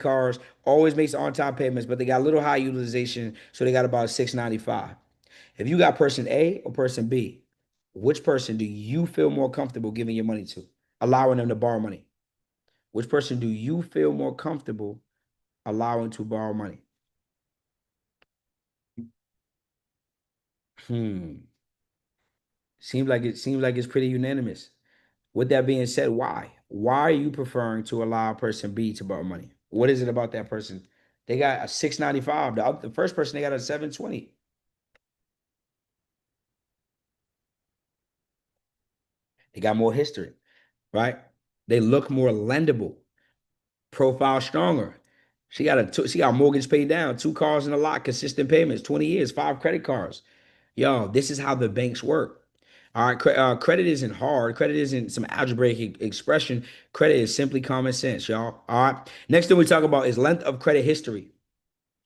cars, always makes on-time payments, but they got a little high utilization, so they got about 695. If you got person A or person B, which person do you feel more comfortable giving your money to, allowing them to borrow money? Which person do you feel more comfortable allowing to borrow money? Hmm. Seems like it's pretty unanimous. With that being said, why? Why are you preferring to allow person B to borrow money? What is it about that person? They got a 695. The first person they got a 720. They got more history, right? They look more lendable, profile stronger. She got mortgage paid down, two cars in a lot, consistent payments, 20 years, five credit cards. Yo, this is how the banks work. All right, credit isn't hard. Credit isn't some algebraic expression. Credit is simply common sense, y'all. All right. Next thing we talk about is length of credit history.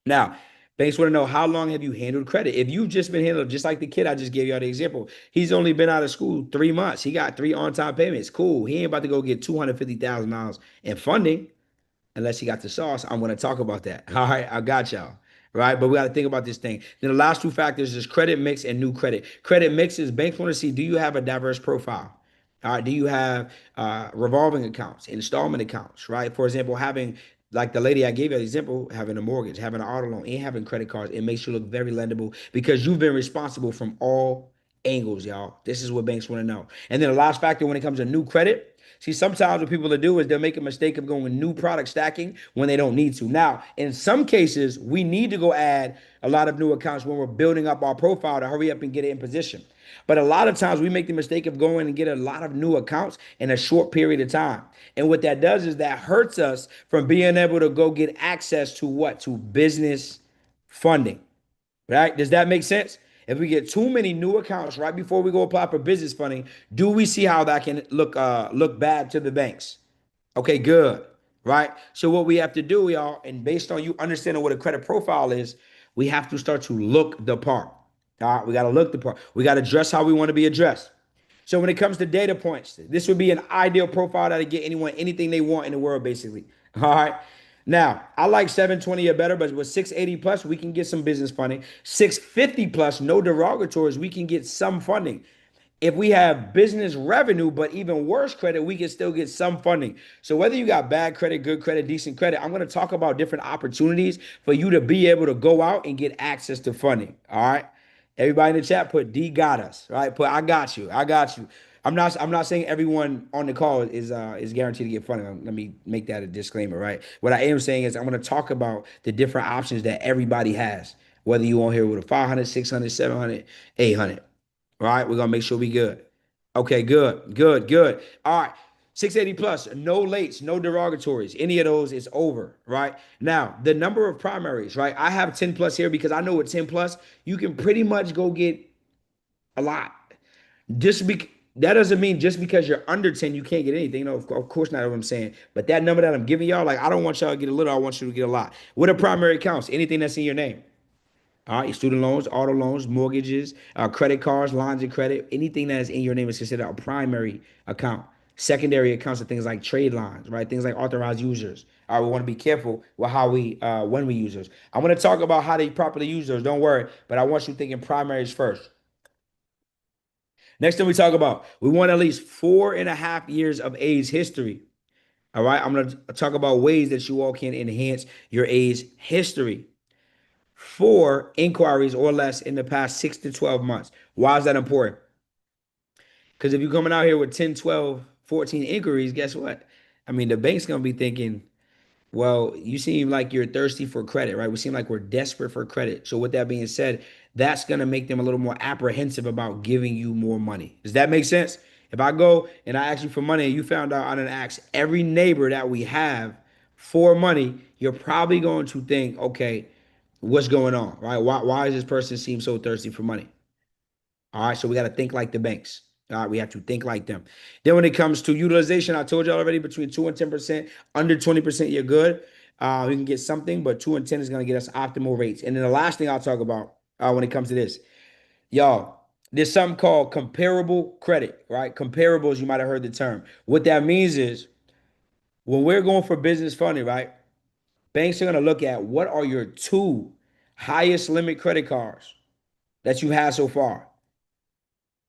Now, banks want to know how long have you handled credit? If you've just been handled, just like the kid I just gave y'all the example, he's only been out of school 3 months. He got three on-time payments. Cool. He ain't about to go get $250,000 in funding unless he got the sauce. I'm going to talk about that. All right, I got y'all. Right, but we got to think about this thing. Then the last two factors is credit mix and new credit. Credit mix is banks want to see, do you have a diverse profile? All right, do you have revolving accounts, installment accounts, right? For example, having like the lady I gave you the example, having a mortgage, having an auto loan, and having credit cards, it makes you look very lendable because you've been responsible from all angles, y'all. This is what banks want to know. And then the last factor when it comes to new credit, see, sometimes what people will do is they'll make a mistake of going new product stacking when they don't need to. Now, in some cases, we need to go add a lot of new accounts when we're building up our profile to hurry up and get it in position. But a lot of times we make the mistake of going and get a lot of new accounts in a short period of time. And what that does is that hurts us from being able to go get access to what? To business funding. Right? Does that make sense? If we get too many new accounts right before we go apply for business funding, do we see how that can look bad to the banks? Okay, good. Right? So what we have to do, y'all, and based on you understanding what a credit profile is, we have to start to look the part. All right, we got to look the part. We got to dress how we want to be addressed. So when it comes to data points, this would be an ideal profile that'll get anyone anything they want in the world, basically. All right. Now, I like 720 or better, but with 680 plus, we can get some business funding. 650 plus, no derogatories, we can get some funding. If we have business revenue, but even worse credit, we can still get some funding. So whether you got bad credit, good credit, decent credit, I'm going to talk about different opportunities for you to be able to go out and get access to funding. All right. Everybody in the chat put D got us. Right. Put I got you. I got you. I'm not saying everyone on the call is guaranteed to get funding. Let me make that a disclaimer, right? What I am saying is I'm going to talk about the different options that everybody has, whether you on here with a 500, 600, 700, 800. All right, we're gonna make sure we good. Okay, good, good, good. All right, 680 plus, no lates, no derogatories. Any of those is over, right? Now, the number of primaries, right? I have 10 plus here because I know with 10 plus, you can pretty much go get a lot. Just be that doesn't mean just because you're under 10, you can't get anything. No, of course not what I'm saying. But that number that I'm giving y'all, like I don't want y'all to get a little, I want you to get a lot. What are primary accounts? Anything that's in your name. All right, student loans, auto loans, mortgages, credit cards, lines of credit, anything that is in your name is considered a primary account. Secondary accounts are things like trade lines, right? Things like authorized users. All right, we want to be careful with how we when we use those. I'm going to talk about how they properly use those. Don't worry, but I want you thinking primaries first. Next thing we talk about, we want at least 4.5 years of age history. All right, I'm going to talk about ways that you all can enhance your age history. Four inquiries or less in the past 6 to 12 months. Why is that important? Because if you're coming out here with 10, 12, 14 inquiries, guess what? I mean, the bank's going to be thinking, well, you seem like you're thirsty for credit, right? We seem like we're desperate for credit. So, with that being said, that's going to make them a little more apprehensive about giving you more money. Does that make sense? If I go and I ask you for money and you found out I didn't ask every neighbor that we have for money, you're probably going to think, okay, what's going on, right? Why does this person seem so thirsty for money? All right, so we got to think like the banks. All right, we have to think like them. Then when it comes to utilization, I told you already between 2 and 10%, under 20%, you're good. We can get something, but 2 and 10 is going to get us optimal rates. And then the last thing I'll talk about when it comes to this, y'all, there's something called comparable credit, right? Comparables, you might have heard the term. What that means is when we're going for business funding, right? Banks are going to look at what are your two highest limit credit cards that you had so far.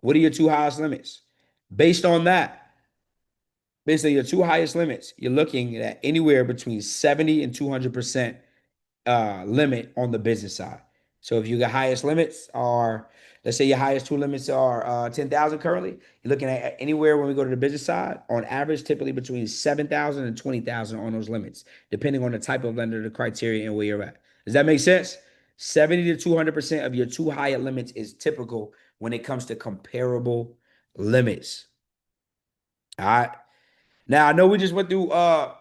What are your two highest limits? Based on that, based on your two highest limits, you're looking at anywhere between 70 and 200% limit on the business side. So if your highest limits are, let's say your highest two limits are 10,000 currently, you're looking at anywhere when we go to the business side, on average, typically between 7,000 and 20,000 on those limits, depending on the type of lender, the criteria, and where you're at. Does that make sense? 70 to 200% of your two higher limits is typical when it comes to comparable limits. All right. Now I know we just went through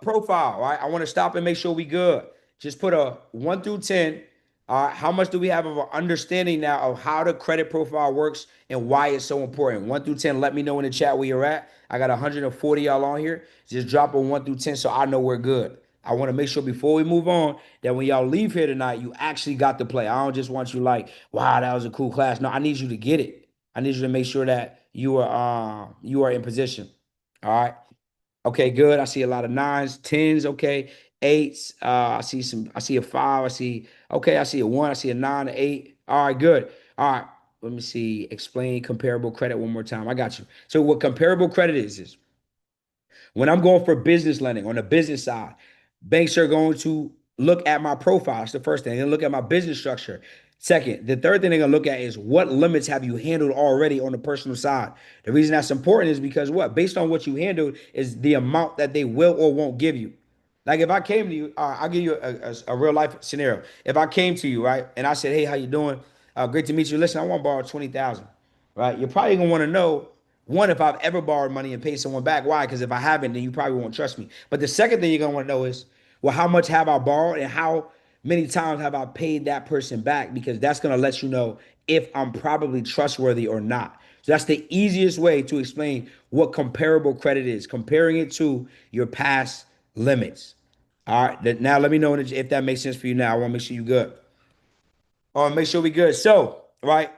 profile, right? I want to stop and make sure we good. Just put a 1 through 10. All right, how much do we have of an understanding now of how the credit profile works and why it's so important? 1 through 10, let me know in the chat where you're at. I got 140 y'all on here. Just drop a 1 through 10 so I know we're good. I want to make sure before we move on that when y'all leave here tonight, you actually got the play. I don't just want you like, wow, that was a cool class. No, I need you to get it. I need you to make sure that you are in position. All right. Okay, good. I see a lot of nines, tens, okay, eights. I see a five. I see a one, I see a nine, an eight. All right, good. All right. Let me see. Explain comparable credit one more time. I got you. So what comparable credit is when I'm going for business lending on the business side, banks are going to look at my profile. That's the first thing. They're going to look at my business structure. Second, the third thing they're going to look at is what limits have you handled already on the personal side. The reason that's important is because what? Based on what you handled is the amount that they will or won't give you. Like if I came to you, I'll give you a real life scenario. If I came to you, right, and I said, "Hey, how you doing? Great to meet you. Listen, I want to borrow 20,000." Right? You're probably gonna want to know one if I've ever borrowed money and paid someone back. Why? Because if I haven't, then you probably won't trust me. But the second thing you're gonna want to know is, well, how much have I borrowed and how many times have I paid that person back? Because that's gonna let you know if I'm probably trustworthy or not. So that's the easiest way to explain what comparable credit is, comparing it to your past limits. All right. Now let me know if that makes sense for you. Now I want to make sure you're good. Make sure we good. So, right,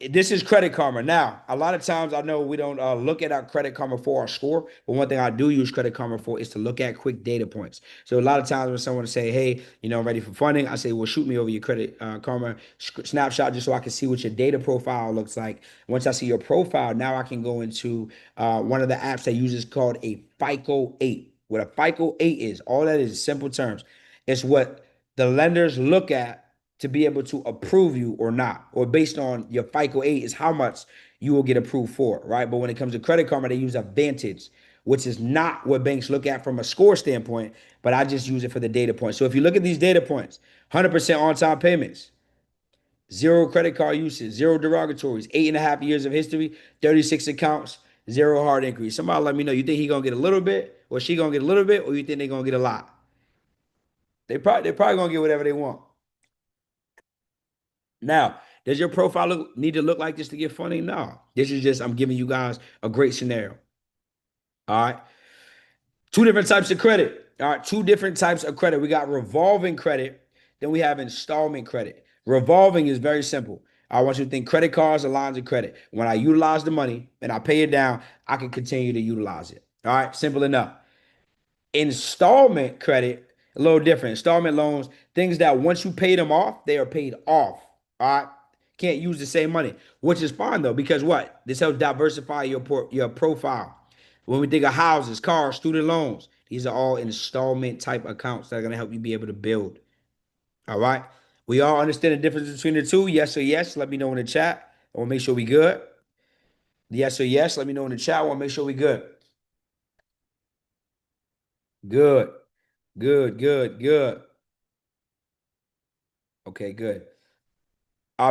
this is Credit Karma. Now, a lot of times I know we don't look at our Credit Karma for our score, but one thing I do use Credit Karma for is to look at quick data points. So a lot of times when someone say, "Hey, I'm ready for funding," I say, "Well, shoot me over your Credit Karma snapshot just so I can see what your data profile looks like." Once I see your profile, now I can go into one of the apps that uses called a FICO 8. What a FICO 8 is, all that is simple terms. It's what the lenders look at to be able to approve you or not, or based on your FICO 8 is how much you will get approved for, right? But when it comes to Credit Karma, they use a Vantage, which is not what banks look at from a score standpoint, but I just use it for the data points. So if you look at these data points, 100% on-time payments, zero credit card usage, zero derogatories, 8.5 years of history, 36 accounts, zero hard increase. Somebody let me know, you think he gonna get a little bit, or she gonna get a little bit, or you think they gonna get a lot? They probably gonna get whatever they want. Now, does your profile need to look like this to get funding? No. This is just, I'm giving you guys a great scenario. All right. Two different types of credit. All right. Two different types of credit. We got revolving credit, then we have installment credit. Revolving is very simple. I want you to think credit cards are lines of credit. When I utilize the money and I pay it down, I can continue to utilize it. All right. Simple enough. Installment credit, a little different. Installment loans, things that once you pay them off, they are paid off. All right. Can't use the same money, which is fine though, because what? This helps diversify your profile. When we think of houses, cars, student loans, these are all installment type accounts that are gonna help you be able to build. All right. We all understand the difference between the two. Yes or yes. Let me know in the chat. I want to make sure we good. Yes or yes. Let me know in the chat. I want to make sure we good. Good. Good. Good. Good. Okay, good.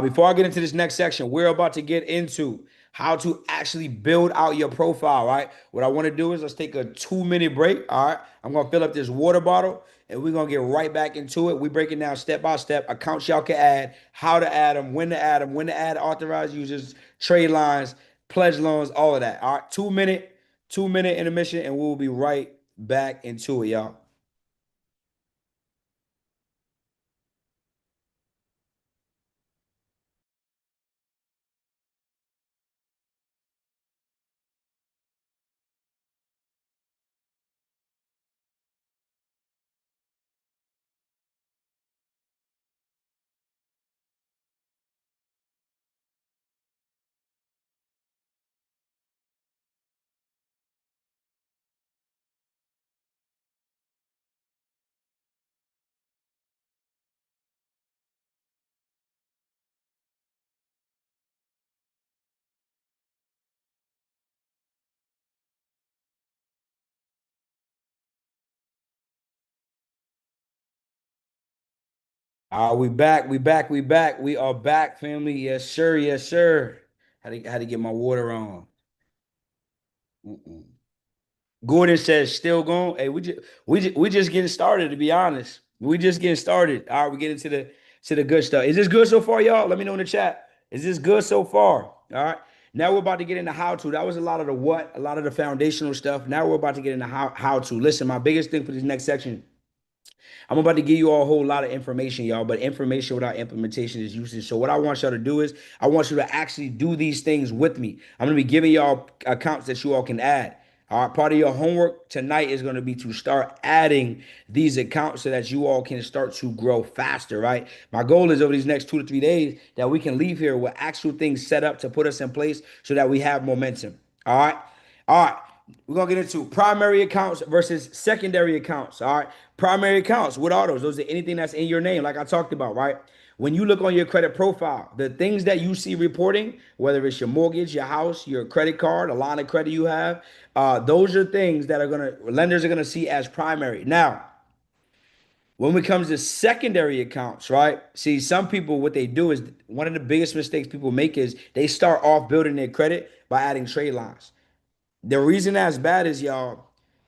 Before I get into this next section, we're about to get into how to actually build out your profile, right? What I want to do is let's take a 2-minute break. All right. I'm going to fill up this water bottle and we're going to get right back into it. We're breaking down step by step accounts y'all can add, how to add them, when to add authorized users, trade lines, pledge loans, all of that. All right. 2-minute intermission, and we'll be right back into it, y'all. We back, we back, we back. We are back, family. Yes, sir. Yes, sir. Had to get my water on. Mm-mm. Gordon says still going. Hey, we just getting started, to be honest. We just getting started. All right, we get into the good stuff. Is this good so far, y'all? Let me know in the chat. Is this good so far? All right. Now we're about to get into how to. That was a lot of the what, a lot of the foundational stuff. Now we're about to get into how to. Listen, my biggest thing for this next section, I'm about to give you all a whole lot of information, y'all, but information without implementation is useless. So what I want y'all to do is I want you to actually do these things with me. I'm gonna be giving y'all accounts that you all can add. All right, part of your homework tonight is going to be to start adding these accounts so that you all can start to grow faster, right? My goal is over these next 2 to 3 days that we can leave here with actual things set up to put us in place so that we have momentum. All right. All right. We're gonna get into primary accounts versus secondary accounts. All right. Primary accounts, what are those? Those are anything that's in your name, like I talked about, right? When you look on your credit profile, the things that you see reporting, whether it's your mortgage, your house, your credit card, a line of credit you have, those are things that lenders are gonna see as primary. Now, when it comes to secondary accounts, right? See, some people, what they do is one of the biggest mistakes people make is they start off building their credit by adding trade lines. The reason that's bad is, y'all,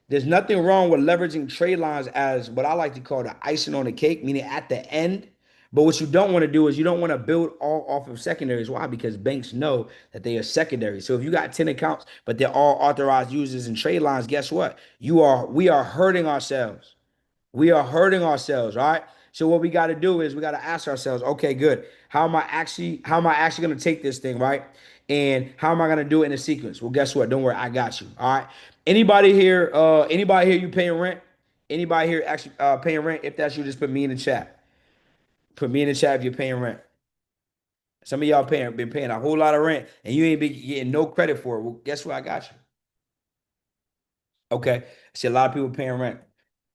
there's nothing wrong with leveraging trade lines as what I like to call the icing on the cake, meaning at the end. But what you don't want to do is you don't want to build all off of secondaries. Why? Because banks know that they are secondary. So if you got 10 accounts, but they're all authorized users and trade lines, guess what? We are hurting ourselves. We are hurting ourselves, right? So what we got to do is we got to ask ourselves, okay, good. How am I actually going to take this thing, right? And how am I going to do it in a sequence? Well, guess what? Don't worry, I got you. All right. Anybody here you paying rent? Anybody here actually paying rent? If that's you, just put me in the chat. Put me in the chat if you're paying rent. Some of y'all been paying a whole lot of rent and you ain't been getting no credit for it. Well, guess what? I got you. Okay. I see a lot of people paying rent.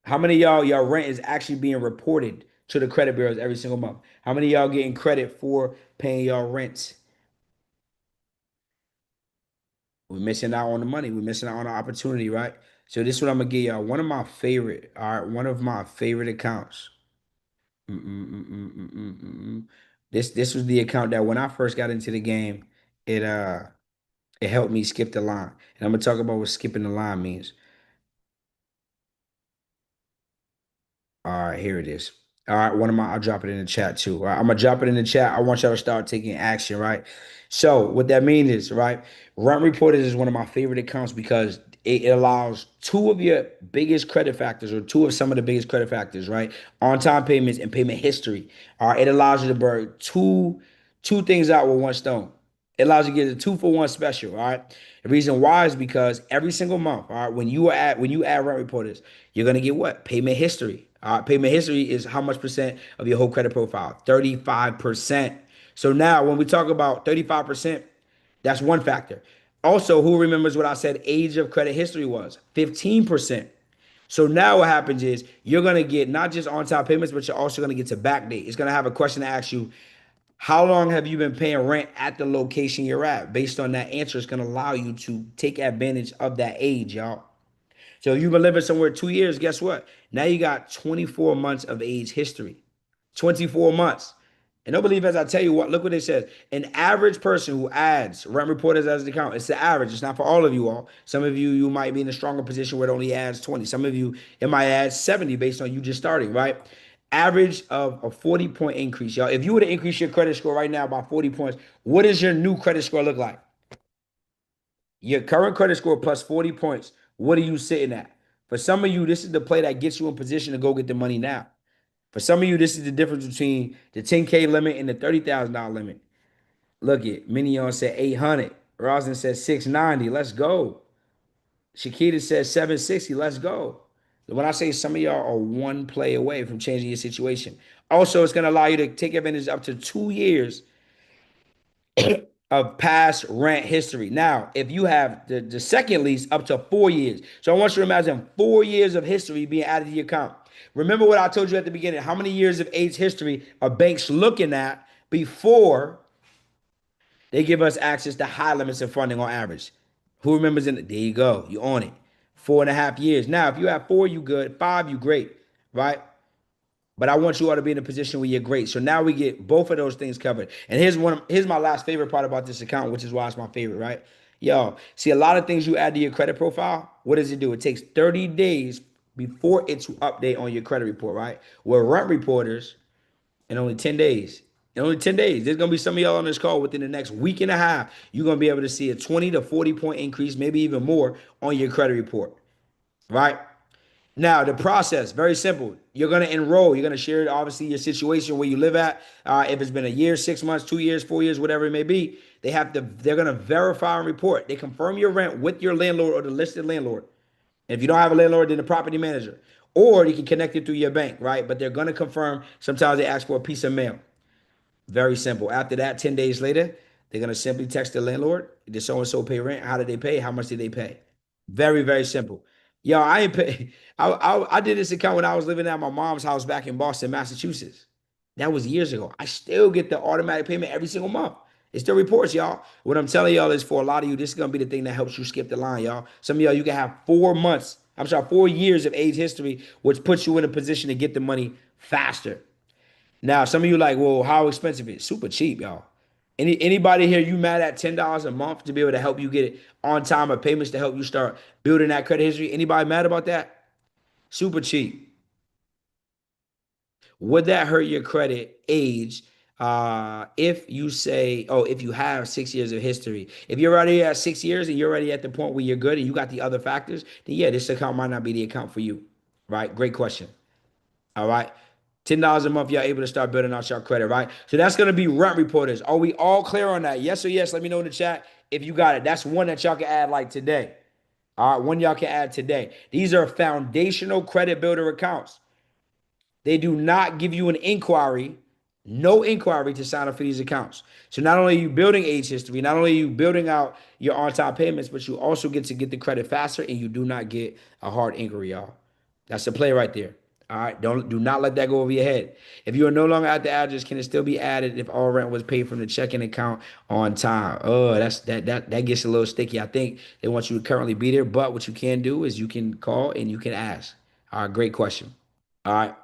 How many of y'all rent is actually being reported to the credit bureaus every single month? How many of y'all getting credit for paying y'all rents? We're missing out on the money. We're missing out on the opportunity, right? So this is what I'm gonna give y'all. One of my favorite, all right, one of my favorite accounts. Mm-mm-mm-mm-mm-mm-mm. This was the account that when I first got into the game, it uh it helped me skip the line. And I'm gonna talk about what skipping the line means. All right, here it is. All right, I'll drop it in the chat too. All right, I'm gonna drop it in the chat. I want y'all to start taking action, right? So what that means is, right, Rent Reporters is one of my favorite accounts because it allows two of your biggest credit factors, or two of some of the biggest credit factors, right? On-time payments and payment history. All right, it allows you to burn two things out with one stone. It allows you to get a 2-for-1 special. All right. The reason why is because every single month, all right, when you add Rent Reporters, you're gonna get what? Payment history. Payment history is how much percent of your whole credit profile? 35%. So now when we talk about 35%, that's one factor. Also, who remembers what I said age of credit history was? 15%. So now what happens is you're gonna get not just on-time payments, but you're also gonna get to back date. It's gonna have a question to ask you, how long have you been paying rent at the location you're at? Based on that answer, it's gonna allow you to take advantage of that age, y'all. So if you've been living somewhere 2 years, guess what? Now you got 24 months of age history. 24 months. And don't believe as I tell you what, look what it says. An average person who adds Rent Reporters as an account, it's the average. It's not for all of you all. Some of you might be in a stronger position where it only adds 20. Some of you, it might add 70 based on you just starting, right? Average of a 40-point increase, y'all. If you were to increase your credit score right now by 40 points, what does your new credit score look like? Your current credit score plus 40 points. What are you sitting at? For some of you, this is the play that gets you in position to go get the money now. For some of you, this is the difference between the 10K limit and the $30,000 limit. Look it, Minion said 800. Rosin said 690. Let's go. Shakita said 760. Let's go. When I say some of y'all are one play away from changing your situation. Also, it's going to allow you to take advantage up to 2 years of past rent history. Now, if you have the second lease up to 4 years. So I want you to imagine 4 years of history being added to your account. Remember what I told you at the beginning. How many years of age history are banks looking at before they give us access to high limits of funding on average? Who remembers in it? There you go. You own it. 4.5 years. Now, if you have 4, you good. 5, you great. Right? but I want you all to be in a position where you're great. So now we get both of those things covered. And here's my last favorite part about this account, which is why it's my favorite, right? Yo, see a lot of things you add to your credit profile. What does it do? It takes 30 days before it to update on your credit report, right? Where rent reporters in only 10 days. In only 10 days, there's gonna be some of y'all on this call within the next week and a half. You're gonna be able to see a 20 to 40 point increase, maybe even more, on your credit report, right? Now, the process, very simple. You're going to enroll. You're going to share, obviously, your situation where you live at. If it's been a year, 6 months, 2 years, 4 years, whatever it may be, they're going to verify and report. They confirm your rent with your landlord or the listed landlord. And if you don't have a landlord, then the property manager. Or you can connect it through your bank, right? But they're going to confirm. Sometimes they ask for a piece of mail. Very simple. After that, 10 days later, they're going to simply text the landlord. Did so and so pay rent? How did they pay? How much did they pay? Very, very simple. Yo, I ain't pay. I did this account when I was living at my mom's house back in Boston, Massachusetts. That was years ago. I still get the automatic payment every single month. It still reports, y'all. What I'm telling y'all is for a lot of you, this is gonna be the thing that helps you skip the line, y'all. Some of y'all, you can have 4 months, I'm sorry, 4 years of age history, which puts you in a position to get the money faster. Now, some of you like, well, how expensive is it? Super cheap, y'all. Anybody here, you mad at $10 a month to be able to help you get it on time or payments to help you start building that credit history? Anybody mad about that? Super cheap. Would that hurt your credit age if you say, oh, if you have 6 years of history? If you're already at 6 years and you're already at the point where you're good and you got the other factors, then yeah, this account might not be the account for you, right? Great question. All right. $10 a month, you're able to start building out your credit, right? So that's going to be rent reporters. Are we all clear on that? Yes or yes? Let me know in the chat if you got it. That's one that y'all can add like today. All right, one y'all can add today. These are foundational credit builder accounts. They do not give you an inquiry, no inquiry to sign up for these accounts. So not only are you building age history, not only are you building out your on-time payments, but you also get the credit faster and you do not get a hard inquiry, y'all. That's the play right there. All right, do not let that go over your head. If you are no longer at the address, can it still be added if all rent was paid from the checking account on time? Oh, that gets a little sticky. I think they want you to currently be there, but what you can do is you can call and you can ask. All right, great question. All right.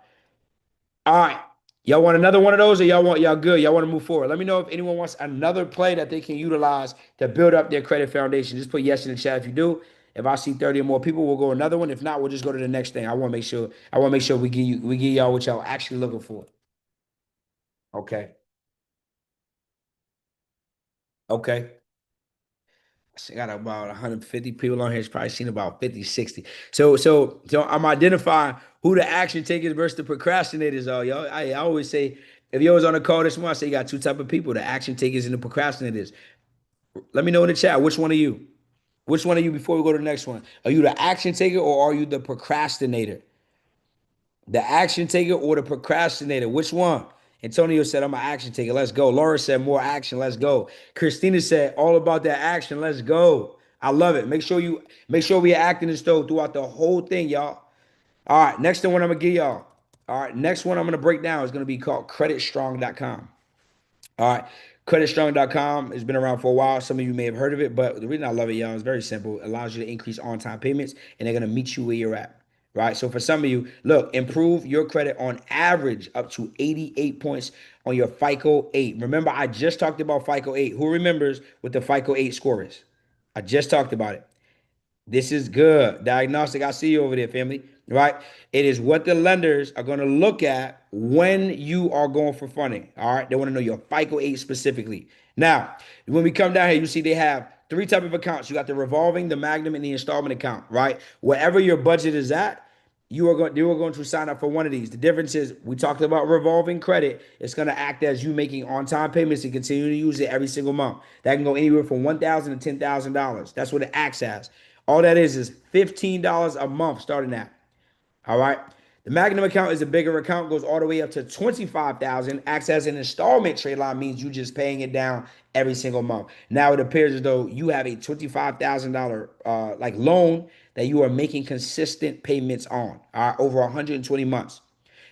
All right. Y'all want another one of those or y'all good? Y'all want to move forward? Let me know if anyone wants another play that they can utilize to build up their credit foundation. Just put yes in the chat if you do. If I see 30 or more people, we'll go another one. If not, we'll just go to the next thing. I want to make sure we give y'all what y'all actually looking for. Okay. Okay. I got about 150 people on here. It's probably seen about 50, 60. So I'm identifying who the action takers versus the procrastinators are, y'all. I always say, if you was on the call this morning, I say you got two type of people, the action takers and the procrastinators. Let me know in the chat, which one are you? Which one are you before we go to the next one? Are you the action taker or are you the procrastinator? The action taker or the procrastinator? Which one? Antonio said, I'm an action taker. Let's go. Laura said, more action. Let's go. Christina said, all about that action. Let's go. I love it. Make sure we are acting this though throughout the whole thing, y'all. All right. Next one I'm gonna give y'all. All right. Next one I'm gonna break down is gonna be called creditstrong.com. All right. Creditstrong.com has been around for a while. Some of you may have heard of it, but the reason I love it, y'all, is very simple. It allows you to increase on-time payments, and they're gonna meet you where you're at. Right. So for some of you, look, improve your credit on average up to 88 points on your FICO 8. Remember, I just talked about FICO 8. Who remembers what the FICO 8 score is? I just talked about it. This is good. Diagnostic, I see you over there, family. Right? It is what the lenders are going to look at when you are going for funding. All right. They want to know your FICO 8 specifically. Now, when we come down here, you see they have three type of accounts. You got the revolving, the magnum, and the installment account, right? Wherever your budget is at, you are going to sign up for one of these. The difference is we talked about revolving credit. It's going to act as you making on-time payments and continue to use it every single month. That can go anywhere from $1,000 to $10,000. That's what it acts as. All that is $15 a month starting at. All right. The Magnum account is a bigger account, goes all the way up to 25,000. Acts as an installment trade line, means you just paying it down every single month. Now it appears as though you have a $25,000 like loan that you are making consistent payments on, all right, over 120 months.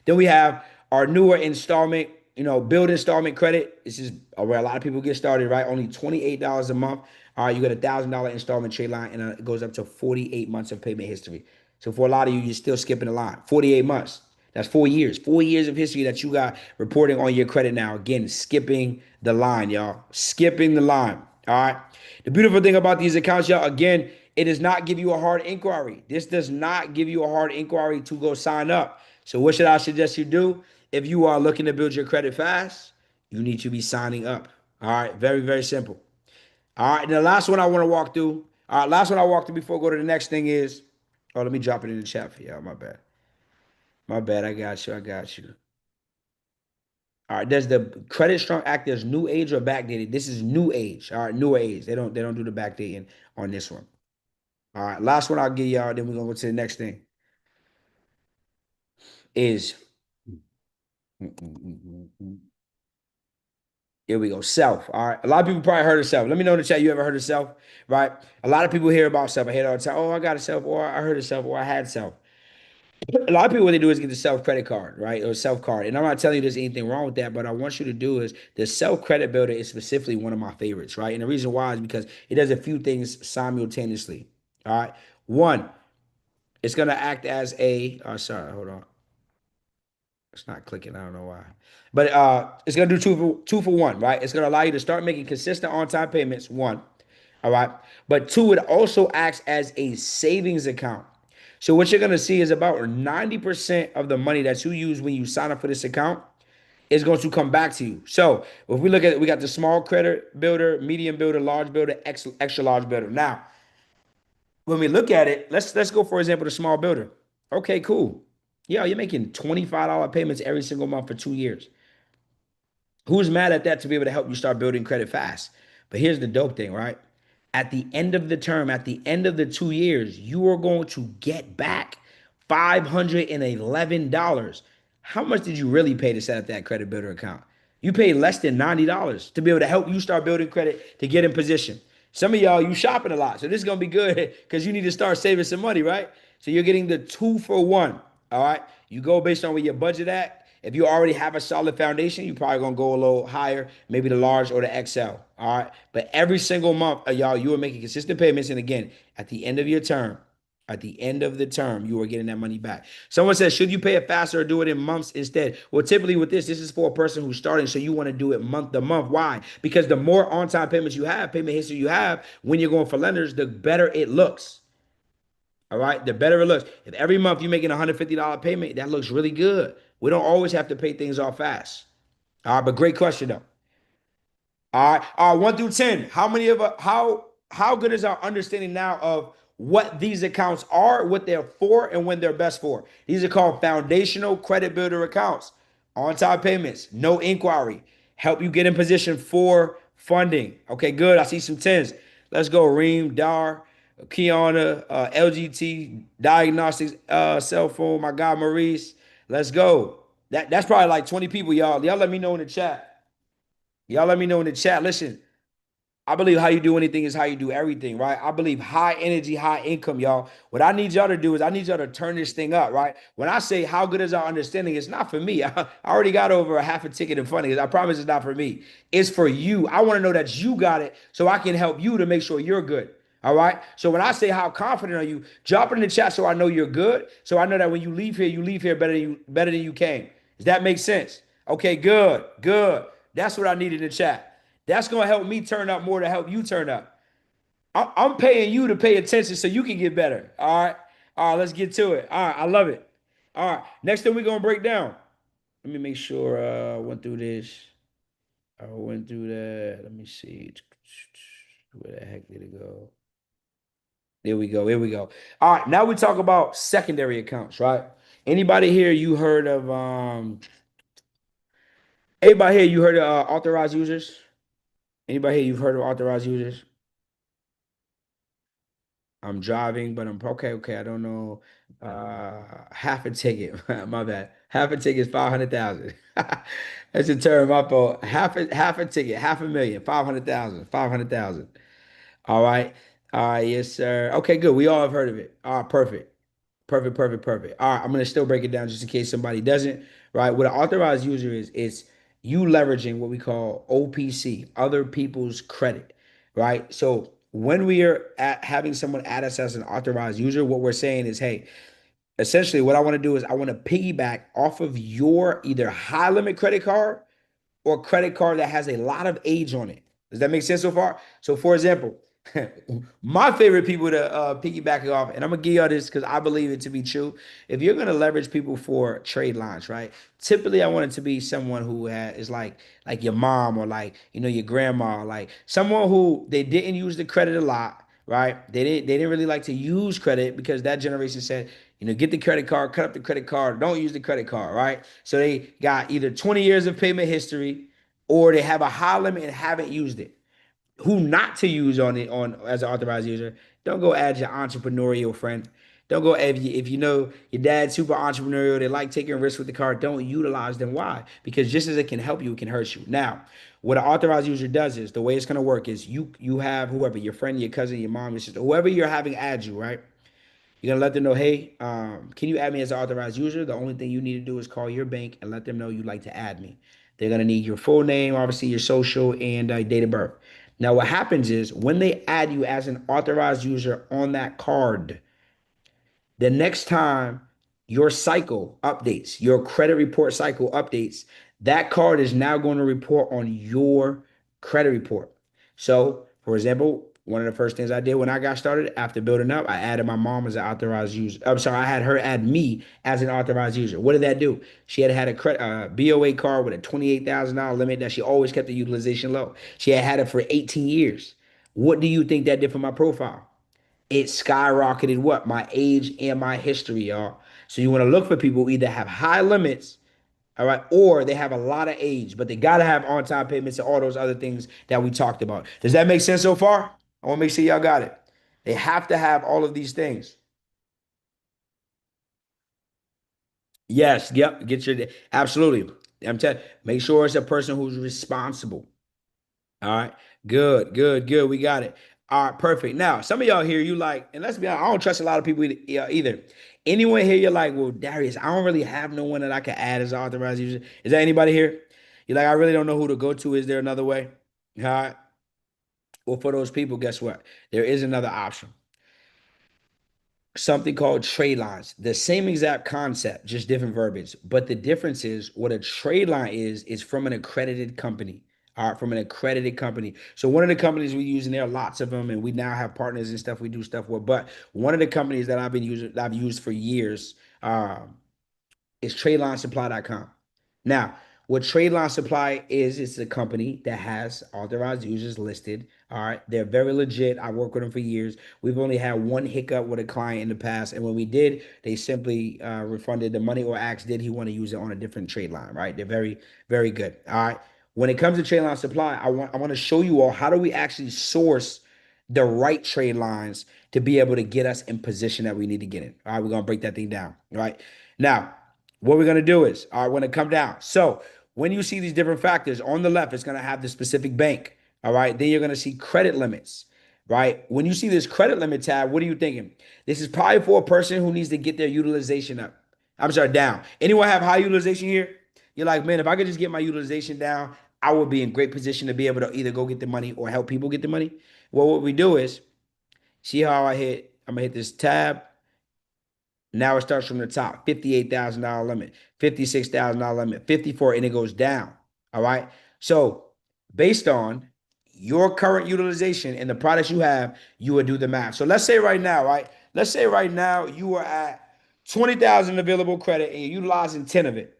Then we have our newer installment, build installment credit. This is where a lot of people get started, right? Only $28 a month. All right, you get $1,000 installment trade line, and it goes up to 48 months of payment history. So for a lot of you, you're still skipping the line. 48 months. That's 4 years. 4 years of history that you got reporting on your credit now. Again, skipping the line, y'all. Skipping the line. All right. The beautiful thing about these accounts, y'all, again, it does not give you a hard inquiry. This does not give you a hard inquiry to go sign up. So, what should I suggest you do? If you are looking to build your credit fast, you need to be signing up. All right. Very, very simple. All right. And the last one I want to walk through. All right. Last one I walk through before I go to the next thing is, oh, let me drop it in the chat for y'all. My bad. My bad. I got you. I got you. All right, there's the Credit Strong Act. There's new age or backdated. This is new age. All right, newer age. They don't do the backdating on this one. All right, last one I'll give y'all. Then we're gonna go to the next thing. Is here we go. Self. All right. A lot of people probably heard of self. Let me know in the chat you ever heard of self, right? A lot of people hear about self. I hear it all the time. Oh, I got a self, or I heard of self, or I had self. A lot of people, what they do is get the self credit card, right? Or self card. And I'm not telling you there's anything wrong with that, but I want you to do is the self credit builder is specifically one of my favorites, right? And the reason why is because it does a few things simultaneously. All right. One, it's gonna act as a sorry, hold on. It's not clicking. I don't know why. But it's gonna do two for one, right? It's gonna allow you to start making consistent on-time payments, one. All right. But two, it also acts as a savings account. So what you're gonna see is about 90% of the money that you use when you sign up for this account is going to come back to you. So if we look at it, we got the small credit builder, medium builder, large builder, extra large builder. Now, when we look at it, let's go for example the small builder. Okay, cool. Yeah, you're making $25 payments every single month for 2 years. Who's mad at that to be able to help you start building credit fast? But here's the dope thing, right? At the end of the term, at the end of the 2 years, you are going to get back $511. How much did you really pay to set up that credit builder account? You paid less than $90 to be able to help you start building credit to get in position. Some of y'all, you shopping a lot. So this is going to be good because you need to start saving some money, right? So you're getting the two for one. All right. You go based on where your budget at. If you already have a solid foundation, you're probably gonna go a little higher, maybe the large or the XL. All right. But every single month, y'all, you are making consistent payments. And again, at the end of your term, at the end of the term, you are getting that money back. Someone says, should you pay it faster or do it in months instead? Well, typically with this is for a person who's starting, so you want to do it month to month. Why? Because the more on-time payments you have, payment history you have, when you're going for lenders, the better it looks. All right, the better it looks. If every month you're making a $150 payment, that looks really good. We don't always have to pay things off fast. All right, but great question though. All right, 1 through 10. How many of how good is our understanding now of what these accounts are, what they're for, and when they're best for? These are called foundational credit builder accounts. On-time payments, no inquiry, help you get in position for funding. Okay, good. I see some tens. Let's go. Reem, Dar, Kiana, LGT, Diagnostics, Cell Phone, my guy Maurice. Let's go. That's probably like 20 people, y'all. Y'all let me know in the chat. Y'all let me know in the chat. Listen, I believe how you do anything is how you do everything, right? I believe high energy, high income, y'all. What I need y'all to do is I need y'all to turn this thing up, right? When I say how good is our understanding, it's not for me. I already got over a half a ticket in funding. I promise it's not for me. It's for you. I want to know that you got it so I can help you to make sure you're good. All right. So when I say how confident are you, drop it in the chat so I know you're good. So I know that when you leave here better than you came. Does that make sense? Okay, good, good. That's what I need in the chat. That's gonna help me turn up more to help you turn up. I'm paying you to pay attention so you can get better. All right. Let's get to it. All right, I love it. All right, next thing we're gonna break down. Let me make sure I went through this. I went through that. Let me see. Where the heck did it go? There we go. Here we go. All right, now we talk about secondary accounts, right? Anybody here you heard of anybody here you heard of authorized users? Anybody here you've heard of authorized users? I'm driving, but I'm okay. Okay, I don't know. Half a ticket. My bad. Half a ticket is 500,000. That's a term. My fault. Half a ticket, 500,000, 500,000, 500,000. All right. All right. Yes, sir. Okay, good. We all have heard of it. All right, perfect. Perfect, perfect, perfect. All right, I'm gonna still break it down just in case somebody doesn't. Right, what an authorized user is, it's you leveraging what we call OPC, other people's credit. Right. So when we are having someone add us as an authorized user, what we're saying is, hey, essentially what I want to do is I want to piggyback off of your either high limit credit card or credit card that has a lot of age on it. Does that make sense so far? So, for example, my favorite people to piggyback it off, and I'm gonna give y'all this because I believe it to be true. If you're gonna leverage people for trade lines, right? Typically, I want it to be someone who is like your mom or like your grandma, like someone who they didn't use the credit a lot, right? They didn't really like to use credit because that generation said, get the credit card, cut up the credit card, don't use the credit card, right? So they got either 20 years of payment history or they have a high limit and haven't used it. Who not to use on it on as an authorized user? Don't go add your entrepreneurial friend. Don't go if you know your dad's super entrepreneurial, they like taking risks with the card. Don't utilize them. Why? Because just as it can help you, it can hurt you. Now, what an authorized user does is the way it's gonna work is you have whoever your friend, your cousin, your mom, your sister, whoever you're having add you, right? You're gonna let them know, hey, can you add me as an authorized user? The only thing you need to do is call your bank and let them know you'd like to add me. They're gonna need your full name, obviously your social and date of birth. Now, what happens is when they add you as an authorized user on that card, the next time your cycle updates, your credit report cycle updates, that card is now going to report on your credit report. So, for example, one of the first things I did when I got started after building up, I added my mom as an authorized user. I'm sorry, I had her add me as an authorized user. What did that do? She had a credit BOA card with a $28,000 limit that she always kept the utilization low. She had it for 18 years. What do you think that did for my profile? It skyrocketed what? My age and my history, y'all. So you want to look for people who either have high limits, all right, or they have a lot of age, but they got to have on-time payments and all those other things that we talked about. Does that make sense so far? I want to make sure y'all got it. They have to have all of these things. Yes, yep. Get your absolutely. I'm telling. Make sure it's a person who's responsible. All right. Good, good, good. We got it. All right, perfect. Now, some of y'all here, you like, and let's be honest, I don't trust a lot of people either. Anyone here, you're like, well, Darius, I don't really have no one that I can add as authorized user. Is there anybody here? You're like, I really don't know who to go to. Is there another way? All right. Well, for those people, guess what? There is another option, something called trade lines. The same exact concept, just different verbiage. But the difference is what a trade line is from an accredited company. All right, from an accredited company. So one of the companies we use, and there are lots of them, and we now have partners and stuff we do stuff with. But one of the companies that I've used for years, is TradeLineSupply.com. Now, what TradeLine Supply is, it's a company that has authorized users listed. All right. They're very legit. I worked with them for years. We've only had one hiccup with a client in the past. And when we did, they simply refunded the money or asked, did he want to use it on a different trade line? Right. They're very, very good. All right. When it comes to trade line supply, I want to show you all how do we actually source the right trade lines to be able to get us in position that we need to get in. All right, we're gonna break that thing down. All right. Now, what we're gonna do is, all right, we're gonna come down. So when you see these different factors on the left, it's gonna have the specific bank. All right. Then you're gonna see credit limits. Right. When you see this credit limit tab, what are you thinking? This is probably for a person who needs to get their utilization up. I'm sorry, down. Anyone have high utilization here? You're like, man, if I could just get my utilization down, I would be in great position to be able to either go get the money or help people get the money. Well, what we do is see how I'm gonna hit this tab. Now it starts from the top, $58,000 limit, $56,000 limit, 54, and it goes down. All right. So based on your current utilization and the products you have, you would do the math. So let's say right now, right? Let's say right now you are at 20,000 available credit and you're utilizing 10 of it.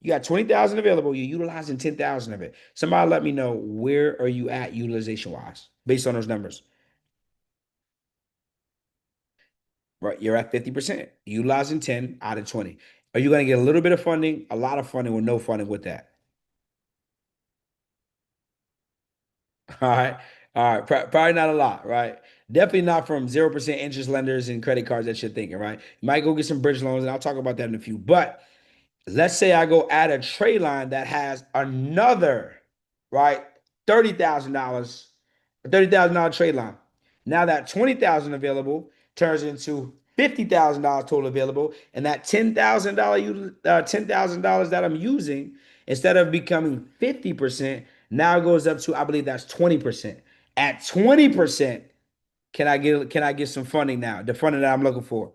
You got 20,000 available, you're utilizing 10,000 of it. Somebody let me know, where are you at utilization wise based on those numbers? Right, you're at 50%, utilizing 10 out of 20. Are you going to get a little bit of funding, a lot of funding, or no funding with that? All right. All right. Probably not a lot, right? Definitely not from 0% interest lenders and credit cards that you're thinking, right? You might go get some bridge loans, and I'll talk about that in a few. But let's say I go add a trade line that has another, right, $30,000, a $30,000 trade line. Now that 20,000 available turns into $50,000 total available, and that $10,000 that I'm using, instead of becoming 50%, now goes up to, I believe that's 20%. At 20%, can I get some funding now? The funding that I'm looking for.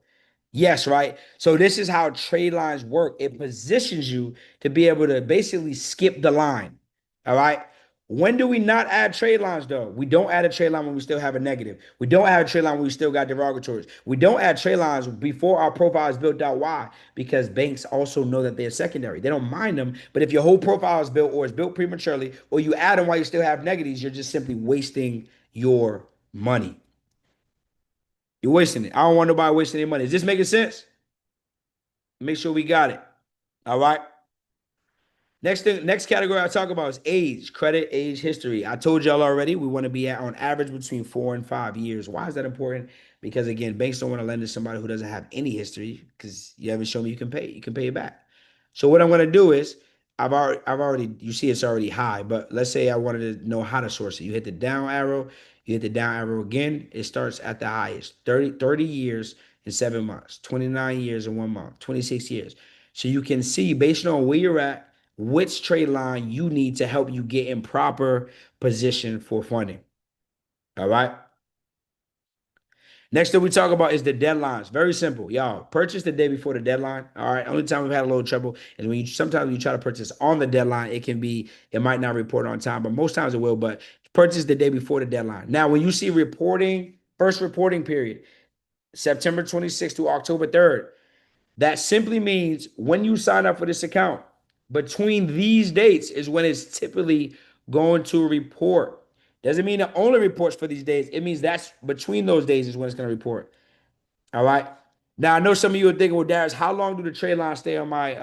Yes, right. So this is how trade lines work. It positions you to be able to basically skip the line. All right. When do we not add trade lines though? We don't add a trade line when we still have a negative. We don't add a trade line when we still got derogatories. We don't add trade lines before our profile is built out. Why? Because banks also know that they're secondary. They don't mind them, but if your whole profile is built or is built prematurely, or you add them while you still have negatives, you're just simply wasting your money. You're wasting it. I don't want nobody wasting their money. Is this making sense? Make sure we got it. All right. Next category I talk about is age, credit, age, history. I told y'all already we want to be at on average between 4 and 5 years. Why is that important? Because again, banks don't want to lend to somebody who doesn't have any history because you haven't shown me you can pay. You can pay it back. So what I'm gonna do is I've already you see it's already high, but let's say I wanted to know how to source it. You hit the down arrow, you hit the down arrow again, it starts at the highest. 30 years in 7 months, 29 years in 1 month, 26 years. So you can see based on where you're at, which trade line you need to help you get in proper position for funding. All right. Next thing we talk about is the deadlines. Very simple, y'all. Purchase the day before the deadline. All right. Only time we've had a little trouble is when you sometimes you try to purchase on the deadline, it might not report on time, but most times it will. But purchase the day before the deadline. Now, when you see reporting, first reporting period, September 26th to October 3rd, that simply means when you sign up for this account, between these dates is when it's typically going to report. Doesn't mean it only reports for these days. It means that's between those days is when it's going to report. All right. Now I know some of you are thinking, well, Darius, how long do the trade lines stay on my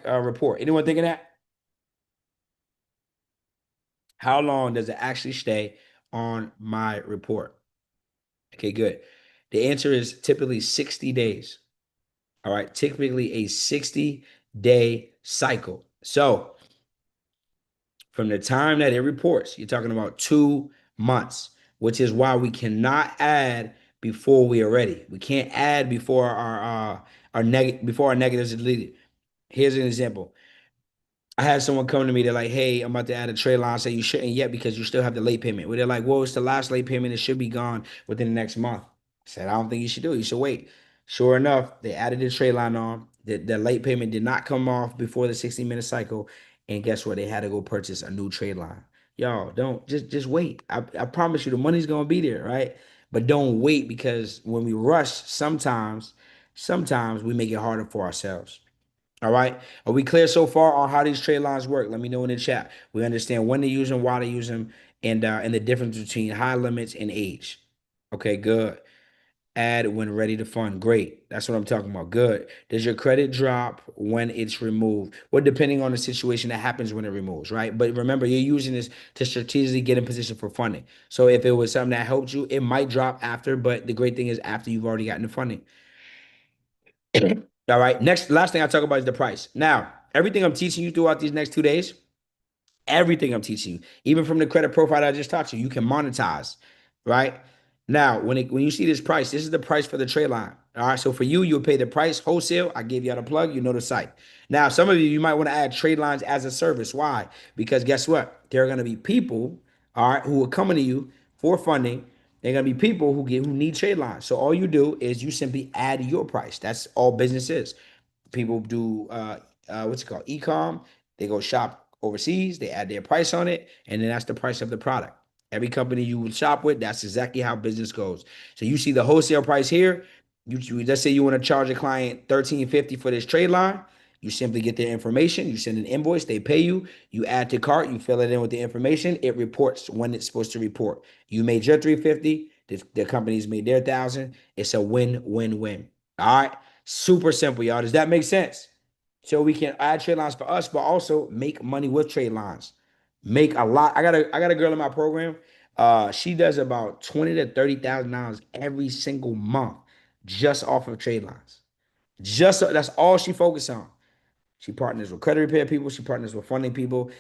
report? Anyone thinking that? How long does it actually stay on my report? Okay, good. The answer is typically 60 days. All right, typically a 60-day cycle. So from the time that it reports, you're talking about 2 months, which is why we cannot add before we are ready. We can't add before our negatives are deleted. Here's an example. I had someone come to me. They're like, "Hey, I'm about to add a trade line. Say you shouldn't yet because you still have the late payment." Well, they're like, "Well, it's the last late payment. It should be gone within the next month." I said, "I don't think you should do it. You should wait." Sure enough, they added the trade line on. The late payment did not come off before the 60-minute cycle, and guess what? They had to go purchase a new trade line. Y'all don't just wait. I promise you, the money's gonna be there, right? But don't wait because when we rush, sometimes we make it harder for ourselves. All right. Are we clear so far on how these trade lines work? Let me know in the chat. We understand when to use them, why to use them, and the difference between high limits and age. Okay, good. Add when ready to fund. Great. That's what I'm talking about. Good. Does your credit drop when it's removed? Well, depending on the situation that happens when it removes, right? But remember, you're using this to strategically get in position for funding. So if it was something that helped you, it might drop after, but the great thing is after you've already gotten the funding. All right. Last thing I talk about is the price. Now, everything I'm teaching you throughout these next 2 days, everything I'm teaching you, even from the credit profile that I just taught you, you can monetize, right? Now, when you see this price, this is the price for the trade line. All right. So for you, you'll pay the price wholesale. I gave you out a plug. You know the site. Now, some of you might want to add trade lines as a service. Why? Because guess what? There are going to be people, all right, who are coming to you for funding. There are going to be people who need trade lines. So all you do is you simply add your price. That's all business is. People do what's it called? E-com. They go shop overseas, they add their price on it, and then that's the price of the product. Every company you would shop with, that's exactly how business goes. So you see the wholesale price here. Let's say you want to charge a client $13.50 for this trade line. You simply get their information, you send an invoice, they pay you, you add to cart, you fill it in with the information, it reports when it's supposed to report. You made your 350, the company's made their 1,000. It's a win-win-win. All right. Super simple, y'all. Does that make sense? So we can add trade lines for us, but also make money with trade lines. Make a lot. I got a girl in my program. She does about 20 to 30,000 dollars every single month just off of trade lines. Just that's all she focuses on. She partners with credit repair people. She partners with funding people,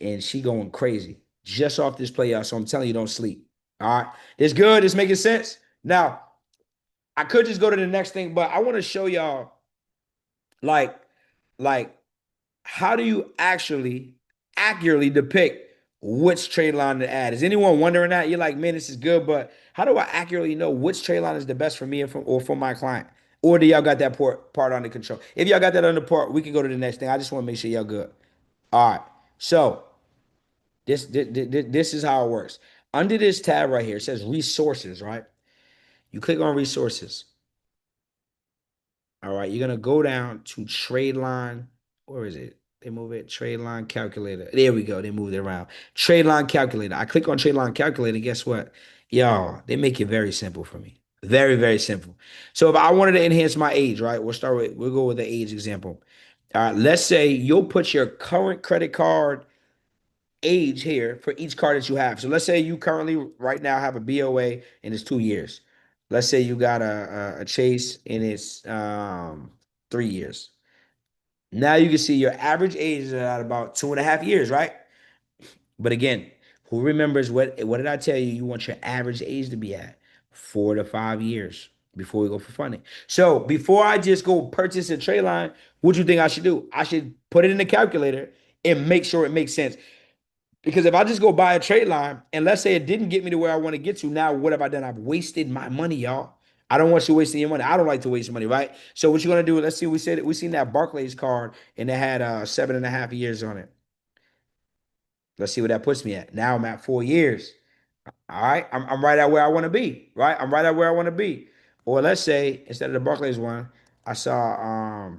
and she going crazy just off this play, y'all. So I'm telling you, don't sleep. All right, it's good. It's making sense. Now I could just go to the next thing, but I want to show y'all like like how do you actually accurately depict which trade line to add? Is anyone wondering that? You're like, man, this is good, but how do I accurately know which trade line is the best for me or for my client? Or do y'all got that part under control? If y'all got that under part, we can go to the next thing. I just want to make sure y'all good. All right. So this is how it works. Under this tab right here, it says resources, right? You click on resources. All right, you're gonna go down to trade line. Where is it? They move it. Trade line calculator. There we go. They moved it around. Trade line calculator. I click on trade line calculator. Guess what? Y'all, they make it very simple for me. Very, very simple. So if I wanted to enhance my age, right? We'll go with the age example. All right, let's say you'll put your current credit card age here for each card that you have. So let's say you currently right now have a BOA and it's 2 years. Let's say you got a Chase and it's 3 years. Now you can see your average age is at about 2.5 years, right? But again, who remembers what did I tell you? You want your average age to be at 4 to 5 years before we go for funding. So before I just go purchase a trade line, what do you think I should do? I should put it in the calculator and make sure it makes sense. Because if I just go buy a trade line and let's say it didn't get me to where I want to get to, now what have I done? I've wasted my money, y'all. I don't want you wasting your money. I don't like to waste money, right? So what you're gonna do? Let's see. We seen that Barclays card and it had 7.5 years on it. Let's see what that puts me at. Now I'm at 4 years. All right, I'm right at where I want to be. Right, I'm right at where I want to be. Or let's say instead of the Barclays one, I saw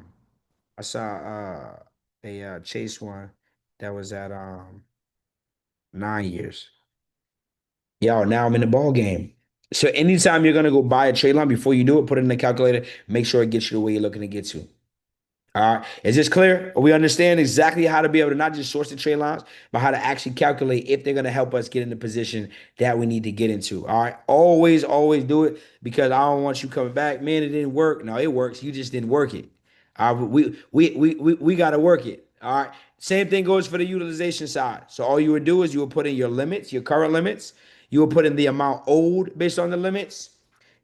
I saw a Chase one that was at 9 years. Yo, now I'm in the ball game. So anytime you're gonna go buy a trade line, before you do it, put it in the calculator. Make sure it gets you to where you're looking to get to. All right. Is this clear? We understand exactly how to be able to not just source the trade lines, but how to actually calculate if they're going to help us get in the position that we need to get into. All right. Always, always do it because I don't want you coming back. Man, it didn't work. No, it works. You just didn't work it. All right. We got to work it. All right. Same thing goes for the utilization side. So all you would do is you would put in your limits, your current limits. You would put in the amount owed based on the limits.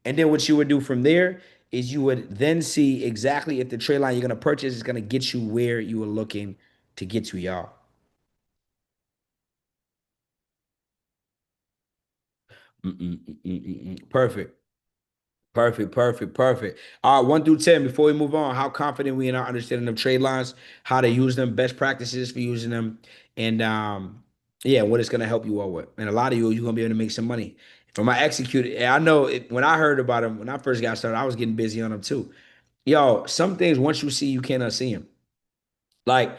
And then what you would do from there is you would then see exactly if the trade line you're going to purchase is going to get you where you were looking to get to, y'all. Perfect. Perfect, perfect, perfect. All right, 1 through 10. Before we move on, how confident we in our understanding of trade lines, how to use them, best practices for using them, and yeah, what it's gonna help you all with. And a lot of you're gonna be able to make some money. From my execute, and I know when I heard about them when I first got started, I was getting busy on them too. Yo, some things once you see, you cannot see them. Like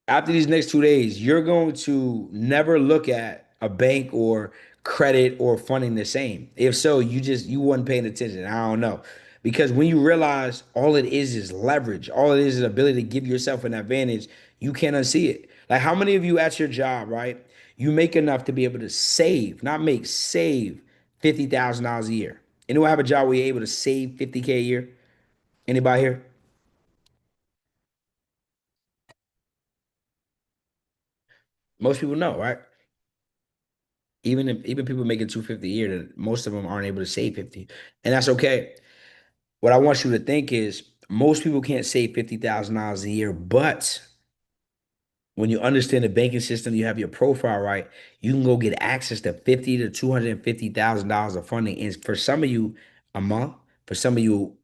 after these next 2 days, you're going to never look at a bank or credit or funding the same. If so, you wasn't paying attention. I don't know. Because when you realize all it is leverage, all it is ability to give yourself an advantage, you can't unsee it. Like how many of you at your job, right? You make enough to be able to save, not make, save $50,000 a year. Anyone have a job where you're able to save 50K a year? Anybody here? Most people know, right? Even people making 250 a year, that most of them aren't able to save 50. And that's okay. What I want you to think is most people can't save $50,000 a year, but when you understand the banking system, you have your profile right, you can go get access to 50 to $250,000 of funding. And for some of you, a month, for some of you,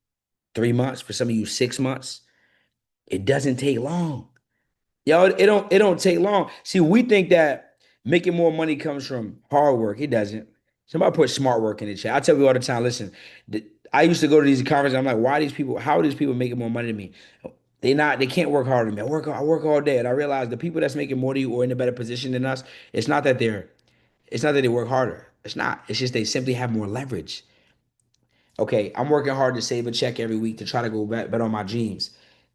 3 months, for some of you, 6 months. It doesn't take long. Yo, it don't take long. See, we think that making more money comes from hard work. It doesn't. Somebody put smart work in the chat. I tell you all the time, listen, I used to go to these conferences. I'm like, why these people, how are these people making more money than me? They can't work harder than me. I work all day. And I realize the people that's making more than you or in a better position than us, it's not that they work harder. It's not. It's just they simply have more leverage. Okay, I'm working hard to save a check every week to try to go bet on my dreams.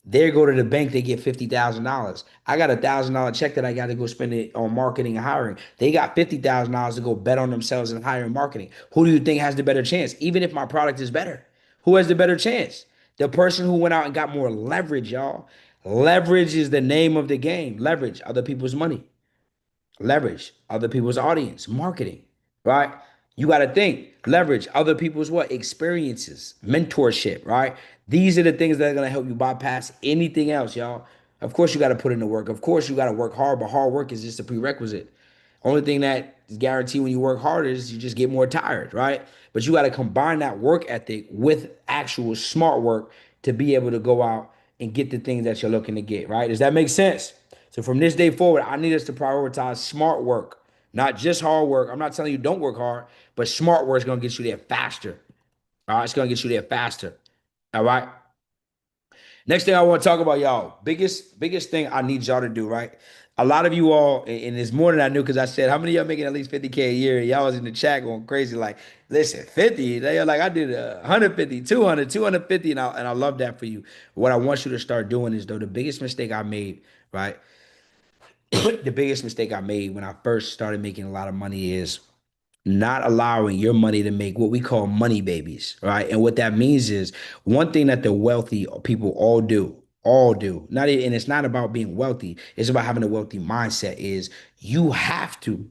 They go to the bank, they get $50,000. I got $1,000 check that I got to go spend it on marketing and hiring. They got $50,000 to go bet on themselves and hiring marketing. Who do you think has the better chance? Even if my product is better, who has the better chance? The person who went out and got more leverage, y'all. Leverage is the name of the game. Leverage other people's money, leverage other people's audience, marketing, right? You got to think, leverage other people's what? Experiences, mentorship, right? These are the things that are going to help you bypass anything else, y'all. Of course, you got to put in the work. Of course, you got to work hard, but hard work is just a prerequisite. Only thing that is guaranteed when you work harder is you just get more tired, right? But you got to combine that work ethic with actual smart work to be able to go out and get the things that you're looking to get, right? Does that make sense? So from this day forward, I need us to prioritize smart work, not just hard work. I'm not telling you don't work hard, but smart work is going to get you there faster. All right, it's going to get you there faster. All right. Next thing I want to talk about, y'all, biggest thing I need y'all to do, right? A lot of you all, and it's more than I knew because I said, how many of y'all making at least 50K a year? Y'all was in the chat going crazy, like, listen, 50. They are like, I did 150, 200, 250, and I love that for you. What I want you to start doing is, though, the biggest mistake I made, right? The biggest mistake I made when I first started making a lot of money is not allowing your money to make what we call money babies, right? And what that means is one thing that the wealthy people all do, not and it's not about being wealthy, it's about having a wealthy mindset is you have to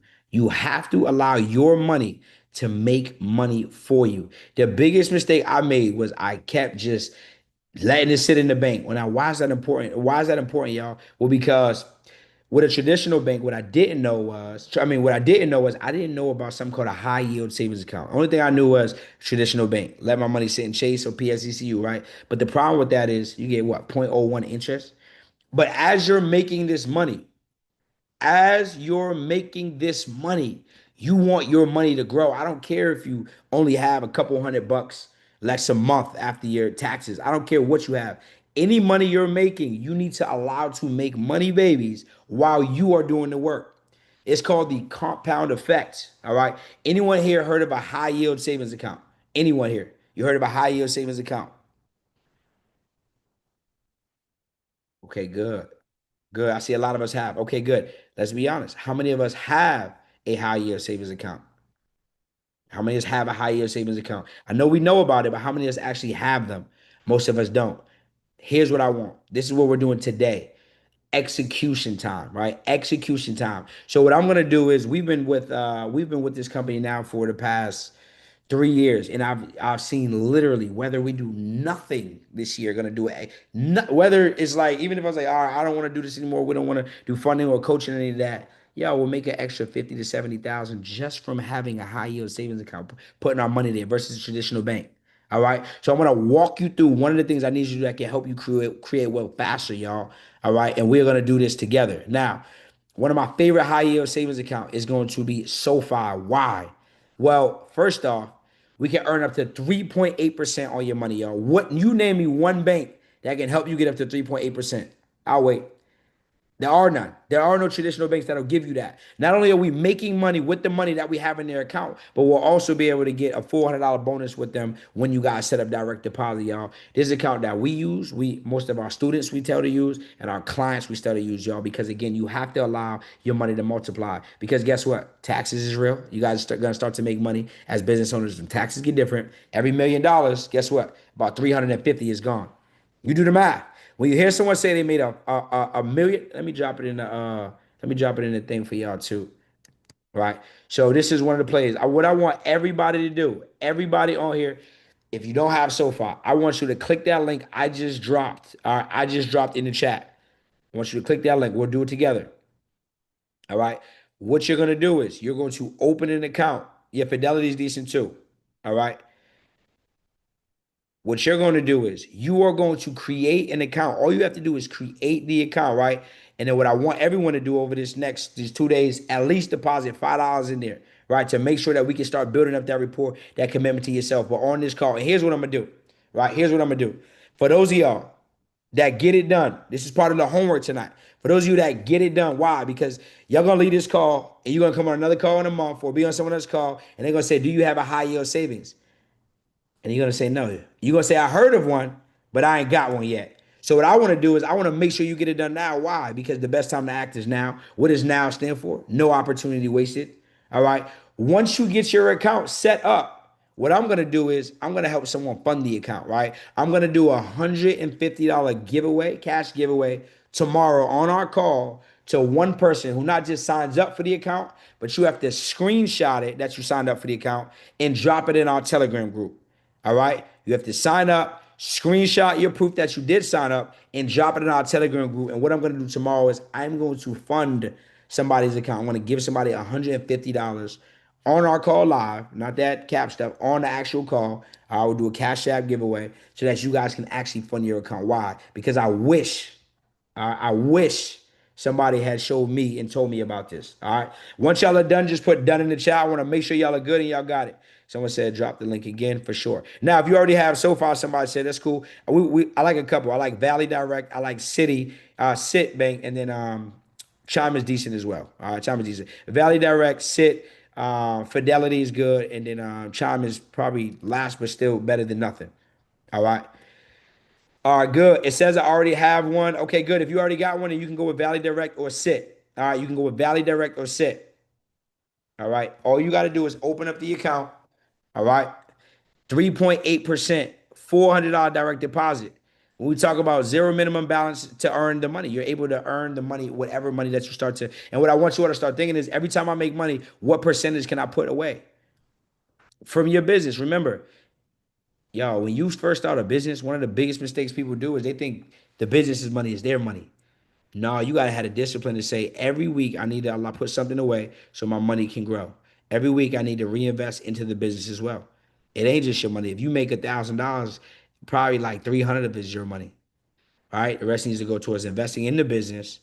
allow your money to make money for you. The biggest mistake I made was I kept just letting it sit in the bank. Well, now, why is that important? Why is that important, y'all? Well, because with a traditional bank, what I didn't know was I didn't know about something called a high yield savings account. Only thing I knew was traditional bank. Let my money sit in Chase or PSECU, right? But the problem with that is you get what, 0.01 interest. But as you're making this money, you want your money to grow. I don't care if you only have a couple $100 less a month after your taxes. I don't care what you have. Any money you're making, you need to allow to make money babies while you are doing the work. It's called the compound effect. All right. Anyone here heard of a high yield savings account? Anyone here? You heard of a high yield savings account? Okay, good. Good. I see a lot of us have. Okay, good. Let's be honest. How many of us have a high yield savings account? How many of us have a high yield savings account? I know we know about it, but how many of us actually have them? Most of us don't. Here's what I want. This is what we're doing today. Execution time, right? Execution time. So what I'm gonna do is we've been with this company now for the past 3 years, and I've seen literally whether we do nothing this year, gonna do it. Whether it's like even if I was like, all right, I don't want to do this anymore. We don't want to do funding or coaching any of that. Yeah, we'll make an extra 50 to 70,000 just from having a high yield savings account, putting our money there versus a traditional bank. All right. So I'm gonna walk you through one of the things I need you to do that can help you create wealth faster, y'all. All right. And we're gonna do this together. Now, one of my favorite high yield savings account is going to be SoFi. Why? Well, first off, we can earn up to 3.8% on your money, y'all. What you name me one bank that can help you get up to 3.8%. I'll wait. There are none. There are no traditional banks that'll give you that. Not only are we making money with the money that we have in their account, but we'll also be able to get a $400 bonus with them when you guys set up direct deposit, y'all. This is an account that we use. Most of our students we tell to use, and our clients we tell to use, y'all. Because again, you have to allow your money to multiply. Because guess what? Taxes is real. You guys are gonna start to make money as business owners, and taxes get different. Every $1 million, guess what? About 350 is gone. You do the math. When you hear someone say they made a million, let me drop it in the thing for y'all too. Right. So this is one of the plays. What I want everybody to do, everybody on here, if you don't have SoFi, I want you to click that link I just dropped. All right, I just dropped in the chat. I want you to click that link. We'll do it together. All right. What you're gonna do is you're going to open an account. Your fidelity is decent too. All right. What you're going to do is you are going to create an account. All you have to do is create the account, right? And then what I want everyone to do over these 2 days, at least deposit $5 in there, right? To make sure that we can start building up that rapport, that commitment to yourself. But on this call, and here's what I'm gonna do, right? Here's what I'm gonna do. For those of y'all that get it done, this is part of the homework tonight. For those of you that get it done, why? Because y'all gonna leave this call and you're gonna come on another call in a month or be on someone else's call, and they're gonna say, do you have a high yield savings? And you're gonna say no. You're gonna say, I heard of one, but I ain't got one yet. So what I want to do is I want to make sure you get it done now. Why? Because the best time to act is now. What does now stand for? No opportunity wasted. All right. Once you get your account set up, what I'm gonna do is I'm gonna help someone fund the account, right? I'm gonna do $150 giveaway, cash giveaway tomorrow on our call to one person who not just signs up for the account, but you have to screenshot it that you signed up for the account and drop it in our Telegram group. All right. You have to sign up, screenshot your proof that you did sign up, and drop it in our Telegram group. And what I'm going to do tomorrow is I'm going to fund somebody's account. I want to give somebody $150 on our call live, not that cap stuff, on the actual call. I will do a Cash App giveaway so that you guys can actually fund your account. Why? Because I wish somebody had showed me and told me about this. All right. Once y'all are done, just put done in the chat. I want to make sure y'all are good and y'all got it. Someone said drop the link again for sure. Now, if you already have so far, somebody said that's cool. I like a couple. I like Valley Direct. I like City, Cit Bank, and then Chime is decent as well. All right, Chime is decent. Valley Direct, Cit, Fidelity is good, and then Chime is probably last, but still better than nothing. All right. All right, good. It says I already have one. Okay, good. If you already got one, then you can go with Valley Direct or Sit. All right, you can go with Valley Direct or Sit. All right. All you got to do is open up the account. All right. 3.8%, $400 direct deposit. When we talk about zero minimum balance to earn the money, you're able to earn the money, whatever money that you start to. And what I want you all to start thinking is every time I make money, what percentage can I put away from your business? Remember, yo, when you first start a business, one of the biggest mistakes people do is they think the business's money is their money. No, you gotta have the discipline to say every week I need to put something away so my money can grow. Every week I need to reinvest into the business as well. It ain't just your money. If you make $1,000, probably like 300 of it is your money. All right. The rest needs to go towards investing in the business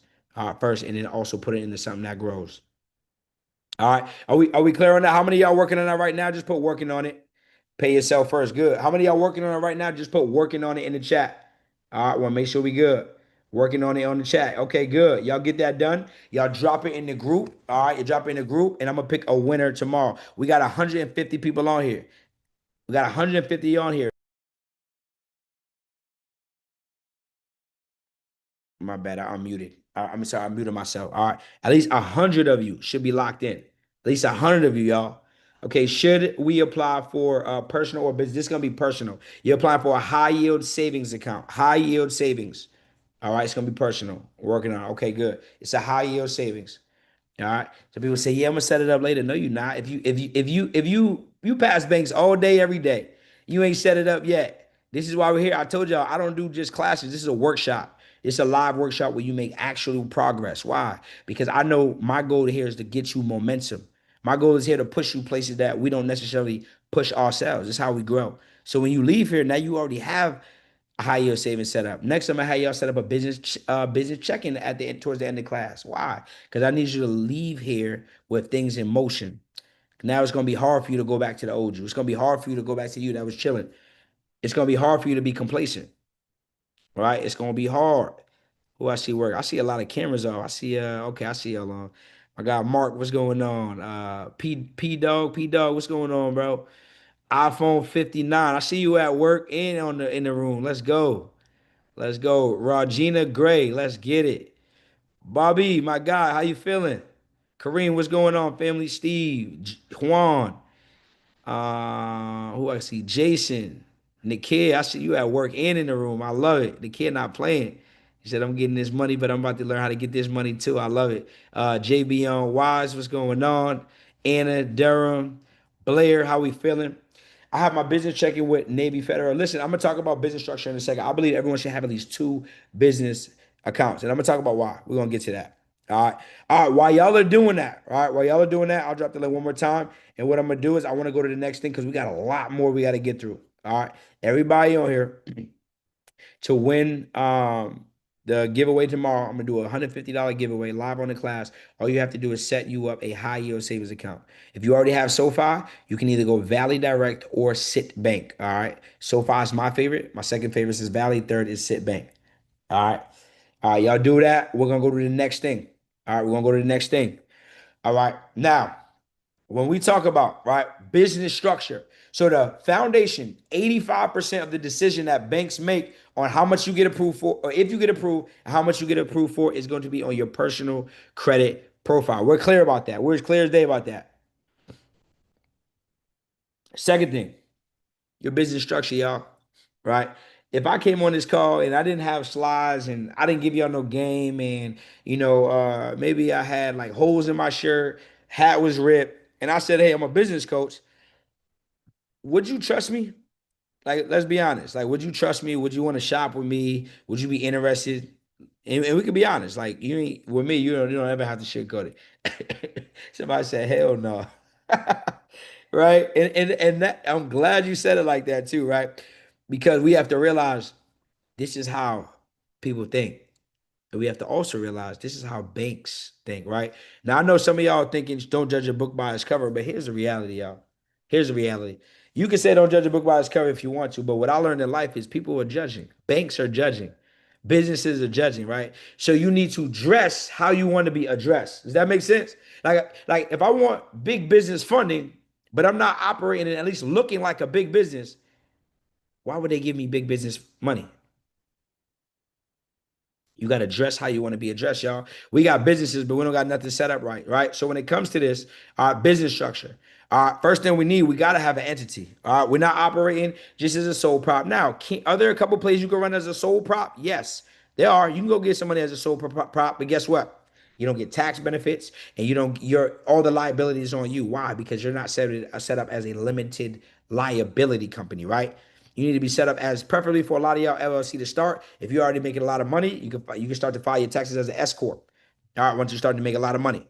first, and then also put it into something that grows. All right. Are we clear on that? How many of y'all working on that right now? Just put working on it. Pay yourself first. Good. How many of y'all working on it right now? Just put working on it in the chat. All right. Well, make sure we good. Working on it on the chat. Okay, good. Y'all get that done. Y'all drop it in the group. All right. You drop it in the group, and I'm gonna pick a winner tomorrow. We got 150 people on here. We got 150 on here. My bad. I unmuted. I'm sorry. I muted myself. All right. At least 100 of you should be locked in. At least 100 of you, y'all. Okay. Should we apply for personal or business? This is going to be personal. You're applying for a high yield savings account. High yield savings. All right. It's going to be personal. Working on it. Okay. Good. It's a high yield savings. All right. So people say, "Yeah, I'm gonna set it up later." No, you're not. If you pass banks all day, every day, you ain't set it up yet. This is why we're here. I told y'all I don't do just classes. This is a workshop. It's a live workshop where you make actual progress. Why? Because I know my goal here is to get you momentum. My goal is here to push you places that we don't necessarily push ourselves. It's how we grow. So when you leave here, now you already have a high yield savings setup. Next time I have y'all set up a business check-in at the end, towards the end of class. Why? Because I need you to leave here with things in motion. Now it's gonna be hard for you to go back to the old you. It's gonna be hard for you to go back to you that was chilling. It's gonna be hard for you to be complacent, right? It's gonna be hard. Who I see work? I see a lot of cameras off. I see okay, I see y'all on. I got Mark, what's going on? P Dog, what's going on, bro? iPhone 59. I see you at work and on the in the room. Let's go. Let's go. Regina Gray, let's get it. Bobby, my guy, how you feeling? Kareem, what's going on, family? Steve, Juan, who I see? Jason, Nikia, I see you at work and in the room. I love it. The kid not playing. He said, I'm getting this money, but I'm about to learn how to get this money too. I love it. JB on Wise, what's going on? Anna, Durham, Blair, how we feeling? I have my business check-in with Navy Federal. Listen, I'm gonna talk about business structure in a second. I believe everyone should have at least two business accounts, and I'm gonna talk about why. We're gonna get to that. All right. While y'all are doing that, all right. While y'all are doing that, I'll drop the link one more time. And what I'm gonna do is I want to go to the next thing because we got a lot more we got to get through. All right. Everybody on here to win the giveaway tomorrow. I'm gonna do a $150 giveaway live on the class. All you have to do is set you up a high yield savings account. If you already have SoFi, you can either go Valley Direct or Cit Bank. All right. SoFi is my favorite. My second favorite is Valley. Third is Cit Bank. All right. All right, y'all do that. We're gonna go to the next thing. All right, we're gonna go to the next thing. All right. Now, when we talk about right business structure, so the foundation, 85% of the decision that banks make on how much you get approved for, or if you get approved, and how much you get approved for, is going to be on your personal credit profile. We're clear about that. We're as clear as day about that. Second thing, your business structure, y'all. Right? If I came on this call and I didn't have slides and I didn't give y'all no game and maybe I had like holes in my shirt, hat was ripped, and I said, "Hey, I'm a business coach," would you trust me? Like, let's be honest. Like, would you trust me? Would you want to shop with me? Would you be interested? And we can be honest, like you ain't with me, you don't ever have to sugarcoat it. Somebody said, hell no. Right? And that I'm glad you said it like that too, right? Because we have to realize this is how people think. And we have to also realize this is how banks think, right? Now I know some of y'all thinking don't judge a book by its cover, but here's the reality, y'all. Here's the reality. You can say don't judge a book by its cover if you want to, but what I learned in life is people are judging. Banks are judging. Businesses are judging, right? So you need to dress how you want to be addressed. Does that make sense? Like if I want big business funding, but I'm not operating and at least looking like a big business, why would they give me big business money? You got to dress how you want to be addressed, y'all. We got businesses, but we don't got nothing set up right, right? So when it comes to this, our business structure, first thing we need, we got to have an entity. All right, we're not operating just as a sole prop. Now, are there a couple places you can run as a sole prop? Yes, there are. You can go get somebody as a sole prop, but guess what? You don't get tax benefits, and you don't. Your all the liabilities on you. Why? Because you're not set up as a limited liability company, right? You need to be set up as preferably for a lot of y'all LLC to start. If you're already making a lot of money, you can start to file your taxes as an S corp. All right, once you start to make a lot of money.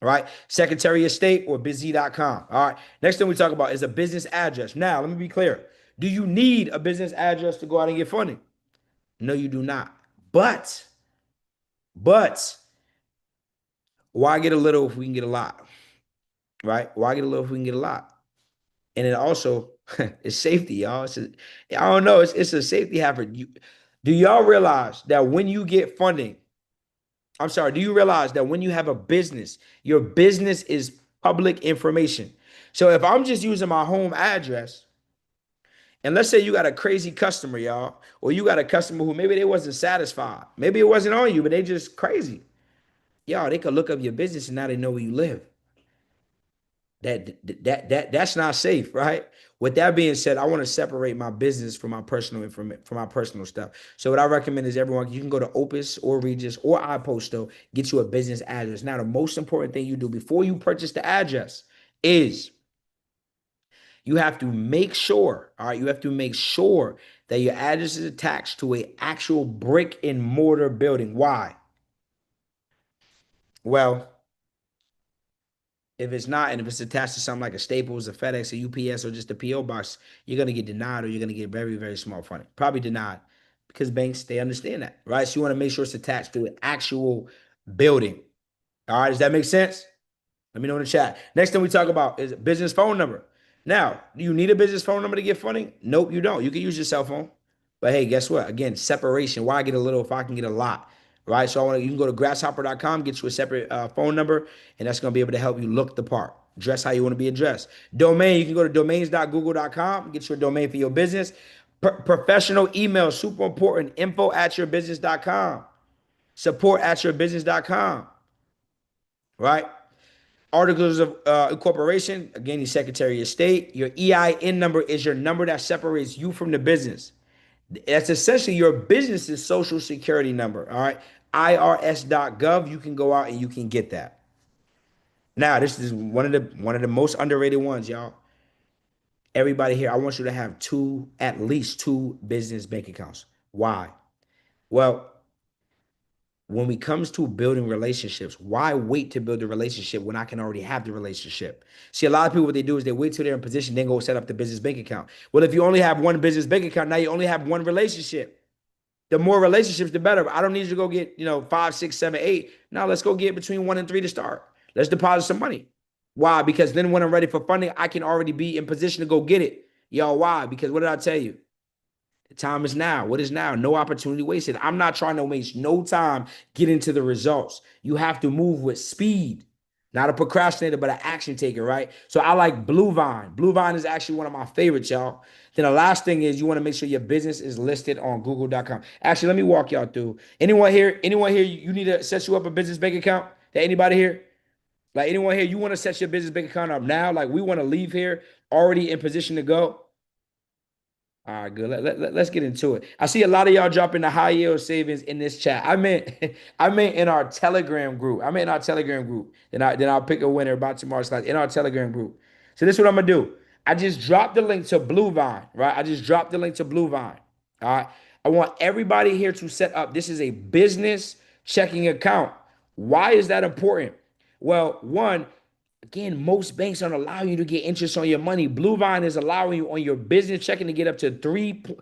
All right, Secretary of State or busy.com. All right, next thing we talk about is a business address. Now, let me be clear. Do you need a business address to go out and get funding? No, you do not. But why get a little if we can get a lot? Right? Why get a little if we can get a lot? And it also it's safety, y'all. I don't know. It's a safety hazard. Do y'all realize that when you get funding, I'm sorry, do you realize that when you have a business, your business is public information? So if I'm just using my home address, and let's say you got a crazy customer, y'all, or you got a customer who maybe they wasn't satisfied. Maybe it wasn't on you, but they just crazy. Y'all, they could look up your business and now they know where you live. That's not safe, right? With that being said, I want to separate my business from my personal information, from my personal stuff. So what I recommend is everyone, you can go to Opus or Regis or iPosto, get you a business address. Now, the most important thing you do before you purchase the address is you have to make sure, all right, you have to make sure that your address is attached to a actual brick and mortar building. Why? Well, if it's not, and if it's attached to something like a Staples, a FedEx, a UPS, or just a PO box, you're gonna get denied, or you're gonna get very, very small funding. Probably denied because banks they understand that, right? So you want to make sure it's attached to an actual building. All right, does that make sense? Let me know in the chat. Next thing we talk about is business phone number. Now, do you need a business phone number to get funding? Nope, you don't. You can use your cell phone. But hey, guess what? Again, separation. Why get a little if I can get a lot? Right? So you can go to grasshopper.com, get you a separate phone number, and that's going to be able to help you look the part. Dress how you want to be addressed. Domain, you can go to domains.google.com, get you a domain for your business. Professional email, super important. Info@yourbusiness.com. Support@yourbusiness.com. Right? Articles of incorporation, again, your Secretary of State. Your EIN number is your number that separates you from the business. That's essentially your business's social security number. All right. IRS.gov, you can go out and you can get that. Now, this is one of the most underrated ones, y'all. Everybody here, I want you to have at least two business bank accounts. Why? Well, when it comes to building relationships, why wait to build a relationship when I can already have the relationship? See, a lot of people, what they do is they wait till they're in position, then go set up the business bank account. Well, if you only have one business bank account, now you only have one relationship. The more relationships, the better. I don't need you to go get, 5, 6, 7, 8. Now let's go get between 1 and 3 to start. Let's deposit some money. Why? Because then when I'm ready for funding, I can already be in position to go get it. Yo, why? Because what did I tell you? The time is now. What is now? No opportunity wasted. I'm not trying to waste no time getting to the results. You have to move with speed. Not a procrastinator, but an action taker, right? So I like Bluevine. Bluevine is actually one of my favorites, y'all. Then the last thing is you want to make sure your business is listed on google.com. Actually, let me walk y'all through. Anyone here, you need to set you up a business bank account? Anybody here? Like anyone here, you want to set your business bank account up now? Like we want to leave here already in position to go. All right, good. Let's get into it. I see a lot of y'all dropping the high yield savings in this chat. I meant I meant in our Telegram group. I meant in our Telegram group. Then I'll pick a winner about tomorrow's class in our Telegram group. So this is what I'm gonna do. I just dropped the link to Bluevine, right? I just dropped the link to Bluevine. All right. I want everybody here to set up. This is a business checking account. Why is that important? Well, one, again, most banks aren't allowing you to get interest on your money. Bluevine is allowing you on your business checking to get up to 3%.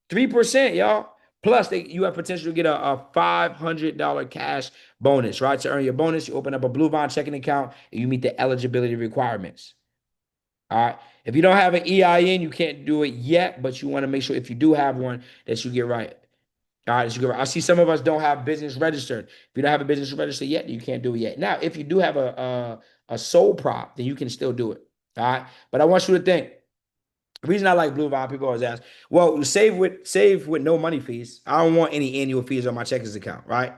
3%, y'all. Plus, you have potential to get a $500 cash bonus, right? To earn your bonus, you open up a Bluevine checking account and you meet the eligibility requirements. All right. If you don't have an EIN, you can't do it yet, but you want to make sure if you do have one that you get right. All right, I see some of us don't have business registered. If you don't have a business registered yet, you can't do it yet. Now, if you do have a sole prop, then you can still do it. All right. But I want you to think. The reason I like Bluevine, people always ask, well, save with no money fees. I don't want any annual fees on my checkings account, right?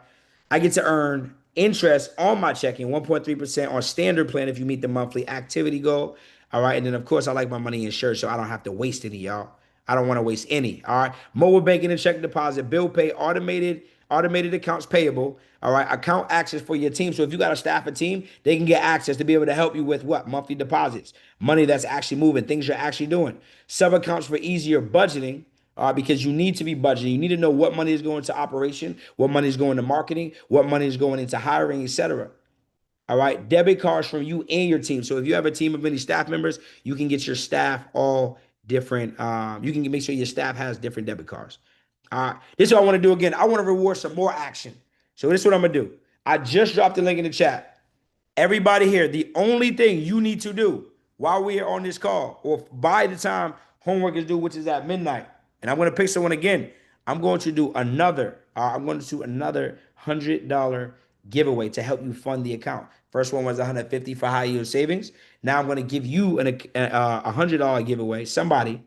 I get to earn interest on my checking, 1.3% on standard plan if you meet the monthly activity goal. All right. And then of course I like my money insured so I don't have to waste any, y'all. I don't want to waste any. All right. Mobile banking and check deposit, bill pay, automated accounts payable. All right. Account access for your team. So if you got a staff, a team, they can get access to be able to help you with what? Monthly deposits, money that's actually moving, things you're actually doing. Sub accounts for easier budgeting. Because you need to be budgeting. You need to know what money is going to operation, what money is going to marketing, what money is going into hiring, etc. All right. Debit cards from you and your team. So if you have a team of many staff members, you can get your staff all different. You can make sure your staff has different debit cards. All right. This is what I want to do again. I want to reward some more action. So this is what I'm going to do. I just dropped the link in the chat. Everybody here, the only thing you need to do while we are on this call or by the time homework is due, which is at midnight, and I'm going to pick someone again. I'm going to do another $100 giveaway to help you fund the account. First one was $150 for high yield savings. Now I'm going to give you a $100 giveaway, somebody,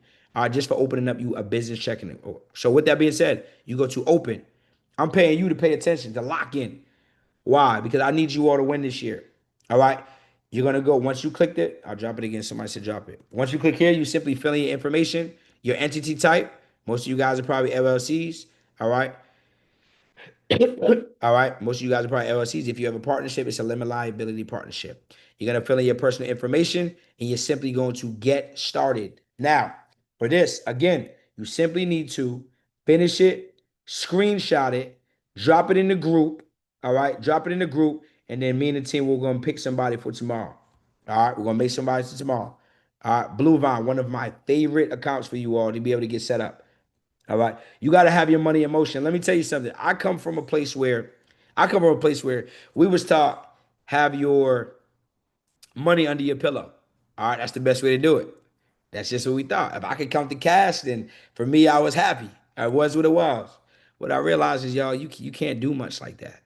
just for opening up you a business checking. So with that being said, you go to open. I'm paying you to pay attention, to lock in. Why? Because I need you all to win this year. All right. You're going to go, once you clicked it, I'll drop it again. Somebody said drop it. Once you click here, you simply fill in your information, your entity type. Most of you guys are probably LLCs. All right. All right. Most of you guys are probably LLCs. If you have a partnership, it's a limited liability partnership. You're going to fill in your personal information and you're simply going to get started. Now, for this, again, you simply need to finish it, screenshot it, drop it in the group. All right. Drop it in the group. And then me and the team, we're going to pick somebody for tomorrow. All right. We're going to make somebody for tomorrow. All right. Bluevine, one of my favorite accounts for you all to be able to get set up. All right. You got to have your money in motion. Let me tell you something. I come from a place where we was taught have your money under your pillow. All right. That's the best way to do it. That's just what we thought. If I could count the cash, then for me, I was happy. I was what it was. What I realized is, y'all, you can't do much like that,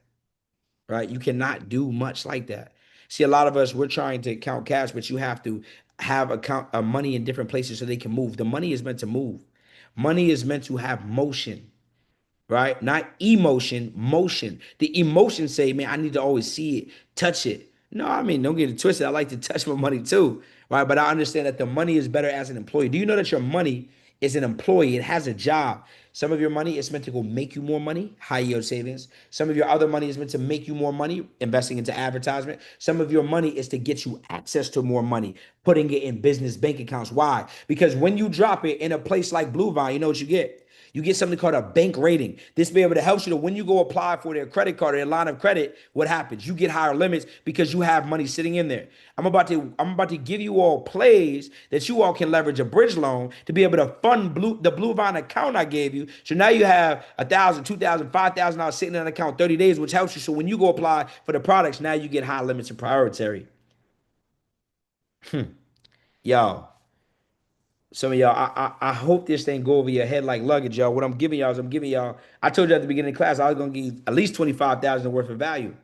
right? You cannot do much like that. See, a lot of us, we're trying to count cash, but you have to have money in different places so they can move. The money is meant to move. Money is meant to have motion, right? Not emotion, motion. The emotion say, man, I need to always see it, touch it. No, I mean, don't get it twisted. I like to touch my money too, right? But I understand that the money is better as an employee. Do you know that your money is an employee? It has a job. Some of your money is meant to go make you more money, high yield savings. Some of your other money is meant to make you more money, investing into advertisement. Some of your money is to get you access to more money, putting it in business bank accounts. Why? Because when you drop it in a place like Bluevine, you know what you get? You get something called a bank rating. This be able to help you to when you go apply for their credit card or their line of credit, what happens? You get higher limits because you have money sitting in there. I'm about to give you all plays that you all can leverage a bridge loan to be able to fund the Bluevine account I gave you. So now you have $1,000, $2,000, $5,000 sitting in an account 30 days, which helps you. So when you go apply for the products, now you get high limits and priority. Y'all, some of y'all, I hope this thing go over your head like luggage, y'all. What I'm giving y'all is I told you at the beginning of class, I was gonna give you at least 25,000 worth of value.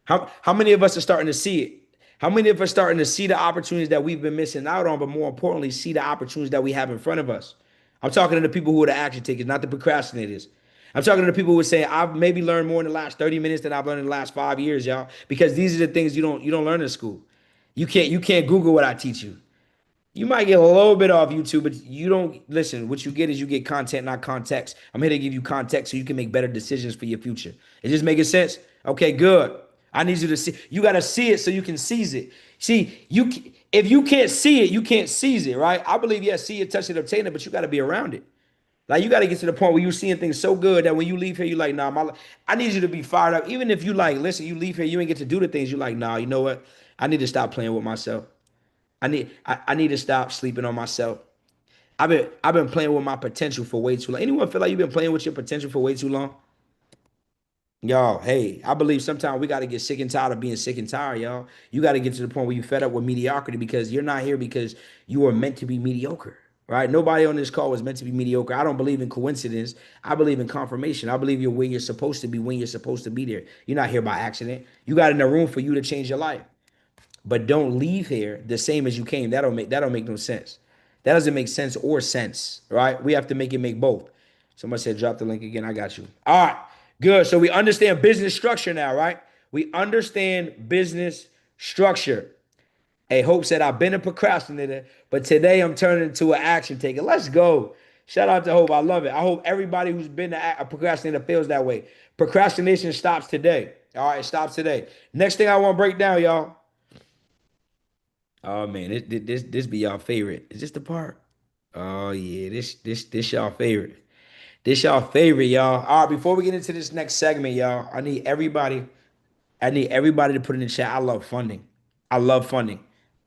How many of us are starting to see it? How many of us starting to see the opportunities that we've been missing out on, but more importantly, see the opportunities that we have in front of us? I'm talking to the people who are the action takers, not the procrastinators. I'm talking to the people who are saying, I've maybe learned more in the last 30 minutes than I've learned in the last 5 years, y'all. Because these are the things you don't learn in school. You can't Google what I teach you. You might get a little bit off YouTube, but you don't listen. What you get is you get content, not context. I'm here to give you context so you can make better decisions for your future. Is this making sense? Okay, good. I need you to see. You got to see it so you can seize it. See, if you can't see it, you can't seize it, right? I believe, yes, see it, touch it, obtain it, but you got to be around it. Like you got to get to the point where you're seeing things so good that when you leave here, you're like, nah, I need you to be fired up. Even if you like, listen, you leave here, you ain't get to do the things you like, nah, you know what? I need to stop playing with myself. I need to stop sleeping on myself. I've been playing with my potential for way too long. Anyone feel like you've been playing with your potential for way too long? Y'all, hey, I believe sometimes we got to get sick and tired of being sick and tired, y'all. You got to get to the point where you fed up with mediocrity because you're not here because you were meant to be mediocre, right? Nobody on this call was meant to be mediocre. I don't believe in coincidence. I believe in confirmation. I believe you're where you're supposed to be when you're supposed to be there. You're not here by accident. You got in a room for you to change your life, but don't leave here the same as you came. That don't make no sense. That doesn't make sense or sense, right? We have to make it make both. Somebody said drop the link again. I got you. All right, good. So we understand business structure now, right? We understand business structure. Hey, Hope said I've been a procrastinator, but today I'm turning into an action taker. Let's go. Shout out to Hope. I love it. I hope everybody who's been a procrastinator feels that way. Procrastination stops today. All right, it stops today. Next thing I want to break down, y'all. Oh man, this be y'all favorite. Is this the part? Oh yeah, this y'all favorite. This y'all favorite, y'all. All right, before we get into this next segment, y'all, I need everybody to put in the chat. I love funding. I love funding.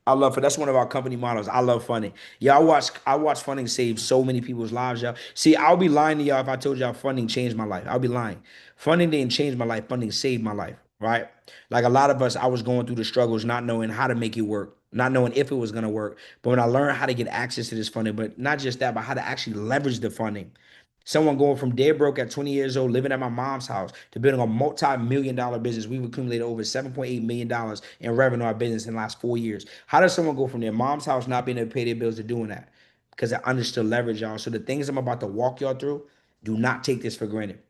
I love it. That's one of our company models. I love funding. Yeah, I watch funding save so many people's lives, y'all. See, I'll be lying to y'all if I told y'all funding changed my life. I'll be lying. Funding didn't change my life. Funding saved my life, right? Like a lot of us, I was going through the struggles, not knowing how to make it work, not knowing if it was gonna work. But when I learned how to get access to this funding, but not just that, but how to actually leverage the funding. Someone going from dead broke at 20 years old, living at my mom's house, to building a multi-million dollar business. We've accumulated over $7.8 million in revenue in our business in the last 4 years. How does someone go from their mom's house not being able to pay their bills to doing that? Because I understood leverage, y'all. So the things I'm about to walk y'all through, do not take this for granted.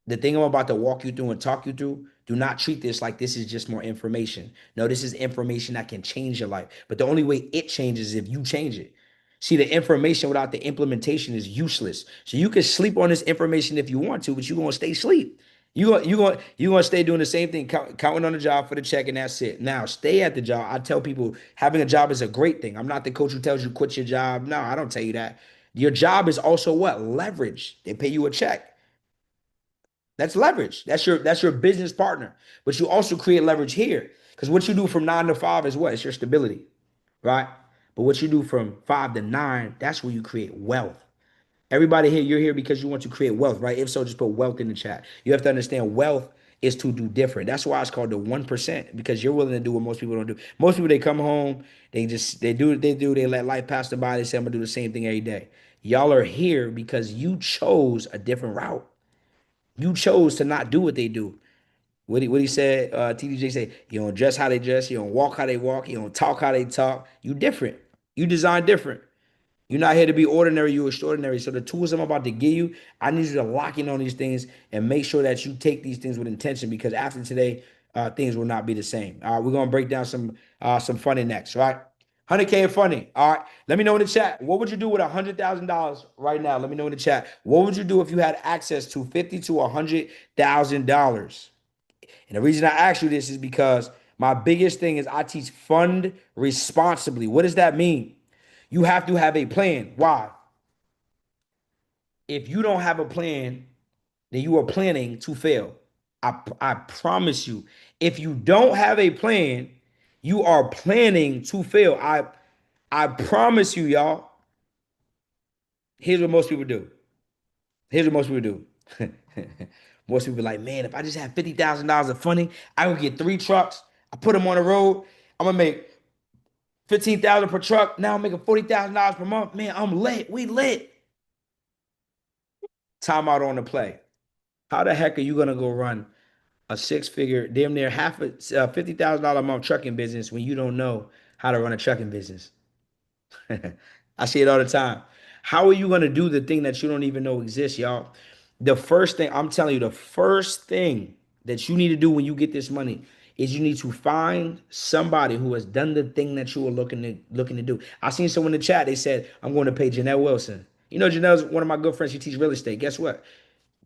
The thing I'm about to walk you through and talk you through, do not treat this like this is just more information. No, this is information that can change your life. But the only way it changes is if you change it. See, the information without the implementation is useless. So you can sleep on this information if you want to, but you're gonna stay asleep. You gonna stay doing the same thing, counting on the job for the check, and that's it. Now, stay at the job. I tell people having a job is a great thing. I'm not the coach who tells you quit your job. No, I don't tell you that. Your job is also what? Leverage. They pay you a check. That's leverage. That's your business partner. But you also create leverage here. Because what you do from 9 to 5 is what? It's your stability, right? But what you do from 5 to 9, that's where you create wealth. Everybody here, you're here because you want to create wealth, right? If so, just put wealth in the chat. You have to understand wealth is to do different. That's why it's called the 1%, because you're willing to do what most people don't do. Most people, they come home, they do what they do, they let life pass them by, they say, I'm gonna do the same thing every day. Y'all are here because you chose a different route. You chose to not do what they do. What he said, TDJ said, you don't dress how they dress, you don't walk how they walk, you don't talk how they talk. You different. You design different. You're not here to be ordinary, you're extraordinary. So the tools I'm about to give you, I need you to lock in on these things and make sure that you take these things with intention, because after today, things will not be the same. All right, we're gonna break down some funding next, right? 100K in funding. All right. Let me know in the chat. What would you do with $100,000 right now? Let me know in the chat. What would you do if you had access to $50,000 to $100,000? And the reason I ask you this is because my biggest thing is I teach fund responsibly. What does that mean? You have to have a plan. Why? If you don't have a plan, then you are planning to fail. I promise you. If you don't have a plan, you are planning to fail. I promise you, y'all. Here's what most people do. Here's what most people do. Most people are like, man, if I just have $50,000 of funding, I would get 3 trucks. I put them on the road. I'm gonna make 15,000 per truck. Now I'm making $40,000 per month. Man, I'm lit. We lit. Time out on the play. How the heck are you gonna go run a six-figure, damn near half a $50,000 a month trucking business when you don't know how to run a trucking business? I see it all the time. How are you going to do the thing that you don't even know exists, y'all? The first thing, I'm telling you, the first thing that you need to do when you get this money is you need to find somebody who has done the thing that you are looking to do. I seen someone in the chat, they said, I'm going to pay Janelle Wilson. You know, Janelle's one of my good friends. She teaches real estate. Guess what?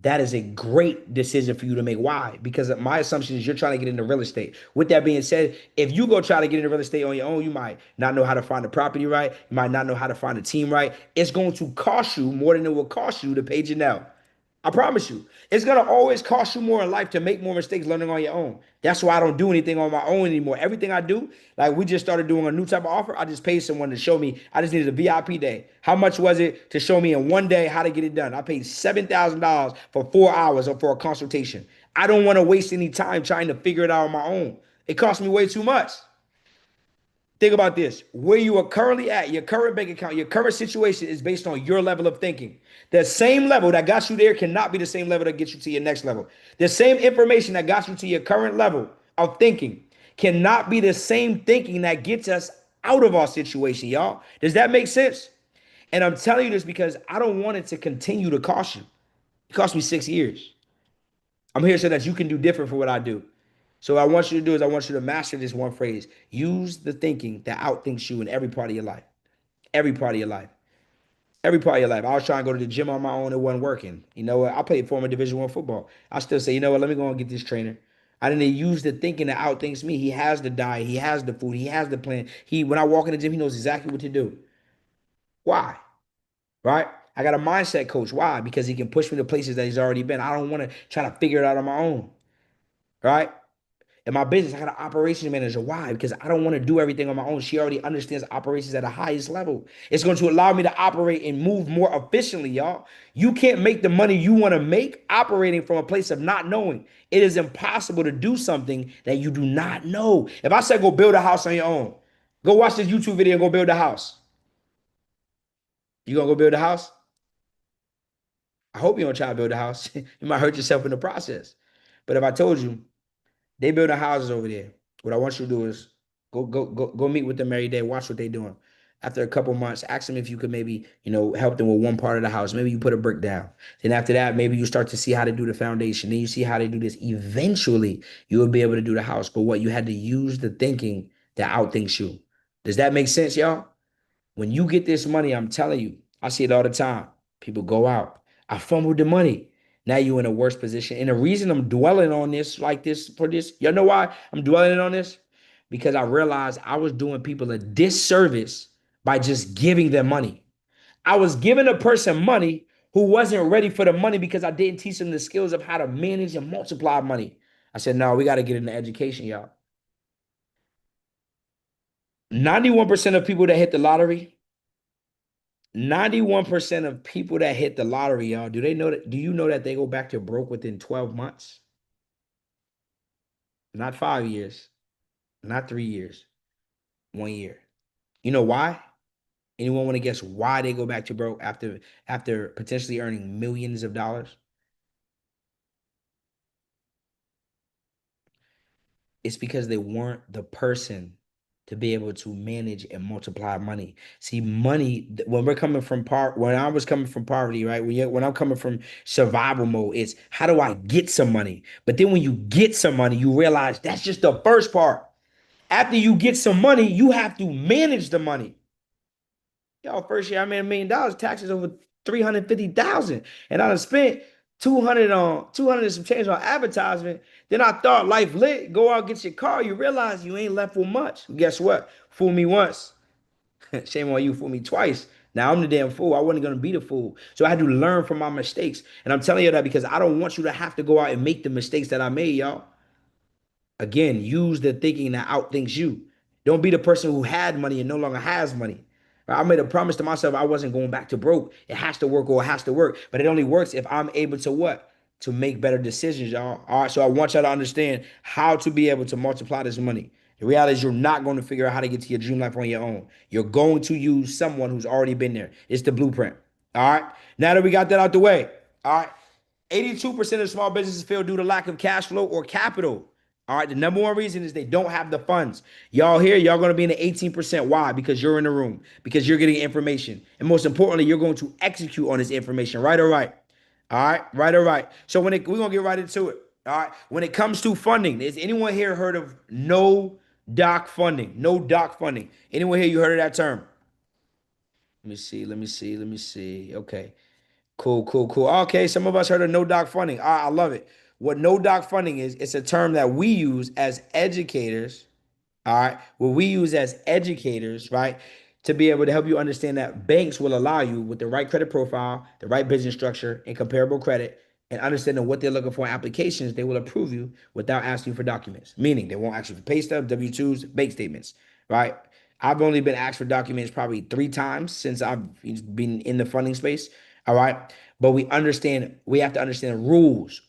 That is a great decision for you to make. Why? Because my assumption is you're trying to get into real estate. With that being said, if you go try to get into real estate on your own, you might not know how to find the property right. You might not know how to find a team right. It's going to cost you more than it will cost you to pay Janelle. I promise you. It's gonna always cost you more in life to make more mistakes learning on your own. That's why I don't do anything on my own anymore. Everything I do, like we just started doing a new type of offer. I just paid someone to show me. I just needed a VIP day. How much was it to show me in one day how to get it done? I paid $7,000 for 4 hours or for a consultation. I don't want to waste any time trying to figure it out on my own. It cost me way too much. Think about this. Where you are currently at, your current bank account, your current situation is based on your level of thinking. The same level that got you there cannot be the same level that gets you to your next level. The same information that got you to your current level of thinking cannot be the same thinking that gets us out of our situation, y'all. Does that make sense? And I'm telling you this because I don't want it to continue to cost you. It cost me 6 years. I'm here so that you can do different for what I do. So what I want you to do is I want you to master this one phrase. Use the thinking that outthinks you in every part of your life. Every part of your life. Every part of your life. I was trying to go to the gym on my own. It wasn't working. You know what? I played former Division One football. I still say, you know what? Let me go and get this trainer. I didn't use the thinking that outthinks me. He has the diet. He has the food. He has the plan. When I walk in the gym, he knows exactly what to do. Why? Right? I got a mindset coach. Why? Because he can push me to places that he's already been. I don't want to try to figure it out on my own. Right? In my business, I got an operations manager. Why? Because I don't want to do everything on my own. She already understands operations at the highest level. It's going to allow me to operate and move more efficiently, y'all. You can't make the money you want to make operating from a place of not knowing. It is impossible to do something that you do not know. If I said go build a house on your own, go watch this YouTube video and go build a house. You gonna go build a house? I hope you don't try to build a house. You might hurt yourself in the process. But if I told you they building houses over there. What I want you to do is go meet with them every day. Watch what they're doing. After a couple months, ask them if you could maybe, help them with one part of the house. Maybe you put a brick down. Then after that, maybe you start to see how to do the foundation. Then you see how they do this. Eventually, you will be able to do the house. But what you had to use the thinking that outthinks you. Does that make sense, y'all? When you get this money, I'm telling you, I see it all the time. People go out. I fumbled the money. Now you're in a worse position. And the reason I'm dwelling on this like this for this, you know why I'm dwelling on this? Because I realized I was doing people a disservice by just giving them money. I was giving a person money who wasn't ready for the money because I didn't teach them the skills of how to manage and multiply money. I said, no, we got to get into education, y'all. 91% of people that hit the lottery 91% of people that hit the lottery, y'all, do you know that they go back to broke within 12 months? Not 5 years, not 3 years, 1 year. You know why? Anyone want to guess why they go back to broke after potentially earning millions of dollars? It's because they weren't the person to be able to manage and multiply money. See, money, when I was coming from poverty, right? When I'm coming from survival mode, it's how do I get some money? But then when you get some money, you realize that's just the first part. After you get some money, you have to manage the money. Y'all, first year I made $1 million, taxes over 350,000. And I done spent 200 and some change on advertisement. Then I thought life lit. Go out, get your car. You realize you ain't left with much. Guess what? Fool me once. Shame on you, fool me twice. Now I'm the damn fool. I wasn't gonna be the fool. So I had to learn from my mistakes. And I'm telling you that because I don't want you to have to go out and make the mistakes that I made, y'all. Again, use the thinking that outthinks you. Don't be the person who had money and no longer has money. I made a promise to myself I wasn't going back to broke. It has to work or it has to work. But it only works if I'm able to what? To make better decisions, y'all. All right. So I want y'all to understand how to be able to multiply this money. The reality is you're not going to figure out how to get to your dream life on your own. You're going to use someone who's already been there. It's the blueprint. All right. Now that we got that out the way, all right. 82% of small businesses fail due to lack of cash flow or capital. All right, the number one reason is they don't have the funds. Y'all here, y'all gonna be in the 18%. Why? Because you're in the room, because you're getting information. And most importantly, you're going to execute on this information, right or right? All right, right or right. So we're gonna get right into it. All right. When it comes to funding, has anyone here heard of no doc funding? No doc funding. Anyone here you heard of that term? Let me see. Okay. Cool, cool, cool. Okay, some of us heard of no doc funding. I love it. What no doc funding is, it's a term that we use as educators. All right. What we use as educators, right, to be able to help you understand that banks will allow you with the right credit profile, the right business structure, and comparable credit, and understanding what they're looking for in applications, they will approve you without asking for documents. Meaning they won't ask you for pay stubs, W-2s, bank statements, right? I've only been asked for documents probably 3 times since I've been in the funding space. All right. But we have to understand rules,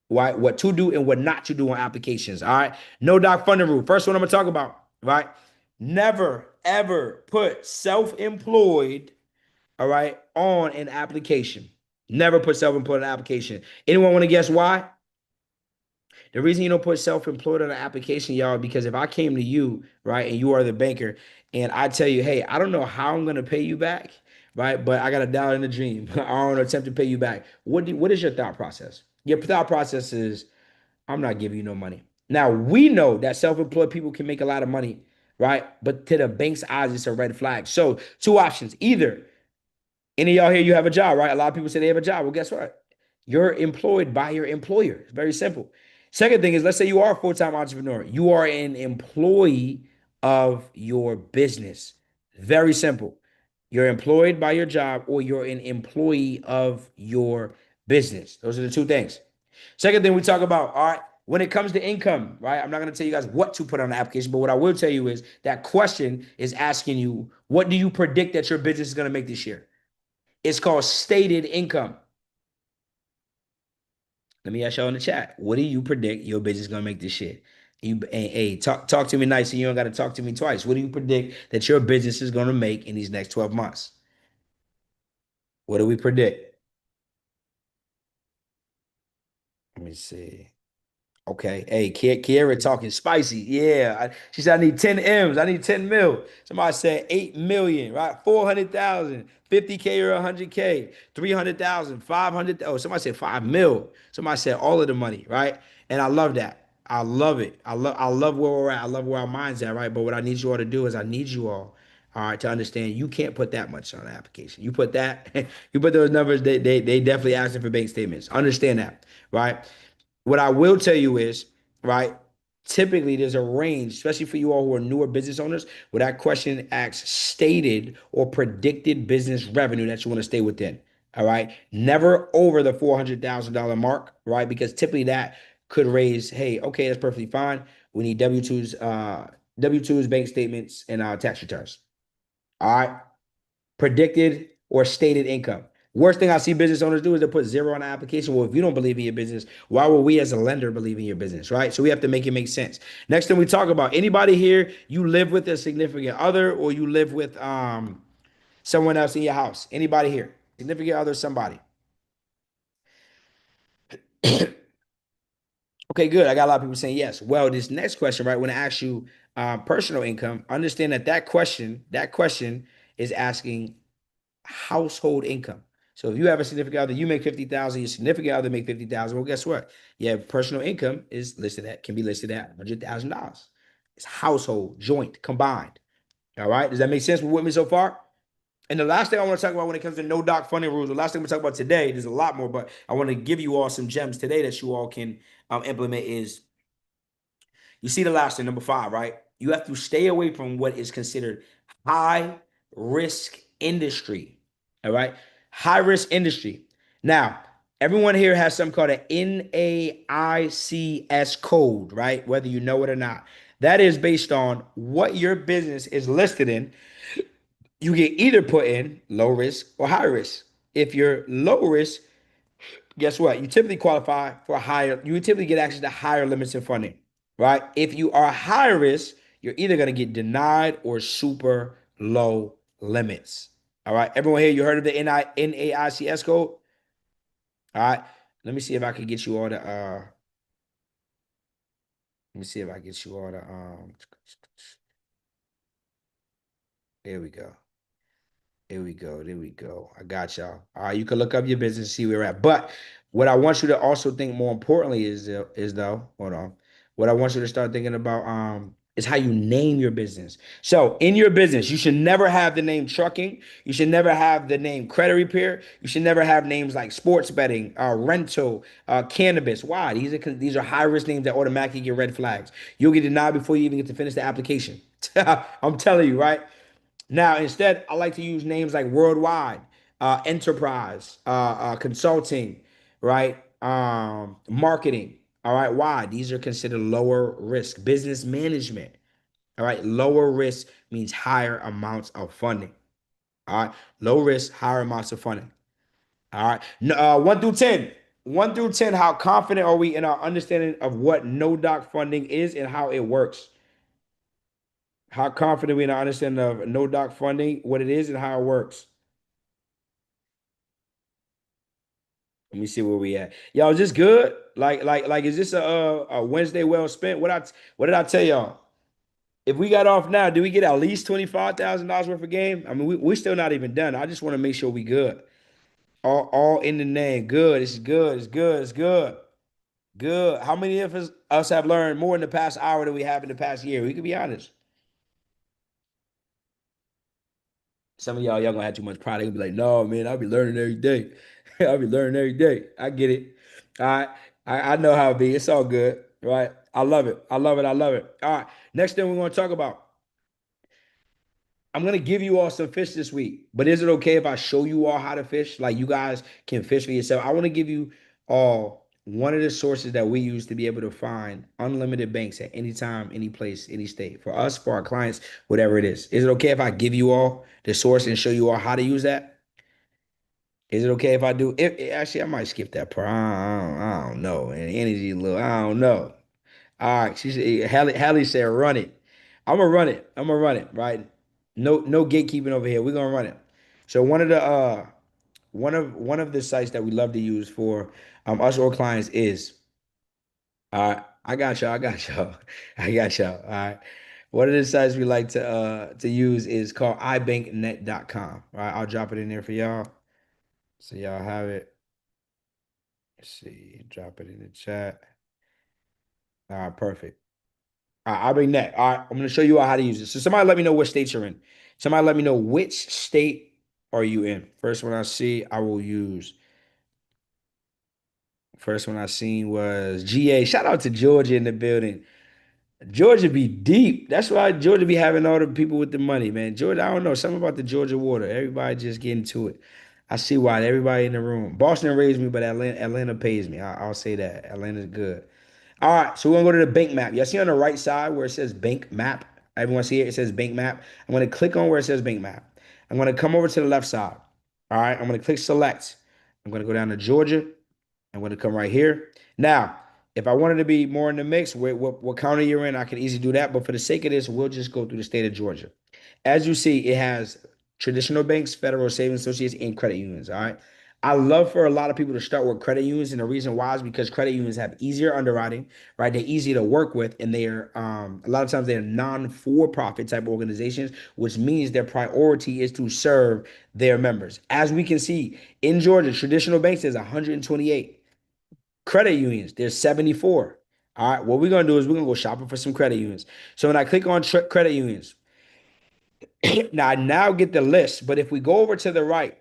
right? What to do and what not to do on applications. All right. No doc funding rule. First one I'm gonna talk about, right? Never ever put self-employed, all right, on an application. Never put self-employed on an application. Anyone want to guess why? The reason you don't put self-employed on an application, y'all, because if I came to you, right, and you are the banker, and I tell you, hey, I don't know how I'm gonna pay you back, right? But I got a dollar in the dream. I want to attempt to pay you back. What is your thought process? Your thought process is, I'm not giving you no money. Now we know that self-employed people can make a lot of money, right? But to the bank's eyes, it's a red flag. So two options. Either any of y'all here, you have a job, right? A lot of people say they have a job. Well, guess what? You're employed by your employer. It's very simple. Second thing is, let's say you are a full-time entrepreneur. You are an employee of your business. Very simple. You're employed by your job or you're an employee of your business. Those are the two things. Second thing we talk about, all right, when it comes to income, right? I'm not going to tell you guys what to put on the application, but what I will tell you is that question is asking you, what do you predict that your business is going to make this year? It's called stated income. Let me ask y'all in the chat. What do you predict your business is gonna make this shit? You hey, talk to me nice, and you don't gotta talk to me twice. What do you predict that your business is gonna make in these next 12 months? What do we predict? Let me see. Okay. Hey, Kiera talking spicy. Yeah. She said, I need 10 M's. I need 10 mil. Somebody said 8 million, right? 400,000, 50K or 100K, 300,000, 500. Oh, somebody said 5 mil. Somebody said all of the money, right? And I love that. I love it. I love where we're at. I love where our mind's at, right? But what I need you all to do is I need you all right, to understand you can't put that much on an application. You put that, you put those numbers, they definitely asking for bank statements. Understand that, right? What I will tell you is, right, typically there's a range, especially for you all who are newer business owners, where that question asks stated or predicted business revenue that you want to stay within. All right. Never over the $400,000 mark, right? Because typically that could raise, hey, okay, that's perfectly fine. We need W-2s, W-2s, bank statements, and tax returns. All right. Predicted or stated income. Worst thing I see business owners do is they put zero on the application. Well, if you don't believe in your business, why would we as a lender believe in your business, right? So we have to make it make sense. Next thing we talk about, anybody here, you live with a significant other or you live with someone else in your house? Anybody here? Significant other, somebody. Okay, good. I got a lot of people saying yes. Well, this next question, right? When I ask you personal income, understand that that question is asking household income. So if you have a significant other, you make 50,000, your significant other make 50,000. Well, guess what? Yeah, personal income is listed at can be listed at $100,000. It's household, joint, combined. All right. Does that make sense with me so far? And the last thing I want to talk about when it comes to no doc funding rules, the last thing we talk about today, there's a lot more, but I want to give you all some gems today that you all can implement is you see the last thing, number 5, right? You have to stay away from what is considered high risk industry. All right. High risk industry. Now, everyone here has something called an NAICS code, right? Whether you know it or not. That is based on what your business is listed in. You can either put in low risk or high risk. If you're low risk, guess what? You typically qualify for a higher, you typically get access to higher limits of funding, right? If you are high risk, you're either going to get denied or super low limits. All right. Everyone here, you heard of the NAICS code? All right. Let me see if I can get you all the let me see if I can get you all the there we go. There we go. There we go. I got y'all. All right, you can look up your business, see where we're at. But what I want you to also think more importantly is though, hold on. What I want you to start thinking about It's how you name your business. So in your business, you should never have the name trucking. You should never have the name credit repair. You should never have names like sports betting, rental, cannabis. Why? These are high risk names that automatically get red flags. You'll get denied before you even get to finish the application. I'm telling you, right? Now, instead, I like to use names like worldwide, enterprise, consulting, right? Marketing. All right. Why? These are considered lower risk. Business management. All right. Lower risk means higher amounts of funding. All right. Low risk, higher amounts of funding. All right. 1 through 10. 1 through 10. How confident are we in our understanding of what no doc funding is and how it works? How confident are we in our understanding of no doc funding, what it is, and how it works? Let me see where we at. Y'all, is this good? Like, is this a Wednesday well spent? What did I tell y'all? If we got off now, do we get at least $25,000 worth of game? I mean, we still not even done. I just want to make sure we good. All in the name. Good. It's good. It's good. It's good. Good. How many of us have learned more in the past hour than we have in the past year? We can be honest. Some of y'all gonna have too much pride. They gonna be like, no, man, I'll be learning every day. I'll be learning every day. I get it. All right. I know how it be. It's all good. Right. I love it. I love it. I love it. All right. Next thing we're gonna talk about. I'm gonna give you all some fish this week, but is it okay if I show you all how to fish? Like you guys can fish for yourself. I want to give you all one of the sources that we use to be able to find unlimited banks at any time, any place, any state. For us, for our clients, whatever it is. Is it okay if I give you all the source and show you all how to use that? Is it okay if I do? Actually, I might skip that part. I don't know. And energy, little, I don't know. All right. She said, Hallie said, run it. I'm gonna run it. I'm gonna run it. Right. No gatekeeping over here. We're gonna run it. So one of the sites that we love to use for us or clients is I got y'all. I got y'all. I got y'all. All right. One of the sites we like to use is called ibanknet.com. All right. I'll drop it in there for y'all. So y'all have it. Let's see. Drop it in the chat. All right, perfect. All right, I'll bring that. All right, I'm going to show you all how to use it. So somebody let me know what states you're in. Somebody let me know which state are you in. First one I see, I will use. First one I seen was GA. Shout out to Georgia in the building. Georgia be deep. That's why Georgia be having all the people with the money, man. Georgia, I don't know, something about the Georgia water. Everybody just getting to it. I see why everybody in the room. Boston raised me, but Atlanta pays me. I'll say that. Atlanta's good. All right, so we're gonna go to the bank map. Y'all see on the right side where it says bank map? Everyone see it? It says bank map. I'm gonna click on where it says bank map. I'm gonna come over to the left side. All right, I'm gonna click select. I'm gonna go down to Georgia. I'm going to come right here. Now, if I wanted to be more in the mix, what county you're in, I can easily do that. But for the sake of this, we'll just go through the state of Georgia. As you see, it has traditional banks, federal savings associates, and credit unions. All right. I love for a lot of people to start with credit unions, and the reason why is because credit unions have easier underwriting, right? They're easy to work with, and they're a lot of times they're non-for-profit type organizations, which means their priority is to serve their members. As we can see in Georgia, traditional banks is 128. Credit unions, there's 74. All right, what we're gonna do is we're gonna go shopping for some credit unions. So when I click on credit unions, now I now get the list. But if we go over to the right,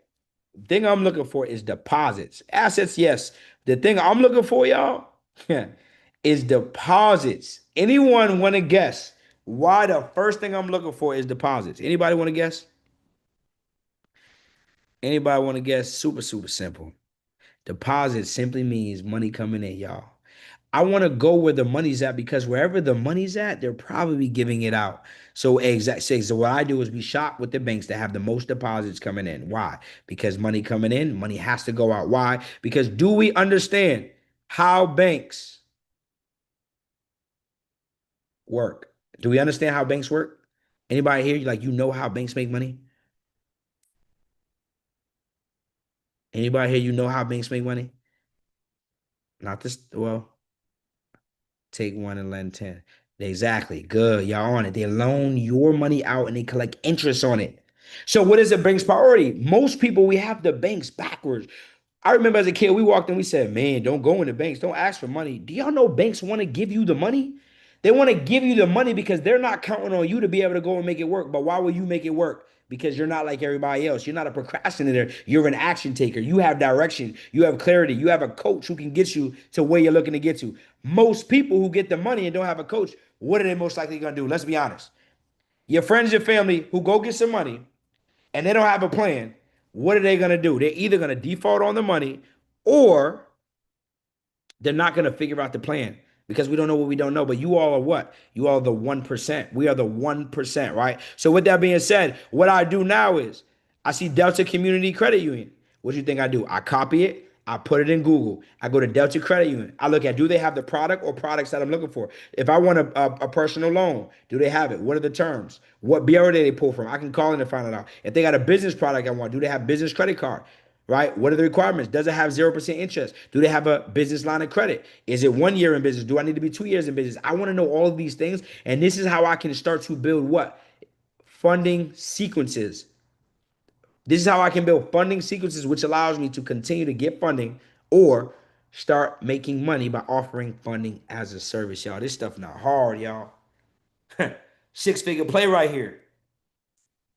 the thing I'm looking for is deposits. Assets, yes. The thing I'm looking for, y'all, is deposits. Anyone want to guess why the first thing I'm looking for is deposits? Anybody want to guess? Anybody want to guess? Super, super simple. Deposit simply means money coming in, y'all. I want to go where the money's at because wherever the money's at, they're probably giving it out. So what I do is we shop with the banks that have the most deposits coming in. Why? Because money coming in, money has to go out. Why? Because do we understand how banks work? Do we understand how banks work? Anybody here, like you know how banks make money? Anybody here, you know how banks make money? Not this, well, take one and lend 10. Exactly. Good. Y'all on it. They loan your money out and they collect interest on it. So what is a bank's priority? Most people, we have the banks backwards. I remember as a kid, we walked in, we said, man, don't go in the banks. Don't ask for money. Do y'all know banks want to give you the money? They want to give you the money because they're not counting on you to be able to go and make it work. But why will you make it work? Because you're not like everybody else. You're not a procrastinator. You're an action taker. You have direction. You have clarity. You have a coach who can get you to where you're looking to get to. Most people who get the money and don't have a coach, what are they most likely going to do? Let's be honest. Your friends, your family who go get some money and they don't have a plan, what are they going to do? They're either going to default on the money or they're not going to figure out the plan because we don't know what we don't know. But you all are what? You all are the 1%. We are the 1%, right? So with that being said, what I do now is I see Delta Community Credit Union. What do you think I do? I copy it. I put it in Google. I go to Delta Credit Union. I look at, do they have the product or products that I'm looking for? If I want a personal loan, do they have it? What are the terms? What bureau did they pull from? I can call in and find it out. If they got a business product I want, do they have business credit card? Right? What are the requirements? Does it have 0% interest? Do they have a business line of credit? Is it 1 year in business? Do I need to be 2 years in business? I want to know all of these things. And this is how I can start to build what? Funding sequences. This is how I can build funding sequences, which allows me to continue to get funding or start making money by offering funding as a service, y'all. This stuff not hard, y'all. Six-figure play right here.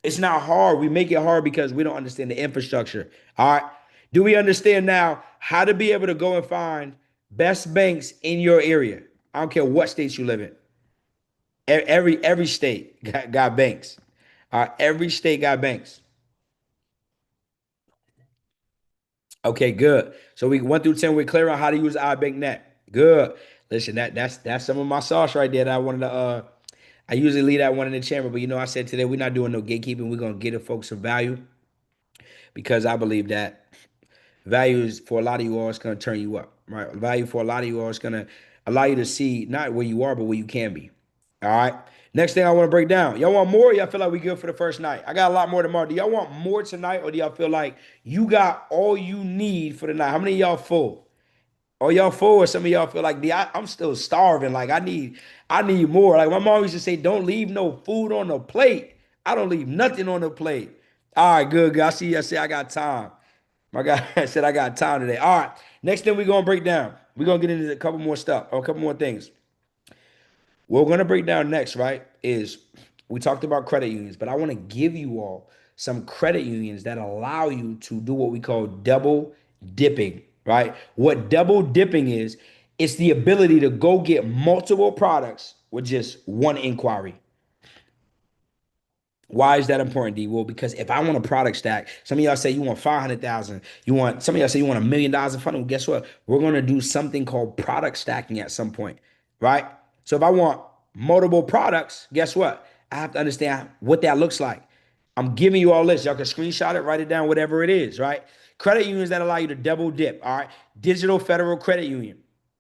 It's not hard. We make it hard because we don't understand the infrastructure. All right. Do we understand now how to be able to go and find best banks in your area? I don't care what states you live in. Every state got banks. All right. Every state got banks. Okay, good. So we 1 through 10, we're clear on how to use iBankNet. Good. Listen, that's some of my sauce right there that I wanted to I usually leave that one in the chamber, but I said today we're not doing no gatekeeping. We're gonna get the folks some value because I believe that value is for a lot of you all, it's gonna turn you up, right? Value for a lot of you all, it's gonna allow you to see not where you are, but where you can be. All right. Next thing I want to break down. Y'all want more? Or y'all feel like we good for the first night? I got a lot more tomorrow. Do y'all want more tonight, or do y'all feel like you got all you need for the night? How many of y'all full? Or y'all full? Or some of y'all feel like, I'm still starving. Like I need more. Like my mom used to say, don't leave no food on the plate. I don't leave nothing on the plate. All right, good, good. I see. I say I got time. My guy said I got time today. All right. Next thing we're gonna break down. We're gonna get into a couple more stuff, or a couple more things. What we're gonna break down next, right, is we talked about credit unions, but I want to give you all some credit unions that allow you to do what we call double dipping, right? What double dipping is, it's the ability to go get multiple products with just one inquiry. Why is that important, D? Well, because if I want a product stack, some of y'all say you want 500,000, some of y'all say you want $1 million in funding. Well, guess what? We're gonna do something called product stacking at some point, right? So if I want multiple products, guess what? I have to understand what that looks like. I'm giving you all this. Y'all can screenshot it, write it down, whatever it is, right? Credit unions that allow you to double dip, all right? Digital Federal Credit Union,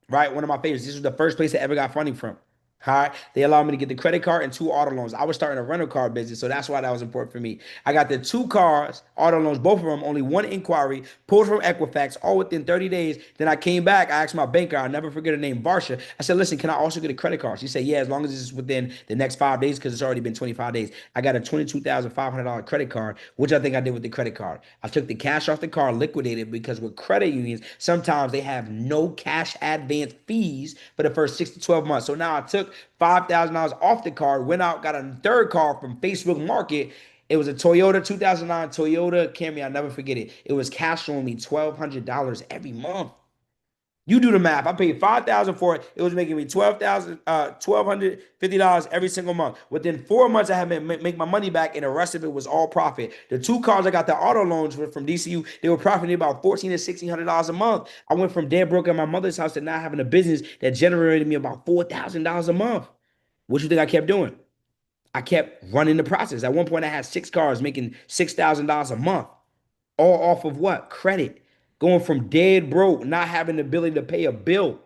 right? One of my favorites. This was the first place I ever got funding from. All right. They allowed me to get the credit card and 2 auto loans. I was starting a rental car business, so that's why that was important for me. I got the 2 cars, auto loans, both of them, only one inquiry, pulled from Equifax, all within 30 days. Then I came back. I asked my banker, I'll never forget her name, Varsha. I said, listen, can I also get a credit card? She said, yeah, as long as it's within the next 5 days, because it's already been 25 days. I got a $22,500 credit card, which I think I did with the credit card. I took the cash off the car, liquidated, because with credit unions, sometimes they have no cash advance fees for the first 6 to 12 months. So now I took $5,000 off the card, went out, got a third car from Facebook Market. It was a Toyota 2009 Toyota Camry. I'll never forget it. It was cash flowing me $1,200 every month. You do the math. I paid $5,000 for it. It was making me $1,250 every single month. Within 4 months, I had to make my money back, and the rest of it was all profit. The 2 cars I got the auto loans from DCU, they were profiting about $1,400 to $1,600 a month. I went from dead broke at my mother's house to now having a business that generated me about $4,000 a month. What you think I kept doing? I kept running the process. At one point, I had 6 cars making $6,000 a month, all off of what? Credit. Going from dead broke, not having the ability to pay a bill.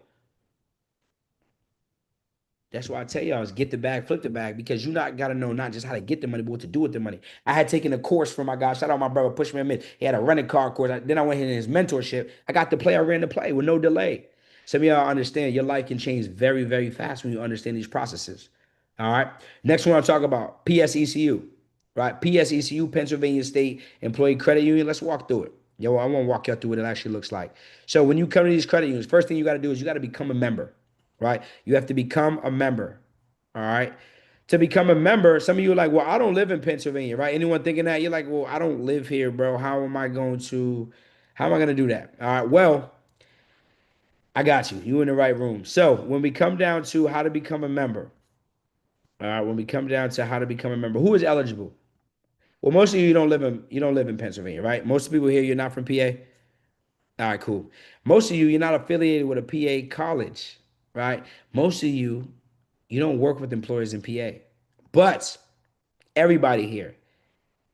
That's why I tell y'all is get the bag, flip the bag, because you not gotta know not just how to get the money, but what to do with the money. I had taken a course from my guy. Shout out my brother, Pushman Myth. He had a rented car course. Then I went in his mentorship. I got to play. I ran the play with no delay. Some of y'all understand your life can change very, very fast when you understand these processes. All right. Next one I'll talk about PSECU, right? PSECU, Pennsylvania State Employee Credit Union. Let's walk through it. Yo, I want to walk you through what it actually looks like. So when you come to these credit unions, first thing you got to do is you got to become a member, right? You have to become a member. All right. To become a member, some of you are like, well, I don't live in Pennsylvania, right? Anyone thinking that? You're like, well, I don't live here, bro. How am I going to do that? All right. Well, I got you. You in the right room. So when we come down to how to become a member, all right, when we come down to how to become a member, who is eligible? Well, most of you don't live in Pennsylvania, right? Most of the people here, you're not from PA. All right, cool. Most of you, you're not affiliated with a PA college, right? Most of you, you don't work with employers in PA. But everybody here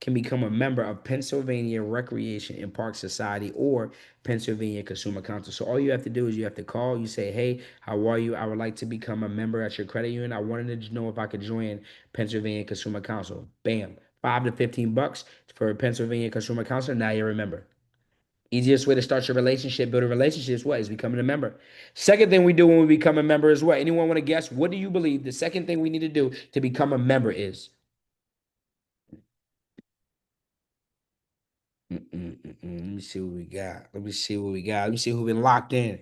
can become a member of Pennsylvania Recreation and Park Society or Pennsylvania Consumer Council. So all you have to do is you have to call. You say, "Hey, how are you? I would like to become a member at your credit union. I wanted to know if I could join Pennsylvania Consumer Council." Bam, $5 to $15 for Pennsylvania Consumer Council. Now you remember. Easiest way to start your relationship, build a relationship is what? Is becoming a member. Second thing we do when we become a member is what? Anyone want to guess? What do you believe the second thing we need to do to become a member is? Let me see what we got. Let me see what we got. Let me see who been locked in.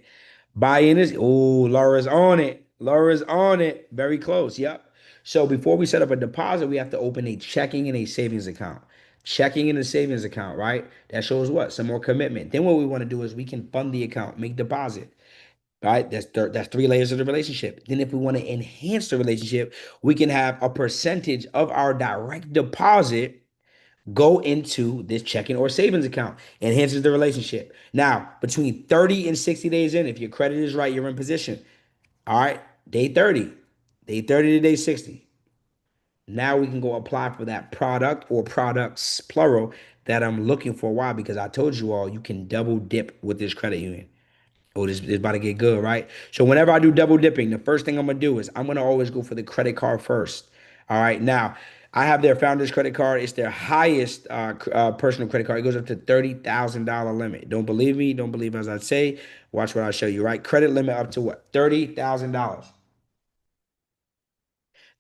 Buy-in is, oh, Laura's on it. Laura's on it. Very close. Yep. So before we set up a deposit, we have to open a checking and a savings account. Checking and a savings account, right? That shows what? Some more commitment. Then what we want to do is we can fund the account, make deposit, right? That's three layers of the relationship. Then if we want to enhance the relationship, we can have a percentage of our direct deposit go into this checking or savings account. Enhances the relationship. Now, between 30 and 60 days in, if your credit is right, you're in position. All right, day 30, day 30 to day 60. Now we can go apply for that product or products, plural, that I'm looking for. Why? Because I told you all you can double dip with this credit union. Oh, this is about to get good, right? So whenever I do double dipping, the first thing I'm gonna do is I'm gonna always go for the credit card first. All right. Now, I have their founder's credit card. It's their highest personal credit card. It goes up to $30,000 limit. Don't believe me? Don't believe as I say. Watch what I show you, right? Credit limit up to what? $30,000.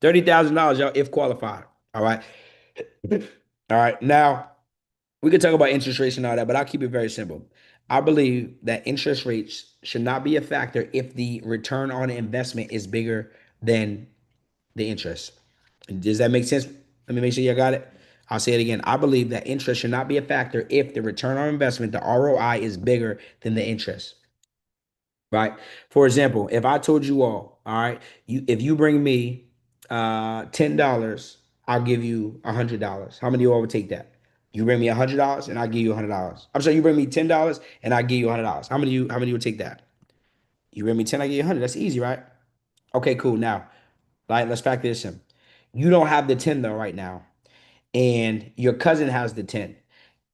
$30,000, y'all, if qualified. All right. All right. Now, we could talk about interest rates and all that, but I'll keep it very simple. I believe that interest rates should not be a factor if the return on investment is bigger than the interest. Does that make sense? Let me make sure you got it. I'll say it again. I believe that interest should not be a factor if the return on investment, the ROI, is bigger than the interest. Right? For example, if I told you all right, if you bring me $10, I'll give you $100. How many of you all would take that? You bring me $100 and I give you $100. I'm sorry, you bring me $10 and I give you $100. How many would take that? You bring me 10, I give you 100. That's easy, right? Okay, cool. Now, like, let's factor this in. You don't have the 10 though right now, and your cousin has the 10,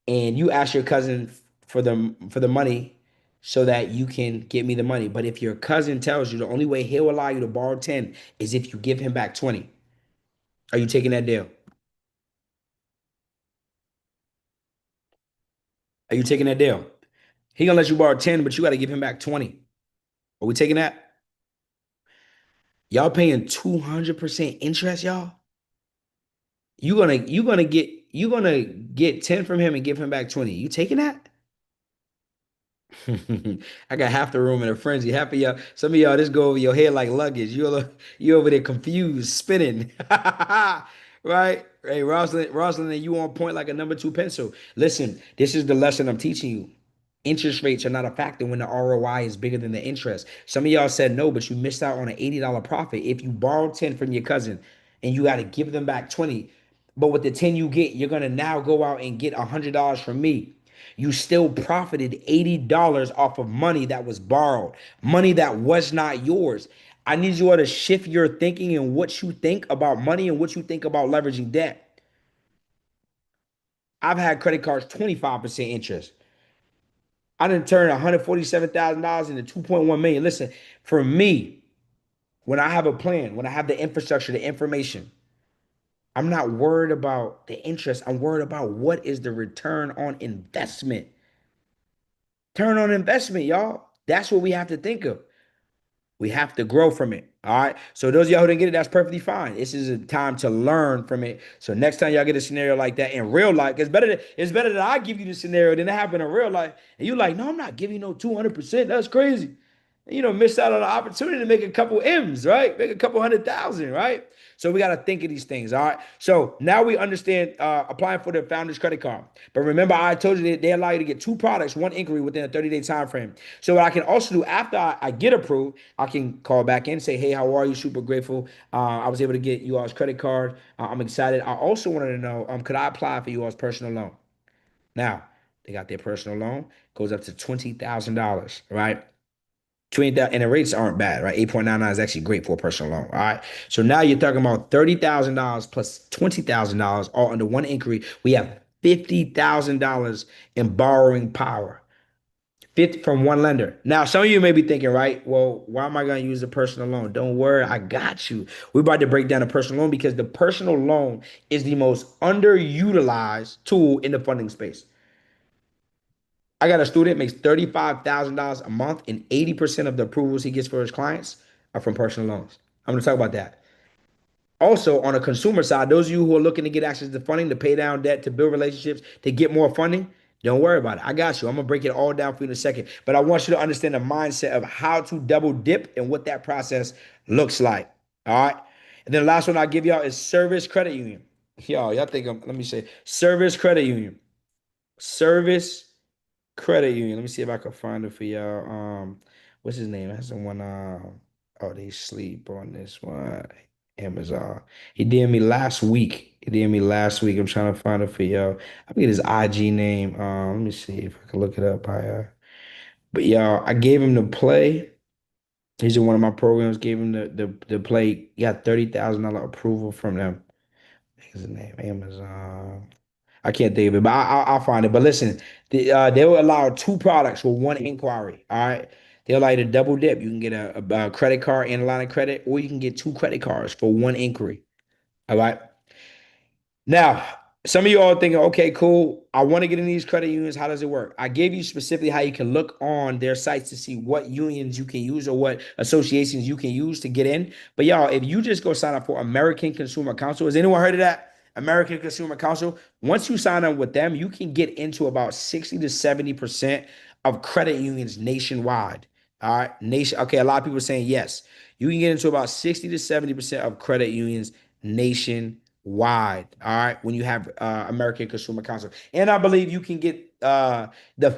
and you ask your cousin for the money so that you can get me the money. But if your cousin tells you the only way he'll allow you to borrow 10 is if you give him back 20, are you taking that deal? Are you taking that deal? He gonna let you borrow 10, but you got to give him back 20. Are we taking that? Y'all paying 200% interest, y'all? You gonna get 10 from him and give him back 20. You taking that? I got half the room in a frenzy. Half of y'all, some of y'all, this go over your head like luggage. You over there confused, spinning. Right? Hey, Rosalind, and you on point like a number two pencil. Listen, this is the lesson I'm teaching you. Interest rates are not a factor when the ROI is bigger than the interest. Some of y'all said no, but you missed out on an $80 profit. If you borrow 10 from your cousin and you got to give them back 20, but with the 10 you get, you're gonna now go out and get $100 from me. You still profited $80 off of money that was borrowed, money that was not yours. I need you all to shift your thinking and what you think about money and what you think about leveraging debt. I've had credit cards 25% interest. I didn't turn $147,000 into 2.1 million. Listen, for me, when I have a plan, when I have the infrastructure, the information, I'm not worried about the interest. I'm worried about what is the return on investment. Turn on investment, y'all. That's what we have to think of. We have to grow from it. All right. So those of y'all who didn't get it, that's perfectly fine. This is a time to learn from it. So next time y'all get a scenario like that in real life, it's better that I give you the scenario than it happen in real life. And you like, no, I'm not giving you no 200%. That's crazy. you know, miss out on the opportunity to make a couple M's, right? Make a couple 100,000, right? So we got to think of these things, all right? So now we understand applying for the founder's credit card. But remember, I told you that they allow you to get two products, one inquiry within a 30-day time frame. So what I can also do after I get approved, I can call back in and say, hey, how are you? Super grateful. I was able to get you all's credit card. I'm excited. I also wanted to know, could I apply for you all's personal loan? Now, they got their personal loan, goes up to $20,000, right? 20,000, and the rates aren't bad, right? 8.99 is actually great for a personal loan. All right. So now you're talking about $30,000 plus $20,000 all under one inquiry. We have $50,000 in borrowing power. 50 from one lender. Now, some of you may be thinking, right? Well, why am I going to use a personal loan? Don't worry, I got you. We're about to break down a personal loan because the personal loan is the most underutilized tool in the funding space. I got a student makes $35,000 a month, and 80% of the approvals he gets for his clients are from personal loans. I'm going to talk about that. Also, on a consumer side, those of you who are looking to get access to funding, to pay down debt, to build relationships, to get more funding, don't worry about it. I got you. I'm going to break it all down for you in a second. But I want you to understand the mindset of how to double dip and what that process looks like. All right. And then the last one I'll give y'all is Service Credit Union. Y'all think let me say Service Credit Union. Service Credit Union. Let me see if I can find it for y'all. What's his name? That's the one. Oh, they sleep on this one. Amazon. He did me last week. He did me last week. I'm trying to find it for y'all. I forget his IG name. Let me see if I can look it up. But y'all, I gave him the play. He's in one of my programs. Gave him the play. He got $30,000 approval from them. What's his name? Amazon. I can't think of it, but I'll find it. But listen, they will allow two products for one inquiry. All right. They'll allow you to double dip. You can get a credit card and a line of credit, or you can get two credit cards for one inquiry. All right. Now, some of you all thinking, okay, cool. I want to get in these credit unions. How does it work? I gave you specifically how you can look on their sites to see what unions you can use or what associations you can use to get in. But y'all, if you just go sign up for American Consumer Council, has anyone heard of that? American Consumer Council. Once you sign up with them, you can get into about 60 to 70% of credit unions nationwide. All right. Nation. Okay. A lot of people are saying yes. You can get into about 60 to 70% of credit unions nationwide. All right. When you have American Consumer Council. And I believe you can get the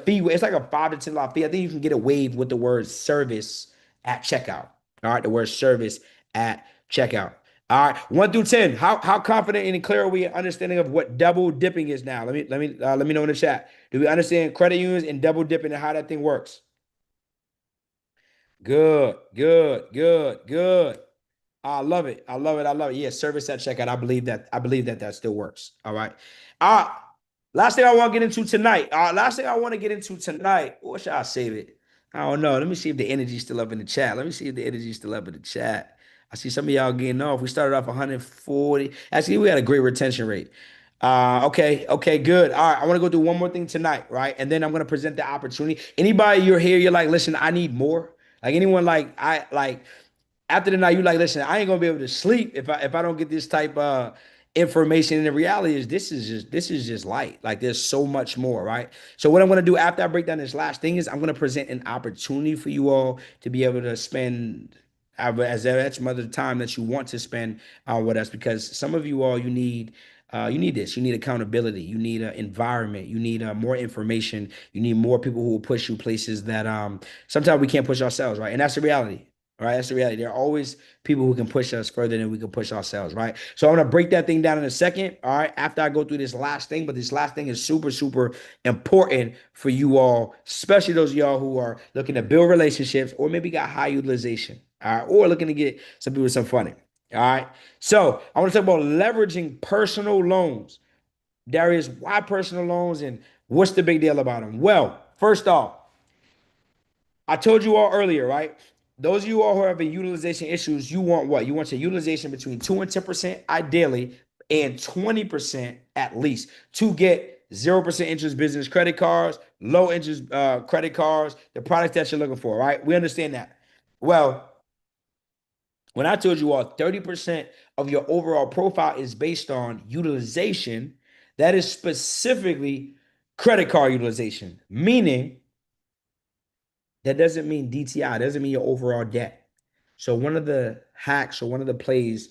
fee. It's like a $5 to $10 fee. I think you can get it waived with the word service at checkout. All right. The word service at checkout. All right, 1 through 10. How confident and clear are we in understanding of what double dipping is now? Let me know in the chat. Do we understand credit unions and double dipping and how that thing works? Good, good, good, good. I love it. I love it. I love it. Yeah, service at checkout. I believe that. I believe that that still works. All right. Uh, last thing I want to get into tonight. Last thing I want to get into tonight. Or should I save it? I don't know. Let me see if the energy's still up in the chat. Let me see if the energy's still up in the chat. I see some of y'all getting off. We started off 140. Actually, we had a great retention rate. Okay, good. All right, I want to go through one more thing tonight, right? And then I'm gonna present the opportunity. Anybody you're here, you're like, listen, I need more. Like anyone like I like after the night, you like, listen, I ain't gonna be able to sleep if I don't get this type of information. And the reality is this is just light. Like there's so much more, right? So what I'm gonna do after I break down this last thing is I'm gonna present an opportunity for you all to be able to spend as much of the time that you want to spend with us because some of you all you need this. You need accountability. You need an environment. You need more information. You need more people who will push you places that sometimes we can't push ourselves, right? And that's the reality. Right, that's the reality. There are always people who can push us further than we can push ourselves, right? So I'm gonna break that thing down in a second, all right, after I go through this last thing. But this last thing is super, super important for you all, especially those of y'all who are looking to build relationships or maybe got high utilization, all right, or looking to get some people some funding. All right. So I want to talk about leveraging personal loans. Darius, why personal loans and what's the big deal about them? Well, first off, I told you all earlier, right? Those of you all who are having utilization issues, you want what? You want your utilization between 2 and 10% ideally, and 20% at least to get 0% interest business credit cards, low interest credit cards, the products that you're looking for, right? We understand that. Well, when I told you all 30% of your overall profile is based on utilization, that is specifically credit card utilization, meaning That doesn't mean DTI. It doesn't mean your overall debt. So one of the hacks or one of the plays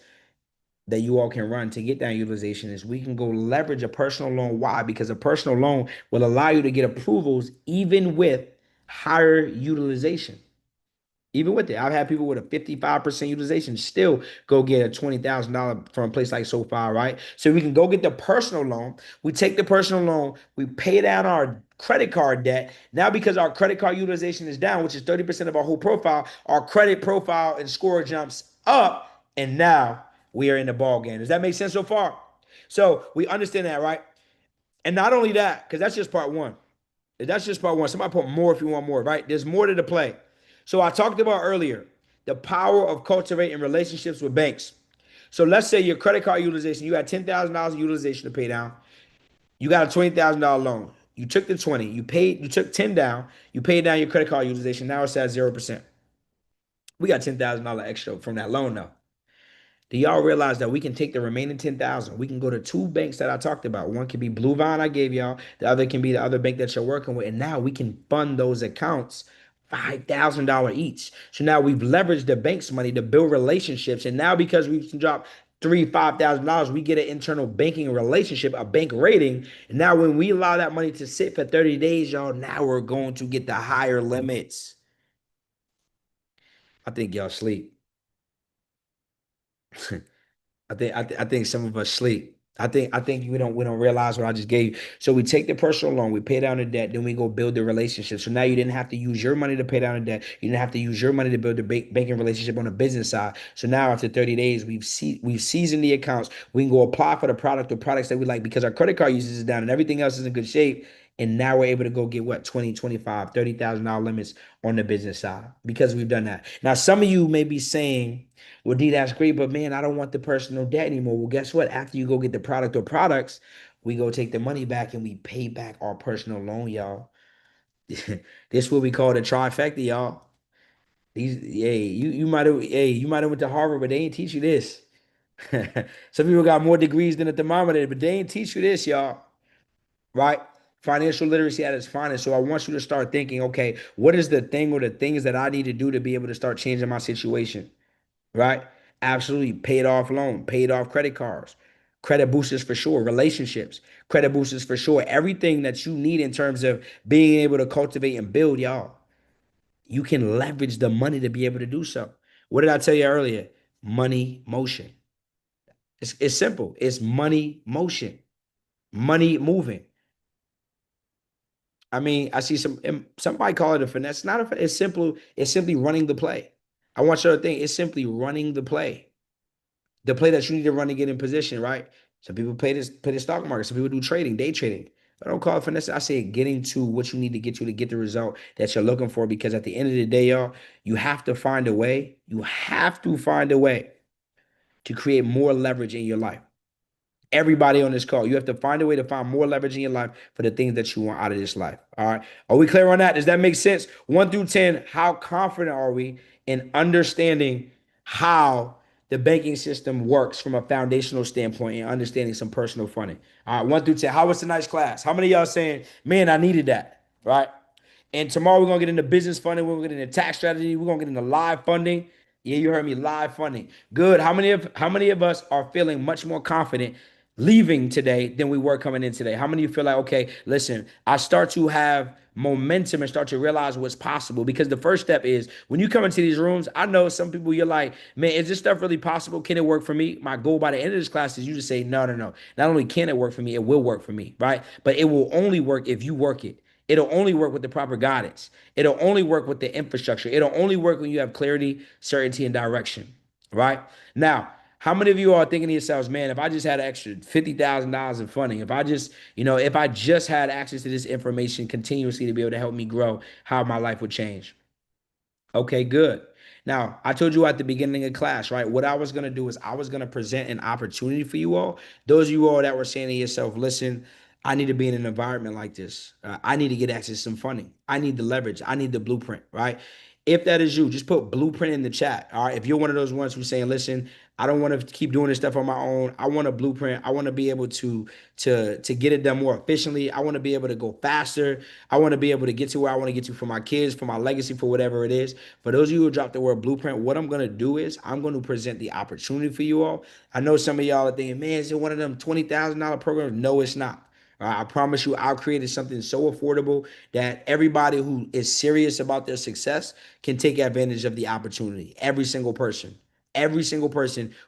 that you all can run to get down utilization is we can go leverage a personal loan. Why? Because a personal loan will allow you to get approvals even with higher utilization. Even with it, I've had people with a 55% utilization still go get a $20,000 from a place like SoFi, right? So we can go get the personal loan. We take the personal loan, we pay down our credit card debt. Now, because our credit card utilization is down, which is 30% of our whole profile, our credit profile and score jumps up. And now we are in the ball game. Does that make sense so far? So we understand that, right? And not only that, because that's just part one. That's just part one. Somebody put more if you want more, right? There's more to the play. So I talked about earlier the power of cultivating relationships with banks. So let's say your credit card utilization, you had $10,000 of utilization to pay down. You got a $20,000 loan. You took the 20, you took 10 down, you paid down your credit card utilization. Now it's at 0%. We got $10,000 extra from that loan now. Do y'all realize that we can take the remaining 10,000? We can go to two banks that I talked about. One can be Blue Vine, I gave y'all. The other can be the other bank that you're working with. And now we can fund those accounts $5,000 each. So now we've leveraged the bank's money to build relationships. And now because we can drop $5,000, we get an internal banking relationship, a bank rating. And now when we allow that money to sit for 30 days, y'all, now we're going to get the higher limits. I think y'all sleep. I think some of us sleep. I think we don't realize what I just gave you. So we take the personal loan, we pay down the debt, then we go build the relationship. So now you didn't have to use your money to pay down the debt. You didn't have to use your money to build the banking relationship on the business side. So now after 30 days, we've seasoned the accounts. We can go apply for the product or products that we like because our credit card usage is down and everything else is in good shape. And now we're able to go get what 20, 25, $30,000 limits on the business side because we've done that. Now, some of you may be saying, well, D, that's great, but man, I don't want the personal debt anymore. Well, guess what? After you go get the product or products, we go take the money back and we pay back our personal loan, y'all. This is what we call the trifecta, y'all. You might have went to Harvard, but they ain't teach you this. Some people got more degrees than a thermometer, but they ain't teach you this, y'all. Right? Financial literacy at its finest. So I want you to start thinking, okay, what is the thing or the things that I need to do to be able to start changing my situation? Right? Absolutely. Paid off loan, paid off credit cards, credit boosters for sure, relationships, credit boosters for sure. Everything that you need in terms of being able to cultivate and build, y'all. You can leverage the money to be able to do so. What did I tell you earlier? Money motion. It's simple. It's money motion, money moving. I mean, I see somebody call it a finesse. It's not a. It's simple. It's simply running the play. I want you to think. It's simply running the play that you need to run to get in position, right? Some people play the stock market. Some people do trading, day trading. I don't call it finesse. I say getting to what you need to get the result that you're looking for. Because at the end of the day, y'all, you have to find a way. You have to find a way to create more leverage in your life. Everybody on this call, you have to find a way to find more leverage in your life for the things that you want out of this life. All right. Are we clear on that? Does that make sense? 1 through 10, how confident are we in understanding how the banking system works from a foundational standpoint and understanding some personal funding? All right. 1 through 10. How was tonight's class? How many of y'all saying, man, I needed that? Right. And tomorrow we're gonna get into business funding. We're gonna get into tax strategy. We're gonna get into live funding. Yeah, you heard me, live funding. Good. How many of us are feeling much more confident leaving today than we were coming in today? How many of you feel like, okay, listen, I start to have momentum and start to realize what's possible? Because the first step is when you come into these rooms, I know some people you're like, man, is this stuff really possible? Can it work for me? My goal by the end of this class is you to say, no, no, no. Not only can it work for me, it will work for me, right? But it will only work if you work it. It'll only work with the proper guidance. It'll only work with the infrastructure. It'll only work when you have clarity, certainty, and direction. Right? Now, how many of you are thinking to yourselves, man, if I just had an extra $50,000 in funding, if I just had access to this information continuously to be able to help me grow, how my life would change? Okay, good. Now, I told you at the beginning of class, right? What I was going to do is I was going to present an opportunity for you all. Those of you all that were saying to yourself, listen, I need to be in an environment like this. I need to get access to some funding. I need the leverage. I need the blueprint, right? If that is you, just put blueprint in the chat. All right. If you're one of those ones who's saying, listen, I don't want to keep doing this stuff on my own. I want a blueprint. I want to be able to get it done more efficiently. I want to be able to go faster. I want to be able to get to where I want to get to for my kids, for my legacy, for whatever it is. For those of you who drop the word blueprint, what I'm going to do is I'm going to present the opportunity for you all. I know some of y'all are thinking, man, is it one of them $20,000 programs? No, it's not. I promise you, I've created something so affordable that everybody who is serious about their success can take advantage of the opportunity. Every single person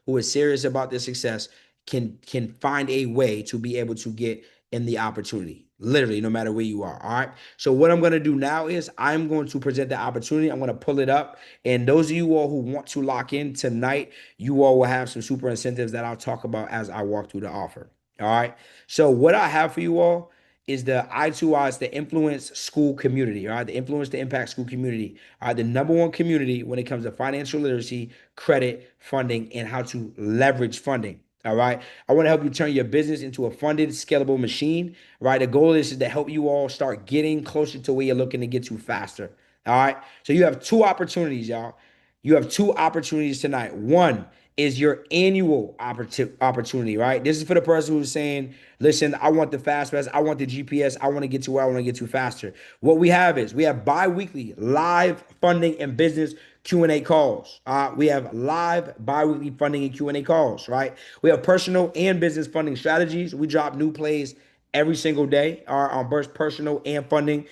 who is serious about their success can find a way to be able to get in the opportunity. Literally, no matter where you are. All right. So what I'm going to do now is I'm going to present the opportunity. I'm going to pull it up. And those of you all who want to lock in tonight, you all will have some super incentives that I'll talk about as I walk through the offer. All right. So what I have for you all is the I2I, it's the Influence School Community, all right? The Influence to Impact School Community, all right? The number one community when it comes to financial literacy, credit, funding, and how to leverage funding, all right? I want to help you turn your business into a funded, scalable machine, right? The goal is to help you all start getting closer to where you're looking to get to faster, all right? So you have two opportunities, y'all. You have two opportunities tonight. One is your annual opportunity, right? This is for the person who's saying, listen, I want the fast pass, I want the GPS, I want to get to where I want to get to faster. What we have is we have bi-weekly live funding and business Q&A calls. We have live bi-weekly funding and Q&A calls, right? We have personal and business funding strategies. We drop new plays every single day on burst personal and funding,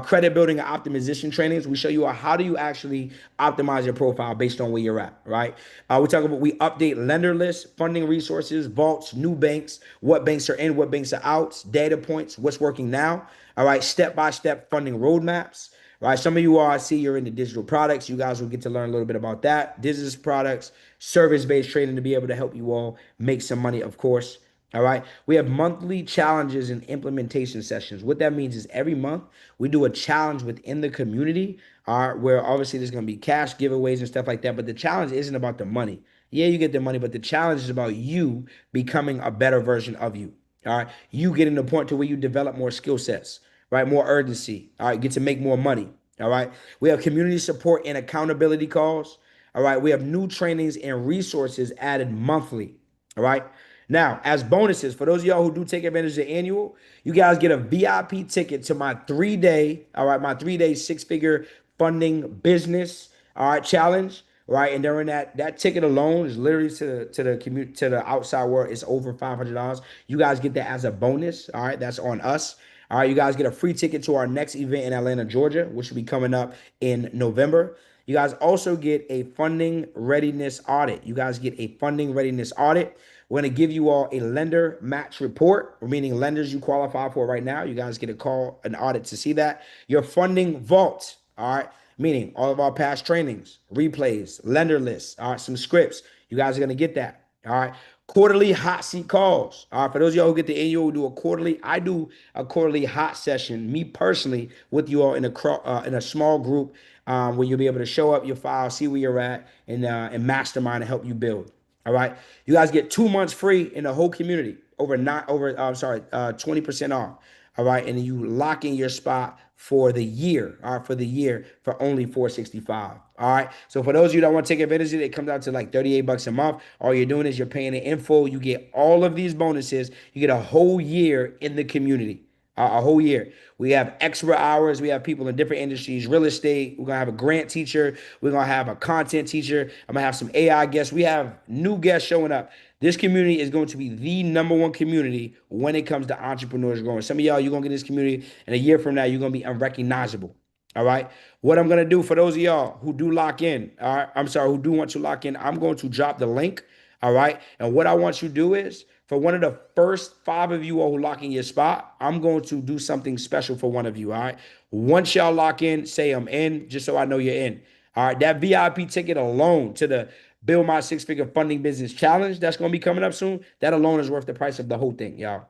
credit building and optimization trainings. We show you how do you actually optimize your profile based on where you're at, right? We update lender lists, funding resources, vaults, new banks, what banks are in, what banks are out, data points, what's working now. All right, step-by-step funding roadmaps. Right, some of you are, I see you're into digital products. You guys will get to learn a little bit about that. Business products, service-based trading to be able to help you all make some money, of course. All right. We have monthly challenges and implementation sessions. What that means is every month we do a challenge within the community, all right, where obviously there's going to be cash giveaways and stuff like that. But the challenge isn't about the money. Yeah, you get the money, but the challenge is about you becoming a better version of you. All right. You getting to the point to where you develop more skill sets, right? More urgency. All right. Get to make more money. All right. We have community support and accountability calls. All right. We have new trainings and resources added monthly. All right. Now, as bonuses, for those of y'all who do take advantage of the annual, you guys get a VIP ticket to my 3 day, all right, my 3 day six-figure funding business, all right, challenge, right? And during that ticket alone is literally to the outside world is over $500. You guys get that as a bonus, all right? That's on us. All right, you guys get a free ticket to our next event in Atlanta, Georgia, which will be coming up in November. You guys also get a funding readiness audit. You guys get a funding readiness audit. We're going to give you all a lender match report, meaning lenders you qualify for right now. You guys get a call, an audit to see that. Your funding vault, all right, meaning all of our past trainings, replays, lender lists, all right, some scripts. You guys are going to get that, all right. Quarterly hot seat calls. All right, for those of y'all who get the annual, we do a quarterly. I do a quarterly hot session, me personally, with you all in a small group where you'll be able to show up your file, see where you're at, and mastermind and help you build. All right. You guys get 2 months free in the whole community over not over, 20% off. All right. And then you lock in your spot for the year, all right, for the year for only 465. All right. So for those of you that want to take advantage of it, it comes out to like 38 bucks a month. All you're doing is you're paying it in full. You get all of these bonuses. You get a whole year in the community. A whole year. We have extra hours. We have people in different industries, real estate. We're going to have a grant teacher. We're going to have a content teacher. I'm going to have some AI guests. We have new guests showing up. This community is going to be the number one community when it comes to entrepreneurs growing. Some of y'all, you're going to get this community, and a year from now, you're going to be unrecognizable. All right. What I'm going to do for those of y'all who do lock in, all right, I'm sorry, who do want to lock in, I'm going to drop the link. All right. And what I want you to do is, for one of the first 5 of you all who lock in your spot, I'm going to do something special for one of you. All right. Once y'all lock in, say I'm in, just so I know you're in. All right. That VIP ticket alone to the Build My Six Figure Funding Business Challenge that's going to be coming up soon, that alone is worth the price of the whole thing, y'all.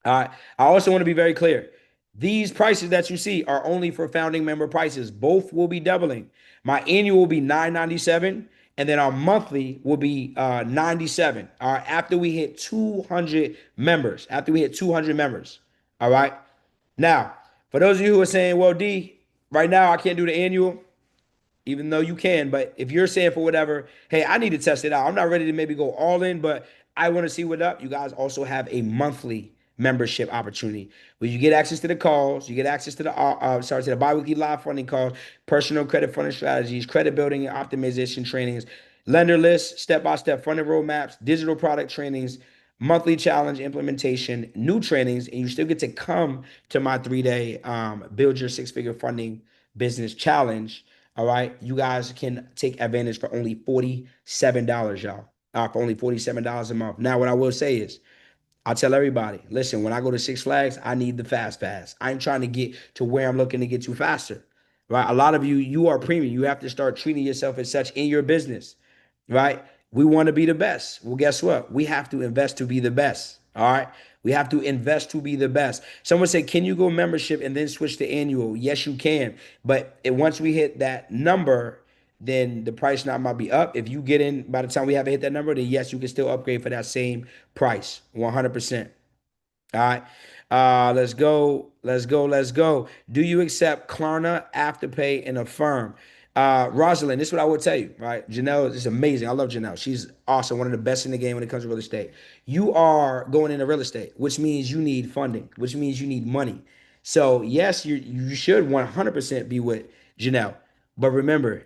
All right. I also want to be very clear. These prices that you see are only for founding member prices. Both will be doubling. My annual will be $997, and then our monthly will be $97. All right. After we hit 200 members. After we hit 200 members. All right. Now, for those of you who are saying, well, D, right now I can't do the annual. even though you can. But if you're saying for whatever, hey, I need to test it out. I'm not ready to maybe go all in, but I want to see what up. You guys also have a monthly membership opportunity where you get access to the calls, you get access to the to the biweekly live funding calls, personal credit funding strategies, credit building and optimization trainings, lender lists, step-by-step funding roadmaps, digital product trainings, monthly challenge implementation, new trainings, and you still get to come to my 3-day build your six-figure funding business challenge. All right. You guys can take advantage for only $47, y'all. For only $47 a month. Now, what I will say is, I tell everybody, listen, when I go to Six Flags, I need the fast pass. I'm trying to get to where I'm looking to get to faster. Right? A lot of you, you are premium. You have to start treating yourself as such in your business. Right? We want to be the best. Well, guess what? We have to invest to be the best. All right. We have to invest to be the best. Someone said, can you go membership and then switch to annual? Yes, you can. But once we hit that number, then the price now might be up. If you get in by the time we have hit that number, then yes, you can still upgrade for that same price, 100%. All right. Let's go. Let's go. Let's go. Do you accept Klarna, Afterpay, and Affirm? Rosalind, this is what I would tell you, right? Janelle is amazing. I love Janelle. She's awesome. One of the best in the game when it comes to real estate. You are going into real estate, which means you need funding, which means you need money. So yes, you should 100% be with Janelle. But remember,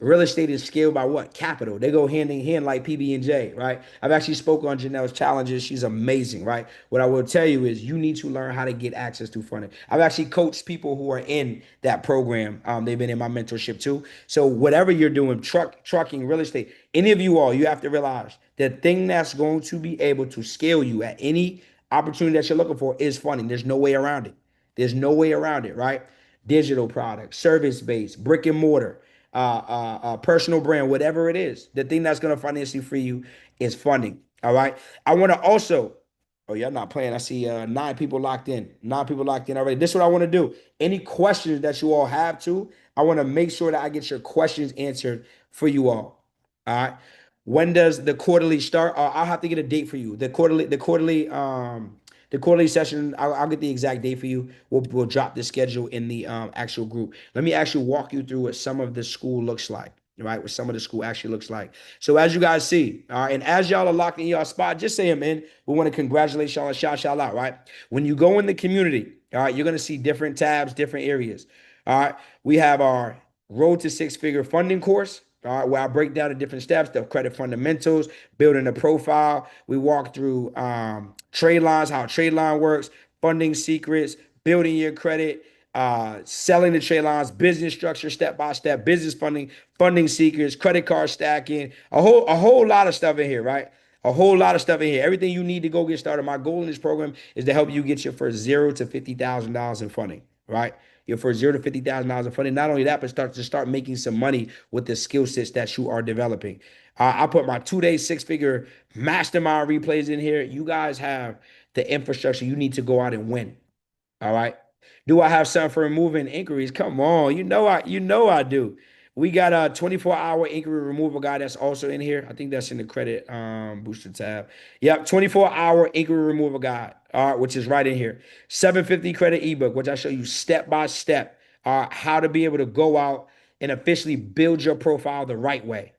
real estate is scaled by what? Capital. They go hand in hand like PB&J, right? I've actually spoke on Janelle's challenges. She's amazing, right? What I will tell you is you need to learn how to get access to funding. I've actually coached people who are in that program. They've been in my mentorship too. So whatever you're doing, trucking, real estate, any of you all, you have to realize the thing that's going to be able to scale you at any opportunity that you're looking for is funding. There's no way around it. There's no way around it, right? Digital products, service based, brick and mortar, personal brand, whatever it is, the thing that's going to financially free you is funding. All right. I want to also, oh, y'all not playing. I see 9 people locked in. 9 people locked in already. This is what I want to do. Any questions that you all have too, I want to make sure that I get your questions answered for you all. All right. When does the quarterly start? I'll have to get a date for you. The quarterly session, I'll get the exact date for you. We'll drop the schedule in the actual group. Let me actually walk you through what some of the school looks like, right? What some of the school actually looks like. So as you guys see, all right, and as y'all are locked in your spot, just say amen. We want to congratulate y'all and shout y'all out, right? When you go in the community, all right, you're gonna see different tabs, different areas. All right, we have our Road to Six-Figure Funding course. All right, where I break down the different steps, the credit fundamentals, building a profile. We walk through trade lines, how a trade line works, funding secrets, building your credit, selling the trade lines, business structure, step by step, business funding, funding secrets, credit card stacking, a whole lot of stuff in here, right? A whole lot of stuff in here. Everything you need to go get started. My goal in this program is to help you get your first $0 to $50,000 in funding, right? Your first $0 to $50,000 in funding. Not only that, but start making some money with the skill sets that you are developing. I put my 2-day six-figure mastermind replays in here. You guys have the infrastructure you need to go out and win. All right. Do I have something for removing inquiries? Come on, you know I do. We got a 24-hour inquiry removal guide that's also in here. I think that's in the credit booster tab. Yep, 24-hour inquiry removal guide, which is right in here. 750 credit ebook, which I show you step by step how to be able to go out and officially build your profile the right way.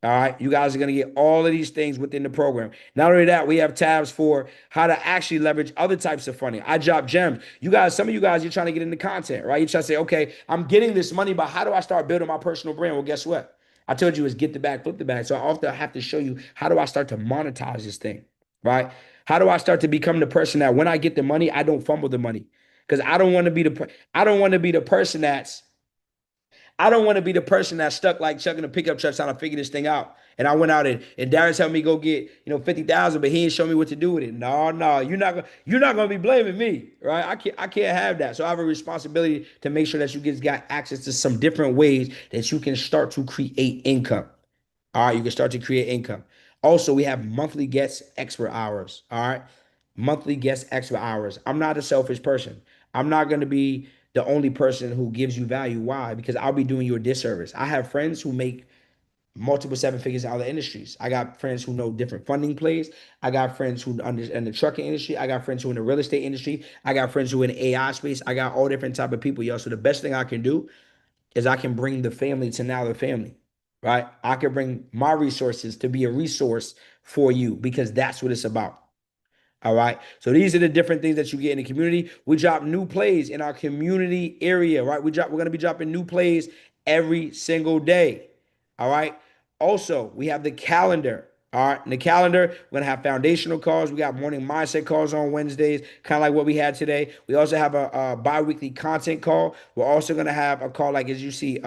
All right, you guys are going to get all of these things within the program. Not only that, we have tabs for how to actually leverage other types of funding. I drop gems. You guys, some of you guys, you're trying to get into content, right? You're trying to say, okay, I'm getting this money, but how do I start building my personal brand? Well, guess what? I told you is get the bag, flip the bag. So I often have to show you how do I start to monetize this thing, right? How do I start to become the person that when I get the money, I don't fumble the money? Because I don't want to be the person that's I don't want to be the person that's stuck like chucking a pickup truck trying to figure this thing out. And I went out and Darius helped me go get 50,000, but he didn't show me what to do with it. No, no, you're not gonna be blaming me, right? I can't have that. So I have a responsibility to make sure that you guys got access to some different ways that you can start to create income. All right, you can start to create income. Also, we have monthly guest expert hours. All right, monthly guest expert hours. I'm not a selfish person. I'm not going to be the only person who gives you value. Why? Because I'll be doing you a disservice. I have friends who make multiple seven figures out of the industries. I got friends who know different funding plays. I got friends who understand the trucking industry. I got friends who in the real estate industry. I got friends who in the AI space. I got all different type of people, yo. So the best thing I can do is I can bring the family to now the family, right? I can bring my resources to be a resource for you because that's what it's about. All right. So these are the different things that you get in the community. We drop new plays in our community area, right? We're gonna be dropping new plays every single day. All right. Also, we have the calendar. All right. In the calendar, we're gonna have foundational calls. We got morning mindset calls on Wednesdays, kind of like what we had today. We also have a bi-weekly content call. We're also gonna have a call like as you see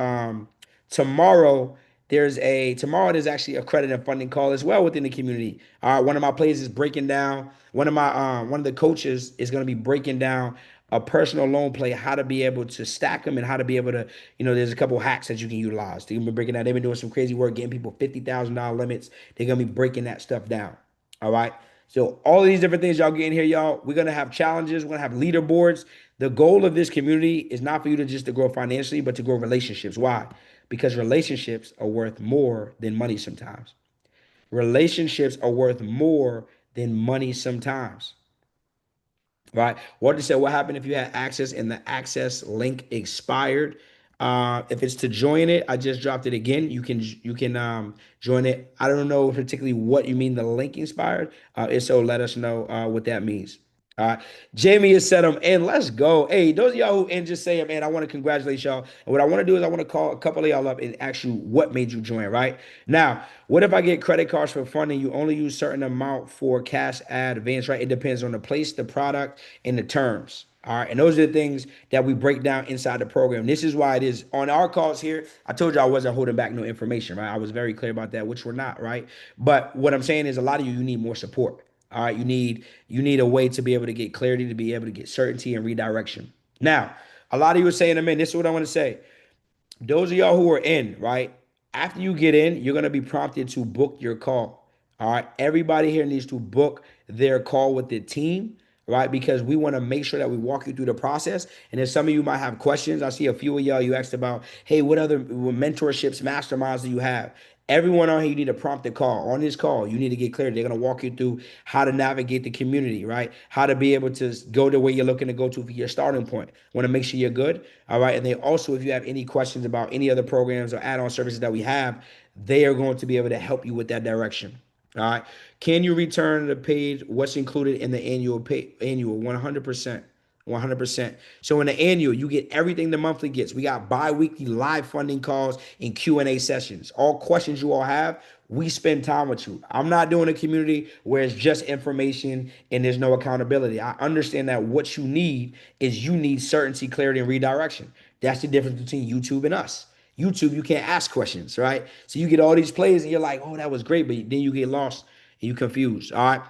tomorrow. There's actually a credit and funding call as well within the community. All right, one of my plays is breaking down. One of the coaches is going to be breaking down a personal loan play, how to be able to stack them and how to be able to, there's a couple hacks that you can utilize. They're gonna be breaking down. They've been doing some crazy work, getting people $50,000 limits. They're gonna be breaking that stuff down. All right. So all of these different things y'all get in here, y'all. We're gonna have challenges. We're gonna have leaderboards. The goal of this community is not for you to just to grow financially, but to grow relationships. Why? Because relationships are worth more than money sometimes. Relationships are worth more than money sometimes. Right? What to say? What happened if you had access and the access link expired? If it's to join it, I just dropped it again. You can join it. I don't know particularly what you mean the link expired. If so, let us know what that means. All right. Jamie has said them and let's go. Hey, those of y'all who and just say, man, I want to congratulate y'all. And what I want to do is I want to call a couple of y'all up and ask you what made you join, right? Now, what if I get credit cards for funding? You only use certain amount for cash ad advance, right? It depends on the place, the product, and the terms. All right. And those are the things that we break down inside the program. This is why it is on our calls here. I told you I wasn't holding back no information, right? I was very clear about that, which we're not, right? But what I'm saying is a lot of you need more support. All right, you need a way to be able to get clarity, to be able to get certainty and redirection. Now, a lot of you are saying, "Amen." This is what I want to say. Those of y'all who are in, right? After you get in, you're gonna be prompted to book your call. All right. Everybody here needs to book their call with the team, right? Because we want to make sure that we walk you through the process. And then some of you might have questions. I see a few of y'all, you asked about, hey, what other mentorships, masterminds do you have? Everyone on here, you need a prompted call. On this call, you need to get clear. They're going to walk you through how to navigate the community, right? How to be able to go to where you're looking to go to for your starting point. Want to make sure you're good. All right. And they also, if you have any questions about any other programs or add-on services that we have, they are going to be able to help you with that direction. All right. Can you return the page? What's included in the annual 100%. 100%. So in the annual, you get everything the monthly gets. We got bi-weekly live funding calls and Q&A sessions. All questions you all have, we spend time with you. I'm not doing a community where it's just information and there's no accountability. I understand that what you need is you need certainty, clarity, and redirection. That's the difference between YouTube and us. YouTube, you can't ask questions, right? So you get all these plays and you're like, oh, that was great, but then you get lost and you confused. All right.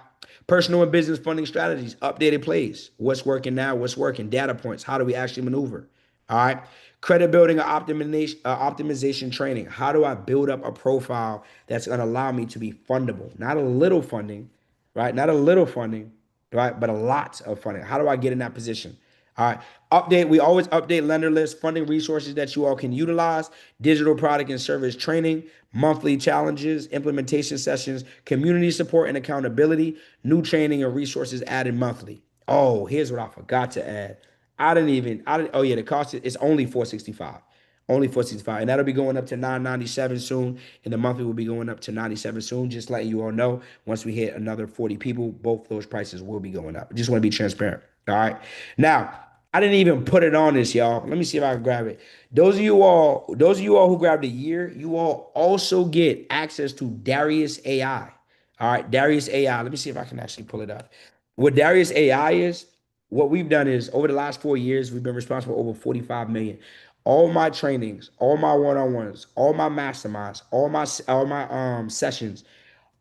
Personal and business funding strategies, updated plays. What's working now? What's working? Data points. How do we actually maneuver? All right. Credit building or optimization training. How do I build up a profile that's going to allow me to be fundable? Not a little funding, right? Not a little funding, right? But a lot of funding. How do I get in that position? All right. Update. We always update lender lists, funding resources that you all can utilize, digital product and service training, monthly challenges, implementation sessions, community support and accountability, new training and resources added monthly. Oh, here's what I forgot to add. Oh yeah, the cost is only 465. Only 465. And that'll be going up to 997 soon. And the monthly will be going up to 97 soon. Just letting you all know, once we hit another 40 people, both those prices will be going up. Just want to be transparent. All right. Now, I didn't even put it on this, y'all. Let me see if I can grab it. Those of you all who grabbed a year, you all also get access to Darius AI. All right, Darius AI. Let me see if I can actually pull it up. What Darius AI is, what we've done is over the last 4 years, we've been responsible for over 45 million. All my trainings, all my one-on-ones, all my masterminds, all my sessions,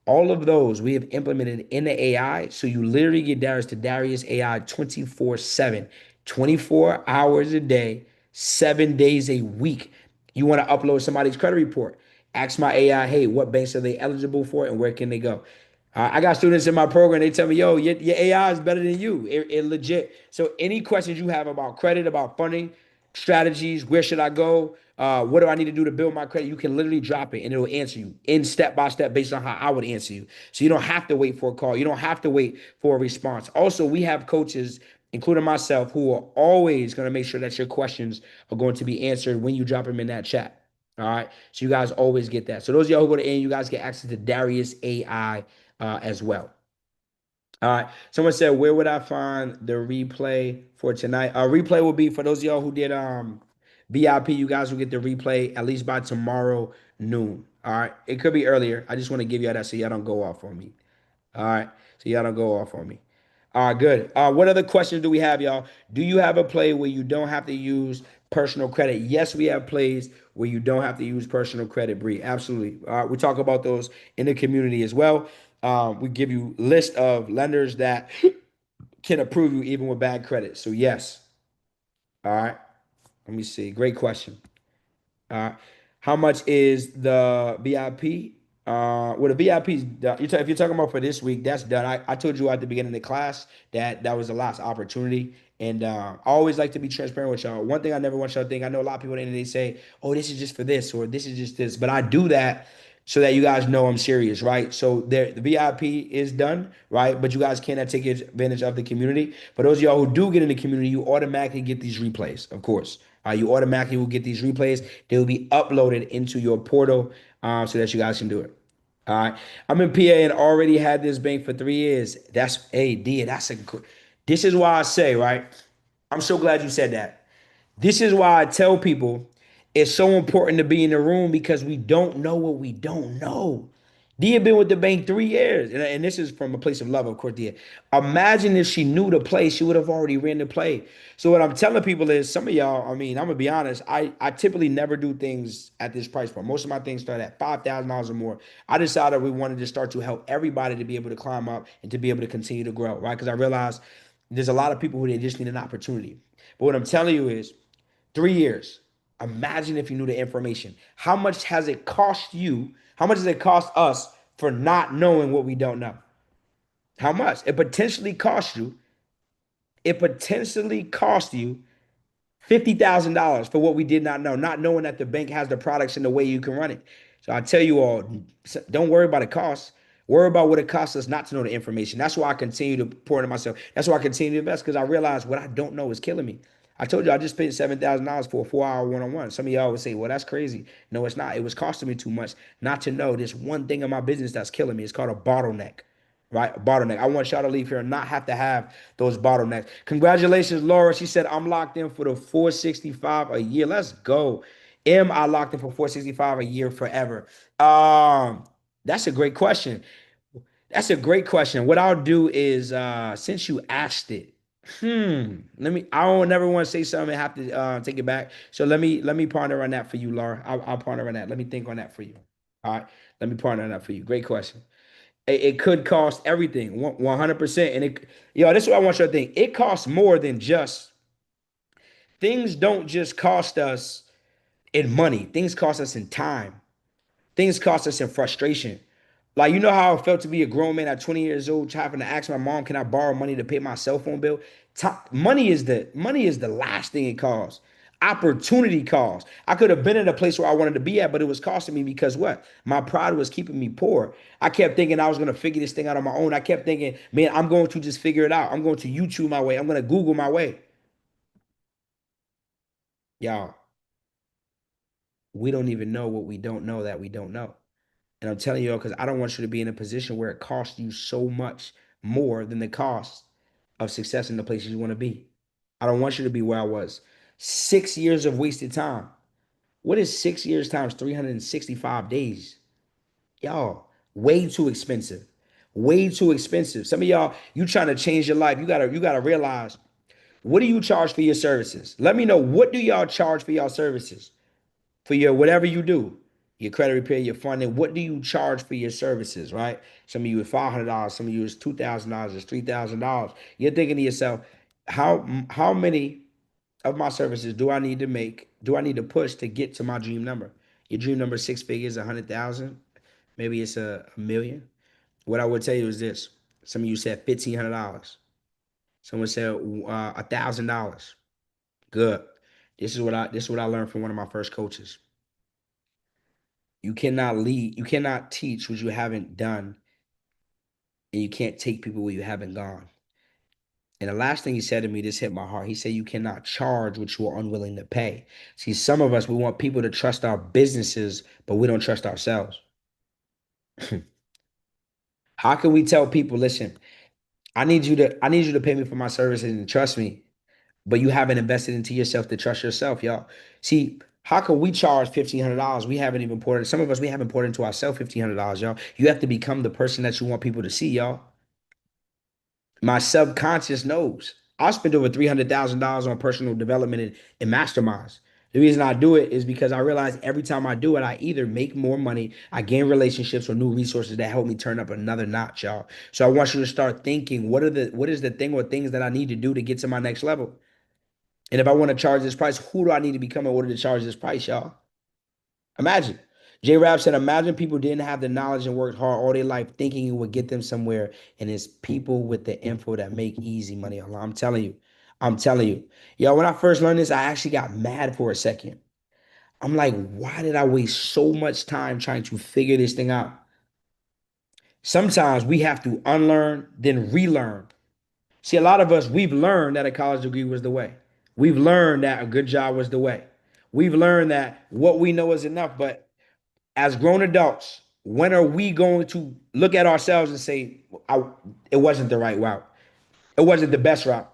all of those we have implemented in the AI. So you literally get Darius to Darius AI 24/7, 24 hours a day, 7 days a week. You want to upload somebody's credit report. Ask my AI, hey, what banks are they eligible for and where can they go? I got students in my program. They tell me, yo, your AI is better than you. It legit. So any questions you have about credit, about funding, strategies, where should I go? What do I need to do to build my credit? You can literally drop it and it'll answer you in step by step based on how I would answer you. So you don't have to wait for a call. You don't have to wait for a response. Also, we have coaches including myself, who are always going to make sure that your questions are going to be answered when you drop them in that chat. All right. So you guys always get that. So those of y'all who go to end, you guys get access to Darius AI as well. All right. Someone said, where would I find the replay for tonight? Replay will be for those of y'all who did VIP. You guys will get the replay at least by tomorrow noon. All right. It could be earlier. I just want to give y'all that so y'all don't go off on me. All right. So y'all don't go off on me. All right, good. What other questions do we have, y'all? Do you have a play where you don't have to use personal credit? Yes, we have plays where you don't have to use personal credit, Bree. Absolutely. All right, we talk about those in the community as well. We give you list of lenders that can approve you even with bad credit. So yes. All right. Let me see. Great question. How much is the VIP? Well, the VIP's done. If you're talking about for this week, that's done. I told you at the beginning of the class that that was the last opportunity. And I always like to be transparent with y'all. One thing I never want y'all to think, I know a lot of people at the end, they say, oh, this is just for this or this is just this. But I do that so that you guys know I'm serious, right? So there, the VIP is done, right? But you guys cannot take advantage of the community. For those of y'all who do get in the community, you automatically get these replays, of course. You automatically will get these replays. They will be uploaded into your portal so that you guys can do it. All right. I'm in PA and already had this bank for 3 years. That's AD. This is why I say, right? I'm so glad you said that. This is why I tell people it's so important to be in the room because we don't know what we don't know. Dia been with the bank 3 years, and this is from a place of love, of course. Dia, imagine if she knew the play, she would have already ran the play. So what I'm telling people is, some of y'all, I mean, I'm gonna be honest, I typically never do things at this price point. Most of my things start at $5,000 or more. I decided we wanted to start to help everybody to be able to climb up and to be able to continue to grow, right? Because I realized there's a lot of people who they just need an opportunity. But what I'm telling you is 3 years. Imagine if you knew the information. How much has it cost you? How much does it cost us for not knowing what we don't know? How much? It potentially cost you $50,000 for what we did not know, not knowing that the bank has the products and the way you can run it. So I tell you all, don't worry about the cost. Worry about what it costs us not to know the information. That's why I continue to pour into myself. That's why I continue to invest because I realize what I don't know is killing me. I told you I just paid $7,000 for a 4 hour one-on-one. Some of y'all would say, well, that's crazy. No, it's not. It was costing me too much not to know this one thing in my business that's killing me. It's called a bottleneck, right? A bottleneck. I want y'all to leave here and not have to have those bottlenecks. Congratulations, Laura. She said, I'm locked in for the 465 a year. Let's go. I locked in for 465 a year forever? That's a great question. That's a great question. What I'll do is, since you asked it, I don't never want to say something and have to take it back. So let me ponder on that for you, Laura. I'll ponder on that. Let me think on that for you. All right. Let me ponder on that for you. Great question. It could cost everything 100%. And this is what I want you to think. It costs more than just things don't just cost us in money. Things cost us in time. Things cost us in frustration. Like, you know how it felt to be a grown man at 20 years old, having to ask my mom, can I borrow money to pay my cell phone bill? Money is the last thing it costs. Opportunity costs. I could have been at a place where I wanted to be at, but it was costing me because what? My pride was keeping me poor. I kept thinking I was going to figure this thing out on my own. I kept thinking, man, I'm going to just figure it out. I'm going to YouTube my way. I'm going to Google my way. Y'all, we don't even know what we don't know that we don't know. And I'm telling you, because I don't want you to be in a position where it costs you so much more than the cost of success in the places you want to be. I don't want you to be where I was. 6 years of wasted time. What is 6 years times 365 days? Y'all, way too expensive. Way too expensive. Some of y'all, you trying to change your life. You gotta realize, what do you charge for your services? Let me know, what do y'all charge for y'all services? For your whatever you do, your credit repair, your funding, what do you charge for your services, right? Some of you is $500, some of you is $2,000, it's $3,000. You're thinking to yourself, how many of my services do I need to make? Do I need to push to get to my dream number? Your dream number is six figures, 100,000, maybe it's a million. What I would tell you is this: some of you said $1,500. Someone said $1,000. Good. This is what I learned from one of my first coaches. You cannot teach what you haven't done, and you can't take people where you haven't gone. And the last thing he said to me, this hit my heart. He said, you cannot charge what you are unwilling to pay. See, some of us, we want people to trust our businesses, but we don't trust ourselves. How can we tell people, listen, I need you to pay me for my services and trust me, but you haven't invested into yourself to trust yourself, y'all. See, how can we charge $1,500? We haven't even poured, some of us, we haven't poured into ourselves $1,500, y'all. You have to become the person that you want people to see, y'all. My subconscious knows. I spent over $300,000 on personal development and masterminds. The reason I do it is because I realize every time I do it, I either make more money, I gain relationships or new resources that help me turn up another notch, y'all. So I want you to start thinking, what is the thing or things that I need to do to get to my next level? And if I want to charge this price, who do I need to become in order to charge this price, y'all? Imagine. J Rap said, imagine people didn't have the knowledge and worked hard all their life thinking it would get them somewhere. And it's people with the info that make easy money online. I'm telling you. I'm telling you. Yo, when I first learned this, I actually got mad for a second. I'm like, why did I waste so much time trying to figure this thing out? Sometimes we have to unlearn, then relearn. See, a lot of us, we've learned that a college degree was the way. We've learned that a good job was the way. We've learned that what we know is enough. But as grown adults, when are we going to look at ourselves and say, it wasn't the right route? It wasn't the best route.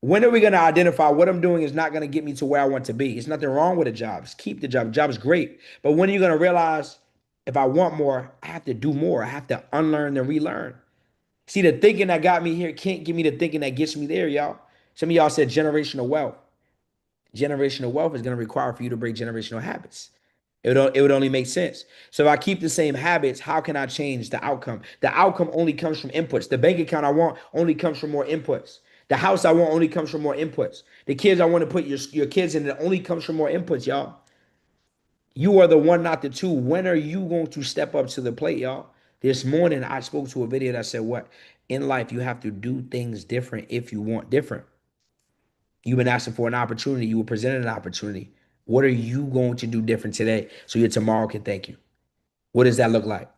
When are we going to identify what I'm doing is not going to get me to where I want to be? It's nothing wrong with a job. Just keep the job. The job is great. But when are you going to realize if I want more, I have to do more? I have to unlearn and relearn. See, the thinking that got me here can't give me the thinking that gets me there, y'all. Some of y'all said generational wealth. Generational wealth is going to require for you to break generational habits. It would only make sense. So if I keep the same habits, how can I change the outcome? The outcome only comes from inputs. The bank account I want only comes from more inputs. The house I want only comes from more inputs. The kids I want to put your kids in, it only comes from more inputs, y'all. You are the one, not the two. When are you going to step up to the plate, y'all? This morning, I spoke to a video that said, what? In life, you have to do things different if you want different. You've been asking for an opportunity. You were presented an opportunity. What are you going to do different today so your tomorrow can thank you? What does that look like?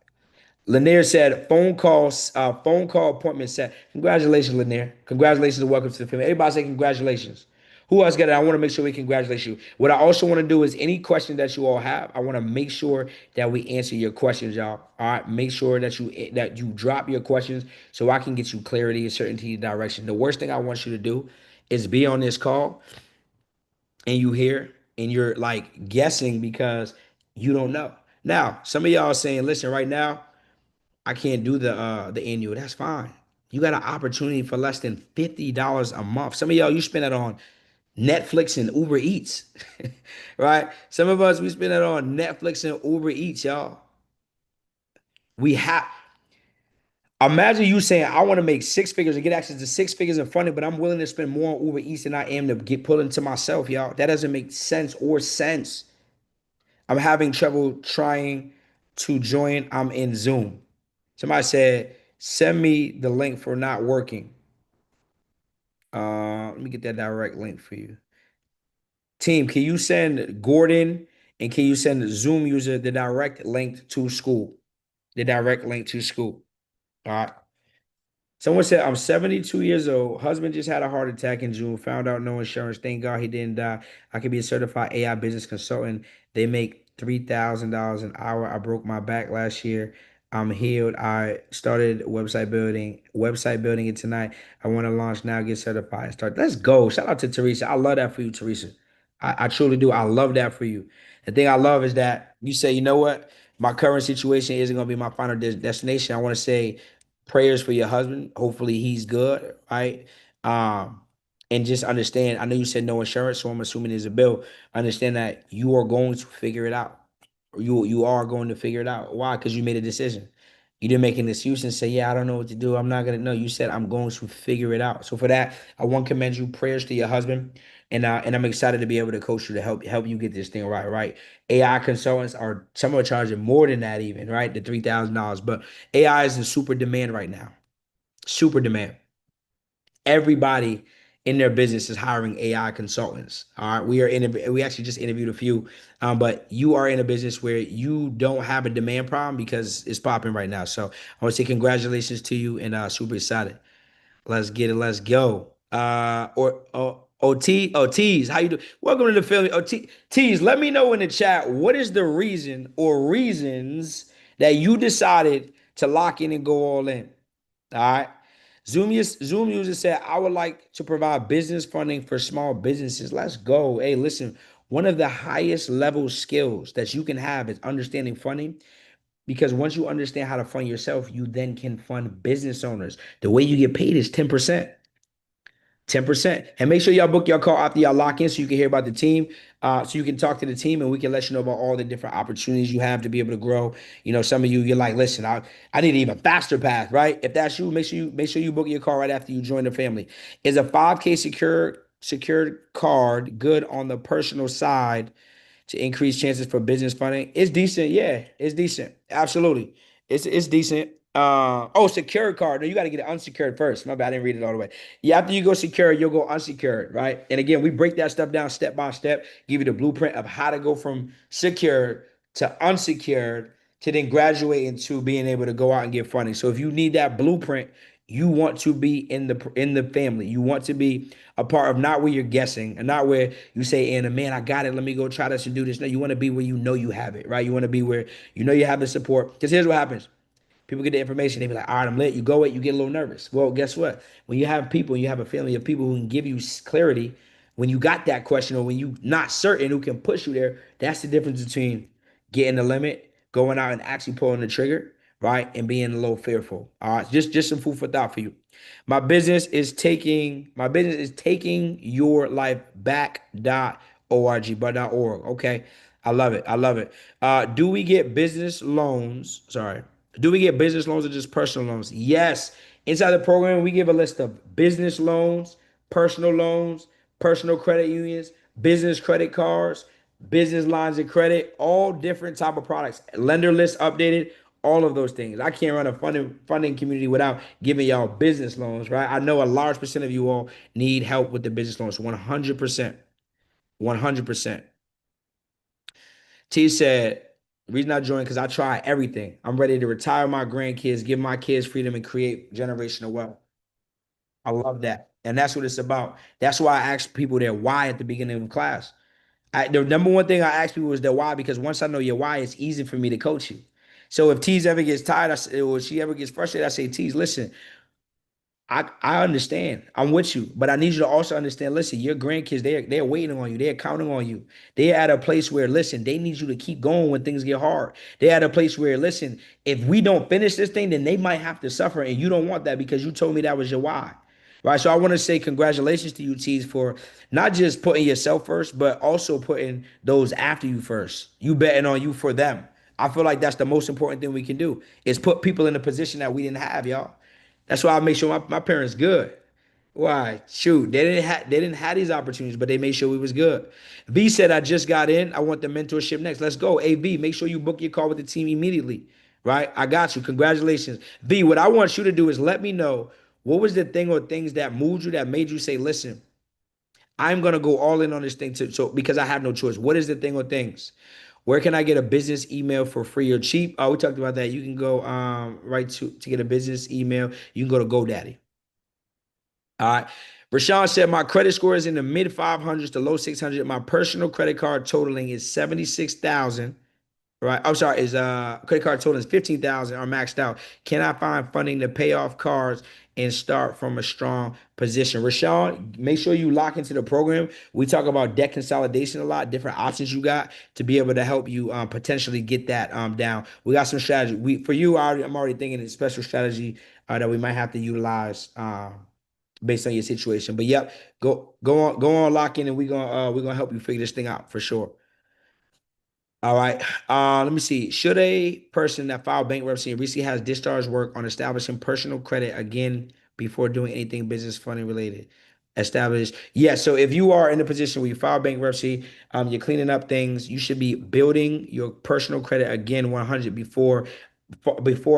Lanier said, phone call appointment set. Congratulations, Lanier. Congratulations and welcome to the family. Everybody say congratulations. Who else got it? I want to make sure we congratulate you. What I also want to do is any question that you all have, I want to make sure that we answer your questions, y'all. All right. Make sure that you drop your questions so I can get you clarity and certainty of direction. The worst thing I want you to do is be on this call and you hear and you're like guessing because you don't know. Now, some of y'all are saying, listen, right now, I can't do the annual. That's fine. You got an opportunity for less than $50 a month. Some of y'all, you spend it on Netflix and Uber Eats, right? Some of us, we spend it on Netflix and Uber Eats, y'all. We have, imagine you saying, I want to make six figures and get access to six figures in funding, but I'm willing to spend more on Uber Eats than I am to get pulled into myself, y'all. That doesn't make sense or sense. I'm having trouble trying to join. I'm in Zoom. Somebody said, send me the link for not working. Let me get that direct link for you. Team, can you send Gordon and can you send the Zoom user the direct link to school? The direct link to school. All right. Someone said, I'm 72 years old. Husband just had a heart attack in June. Found out no insurance. Thank God he didn't die. I could be a certified AI business consultant. They make $3,000 an hour. I broke my back last year. I'm healed. I started website building it tonight. I want to launch now, get certified, and start. Let's go. Shout out to Teresa. I love that for you, Teresa. I truly do. I love that for you. The thing I love is that you say, you know what? My current situation isn't going to be my final destination. I want to say, prayers for your husband. Hopefully he's good, right? Um, and just understand, I know you said no insurance, so I'm assuming there's a bill. Understand that you are going to figure it out. You are going to figure it out. Why? Because you made a decision. You didn't make an excuse and say, yeah, I don't know what to do. I'm not gonna know. You said I'm going to figure it out. So for that, I want to commend you. Prayers to your husband. And I'm excited to be able to coach you to help you get this thing right, right? AI consultants are some are charging more than that even, right? The $3,000. But AI is in super demand right now. Super demand. Everybody in their business is hiring AI consultants. All right. We actually just interviewed a few, but you are in a business where you don't have a demand problem because it's popping right now. So I want to say congratulations to you and super excited. Let's get it. Let's go. Or T's, how you do? Welcome to the family. T's, let me know in the chat what is the reason or reasons that you decided to lock in and go all in. All right. Zoom user said, I would like to provide business funding for small businesses. Let's go. Hey, listen, one of the highest level skills that you can have is understanding funding, because once you understand how to fund yourself, you then can fund business owners. The way you get paid is 10%. 10%. And make sure y'all book your call after y'all lock in so you can hear about the team. So you can talk to the team and we can let you know about all the different opportunities you have to be able to grow. You know, some of you, you're like, listen, I need an even faster path, right? If that's you, make sure you book your call right after you join the family. Is a 5K secured card good on the personal side to increase chances for business funding? It's decent. Yeah, it's decent. Absolutely. It's decent. Secured card. No, you got to get it unsecured first. My bad, I didn't read it all the way. Yeah, after you go secured, you'll go unsecured, right? And again, we break that stuff down step by step, give you the blueprint of how to go from secured to unsecured to then graduate into being able to go out and get funding. So if you need that blueprint, you want to be in the family. You want to be a part of, not where you're guessing and not where you say, Anna, man, I got it. Let me go try this and do this. No, you want to be where you know you have it, right? You want to be where you know you have the support. Because here's what happens. People get the information, they be like, all right, I'm lit. You go it, you get a little nervous. Well, guess what? When you have people, you have a family of people who can give you clarity when you got that question, or when you not certain, who can push you there. That's the difference between getting the limit, going out and actually pulling the trigger, right? And being a little fearful. All right. Just some food for thought for you. My business is taking your life back.org, but.org. Okay. I love it. I love it. Do we get business loans? Sorry. Do we get business loans or just personal loans? Yes. Inside the program, we give a list of business loans, personal credit unions, business credit cards, business lines of credit, all different type of products. Lender list updated, all of those things. I can't run a funding community without giving y'all business loans, right? I know a large percent of you all need help with the business loans. 100%. 100%. T said, the reason I joined because I try everything. I'm ready to retire my grandkids, give my kids freedom, and create generational wealth. I love that. And that's what it's about. That's why I asked people their why at the beginning of class. The number one thing I ask people is their why, because once I know your why, it's easy for me to coach you. So if T's ever gets tired, or she ever gets frustrated, I say, T's, listen, I understand. I'm with you, but I need you to also understand. Listen, your grandkids, they're waiting on you. They're counting on you. They're at a place where, listen, they need you to keep going when things get hard. They're at a place where, listen, if we don't finish this thing, then they might have to suffer, and you don't want that because you told me that was your why. Right. So I want to say congratulations to you, T's, for not just putting yourself first, but also putting those after you first. You betting on you for them. I feel like that's the most important thing we can do, is put people in a position that we didn't have, y'all. That's why I make sure my parents good. Why? Shoot, they didn't have these opportunities, but they made sure we was good. V said, I just got in. I want the mentorship next. Let's go. Hey, V, make sure you book your call with the team immediately. Right? I got you. Congratulations. V, what I want you to do is let me know what was the thing or things that moved you, that made you say, listen, I'm gonna go all in on this thing so because I have no choice. What is the thing or things? Where can I get a business email for free or cheap? Oh, we talked about that. You can go right to get a business email. You can go to GoDaddy. All right. Rashawn said my credit score is in the mid 500s to low 600. My personal credit card totaling is 76,000. Right. I'm sorry. Is credit card total is 15,000 are maxed out. Can I find funding to pay off cards and start from a strong position? Rashawn, make sure you lock into the program. We talk about debt consolidation a lot, different options you got to be able to help you potentially get that down. We got some strategy. For you, I'm already thinking of special strategy that we might have to utilize based on your situation. But yep, go on, lock in, and we're gonna help you figure this thing out for sure. All right. Let me see. Should a person that filed bankruptcy and recently has discharge work on establishing personal credit again before doing anything business funding related? Establish. Yeah. So if you are in a position where you file bankruptcy, you're cleaning up things, you should be building your personal credit again 100 before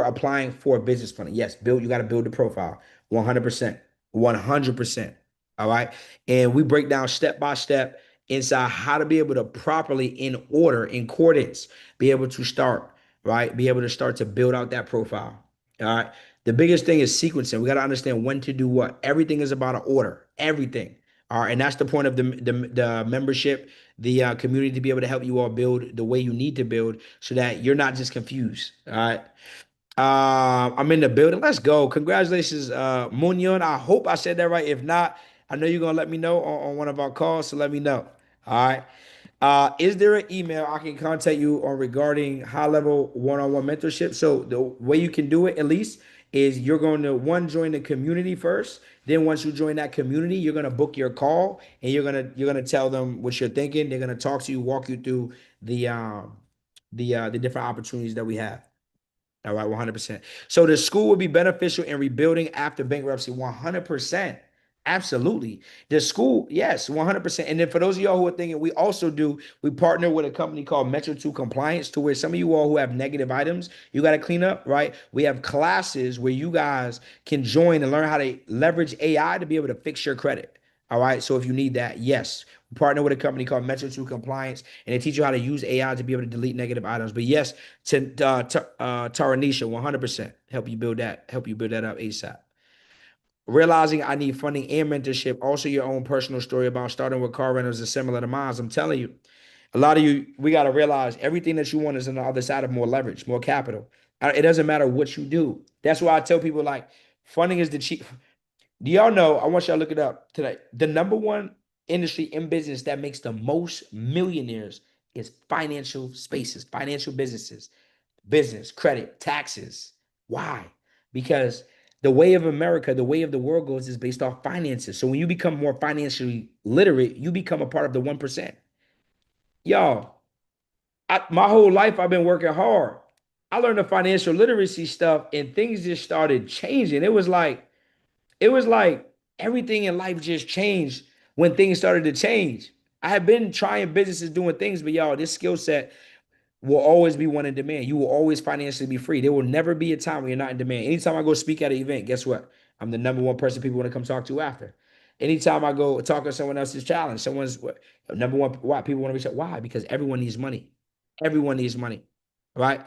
applying for business funding. Yes, build. You got to build the profile 100%. 100%. All right. And we break down step by step inside how to be able to properly, in order, in accordance, be able to start, right? Be able to start to build out that profile. All right. The biggest thing is sequencing. We got to understand when to do what. Everything is about an order. Everything. All right, and that's the point of the membership, the community to be able to help you all build the way you need to build, so that you're not just confused. All right. I'm in the building. Let's go. Congratulations, Munyon. I hope I said that right. If not, I know you're gonna let me know on one of our calls, so let me know. All right. Is there an email I can contact you on regarding high level one-on-one mentorship? So the way you can do it, at least, is you're going to one join the community first. Then once you join that community, you're gonna book your call and you're gonna tell them what you're thinking. They're gonna talk to you, walk you through the different opportunities that we have. All right, 100%. So the school would be beneficial in rebuilding after bankruptcy, 100%. Absolutely. The school, yes, 100%. And then for those of y'all who are thinking, we partner with a company called Metro 2 Compliance, to where some of you all who have negative items you got to clean up, right? We have classes where you guys can join and learn how to leverage AI to be able to fix your credit. All right. So if you need that, yes, we partner with a company called Metro 2 Compliance, and they teach you how to use AI to be able to delete negative items. But yes, Taranisha, 100% help you build that up ASAP. Realizing I need funding and mentorship. Also, your own personal story about starting with car rentals is similar to mine. I'm telling you, a lot of you, we got to realize everything that you want is on the other side of more leverage, more capital. It doesn't matter what you do. That's why I tell people, like, funding is the cheap. Do y'all know? I want y'all to look it up today. The number one industry in business that makes the most millionaires is financial spaces, financial businesses, business, credit, taxes. Why? Because the way of America, the way of the world goes is based off finances. So when you become more financially literate, you become a part of the 1%. Y'all, my whole life I've been working hard. I learned the financial literacy stuff and things just started changing. It was like everything in life just changed when things started to change. I have been trying businesses, doing things, but y'all, this skill set will always be one in demand. You will always financially be free. There will never be a time when you're not in demand. Anytime I go speak at an event, guess what? I'm the number one person people want to come talk to after. Anytime I go talk to someone else's challenge, someone's number one. Why people want to reach out? Why? Because everyone needs money. Everyone needs money, right?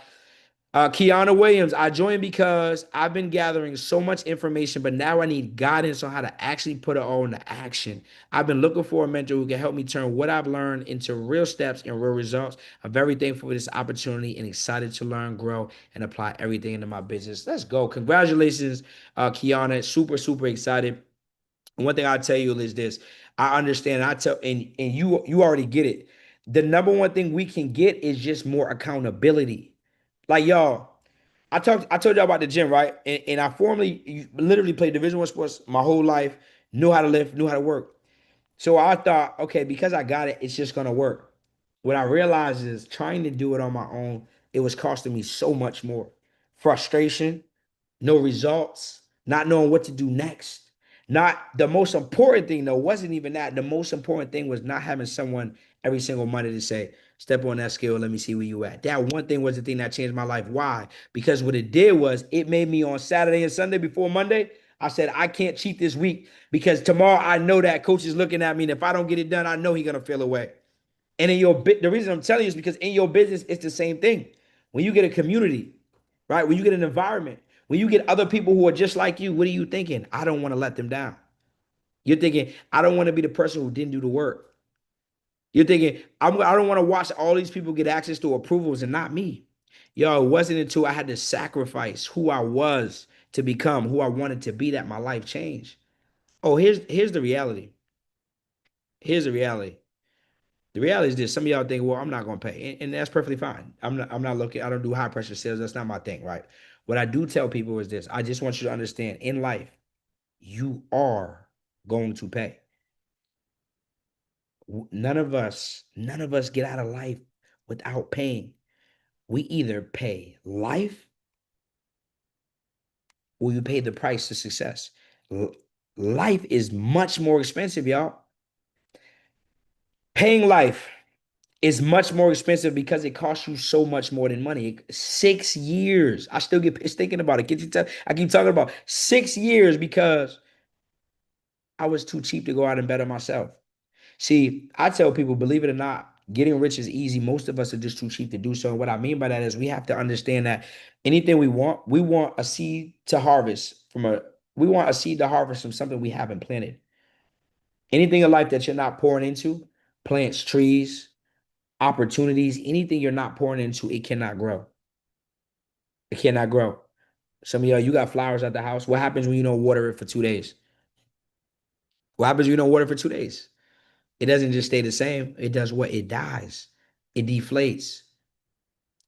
Kiana Williams, I joined because I've been gathering so much information, but now I need guidance on how to actually put it all into action. I've been looking for a mentor who can help me turn what I've learned into real steps and real results. I'm very thankful for this opportunity and excited to learn, grow, and apply everything into my business. Let's go. Congratulations, Kiana. Super, super excited. And one thing I'll tell you is this. I understand. And you already get it. The number one thing we can get is just more accountability. Like y'all, I told y'all about the gym, right? And I formerly literally played Division 1 sports my whole life, knew how to lift, knew how to work. So I thought, okay, because I got it, it's just gonna work. What I realized is trying to do it on my own, it was costing me so much more. Frustration, no results, not knowing what to do next. Not the most important thing, though, wasn't even that. The most important thing was not having someone every single Monday to say, step on that scale, let me see where you at. That one thing was the thing that changed my life. Why? Because what it did was it made me on Saturday and Sunday before Monday. I said, I can't cheat this week because tomorrow I know that coach is looking at me. And if I don't get it done, I know he's gonna feel away. And the reason I'm telling you is because in your business, it's the same thing. When you get a community, right? When you get an environment, when you get other people who are just like you, what are you thinking? I don't want to let them down. You're thinking, I don't want to be the person who didn't do the work. You're thinking, I don't want to watch all these people get access to approvals and not me. Yo, it wasn't until I had to sacrifice who I was to become who I wanted to be that my life changed. Oh, here's the reality. Here's the reality. The reality is this: some of y'all think, "Well, I'm not going to pay," and that's perfectly fine. I'm not looking. I don't do high pressure sales. That's not my thing, right? What I do tell people is this: I just want you to understand, in life, you are going to pay. None of us get out of life without paying. We either pay life or you pay the price to success. Life is much more expensive, y'all. Paying life is much more expensive because it costs you so much more than money. 6 years. I still get pissed thinking about it. I keep talking about 6 years because I was too cheap to go out and better myself. See, I tell people, believe it or not, Getting rich is easy. Most of us are just too cheap to do so. And what I mean by that is we have to understand that anything we want a seed to harvest from a we want a seed to harvest from something we haven't planted. Anything in life that you're not pouring into, plants, trees, opportunities, anything you're not pouring into, it cannot grow. It cannot grow. Some of y'all, you got flowers at the house. What happens when you don't water it for 2 days? What happens when you don't water it for 2 days? It doesn't just stay the same. It does what? It dies. It deflates.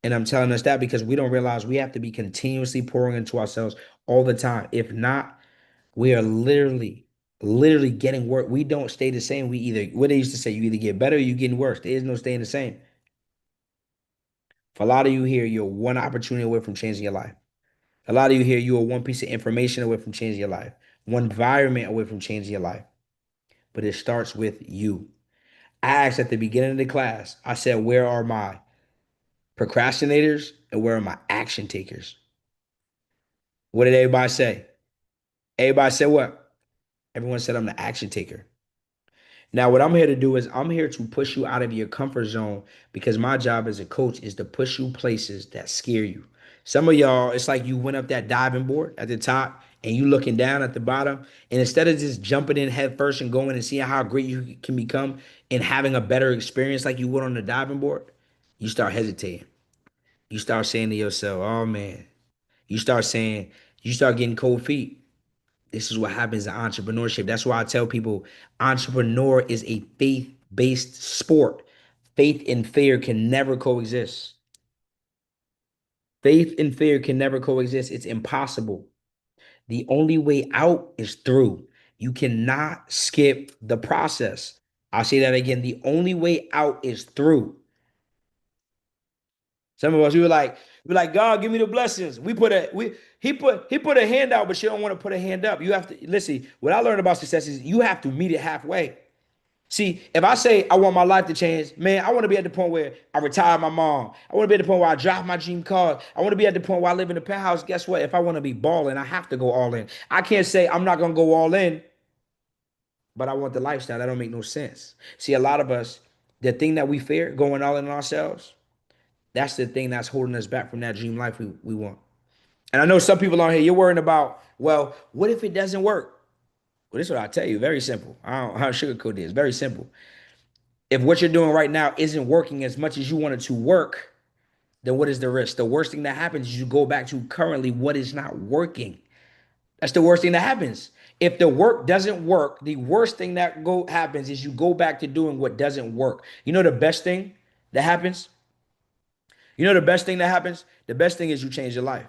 And I'm telling us that because we don't realize we have to be continuously pouring into ourselves all the time. If not, we are literally getting worse. We don't stay the same. We either, what they used to say, you either get better or you getting worse. There is no staying the same. For a lot of you here, you're one opportunity away from changing your life. A lot of you here, you are one piece of information away from changing your life, one environment away from changing your life. But it starts with you. I asked at the beginning of the class, I said, where are my procrastinators and where are my action takers? What did everybody say? Everybody said what? Everyone said I'm the action taker. Now, what I'm here to do is I'm here to push you out of your comfort zone because my job as a coach is to push you places that scare you. Some of y'all, it's like you went up that diving board at the top and you looking down at the bottom. And instead of just jumping in head first and going and seeing how great you can become and having a better experience like you would on the diving board, you start hesitating. You start saying to yourself, oh man, you start saying, you start getting cold feet. This is what happens in entrepreneurship. That's why I tell people entrepreneur is a faith-based sport. Faith and fear can never coexist. Faith and fear can never coexist. It's impossible. The only way out is through. You cannot skip the process. I'll say that again. The only way out is through. Some of us, we were like, God, give me the blessings. He put a hand out, but you don't want to put a hand up. You have to listen. What I learned about success is you have to meet it halfway. See, if I say I want my life to change, man, I want to be at the point where I retire my mom. I want to be at the point where I drive my dream car. I want to be at the point where I live in a penthouse. Guess what? If I want to be balling, I have to go all in. I can't say I'm not gonna go all in, but I want the lifestyle. That don't make no sense. See, a lot of us, the thing that we fear, going all in on ourselves, that's the thing that's holding us back from that dream life we want. And I know some people on here, you're worrying about, well, what if it doesn't work? Well, this is what I tell you. Very simple. I don't sugarcoat this. Very simple. If what you're doing right now isn't working as much as you want it to work, then what is the risk? The worst thing that happens is you go back to currently what is not working. That's the worst thing that happens. If the work doesn't work, the worst thing that go happens is you go back to doing what doesn't work. You know the best thing that happens? You know the best thing that happens? The best thing is you change your life.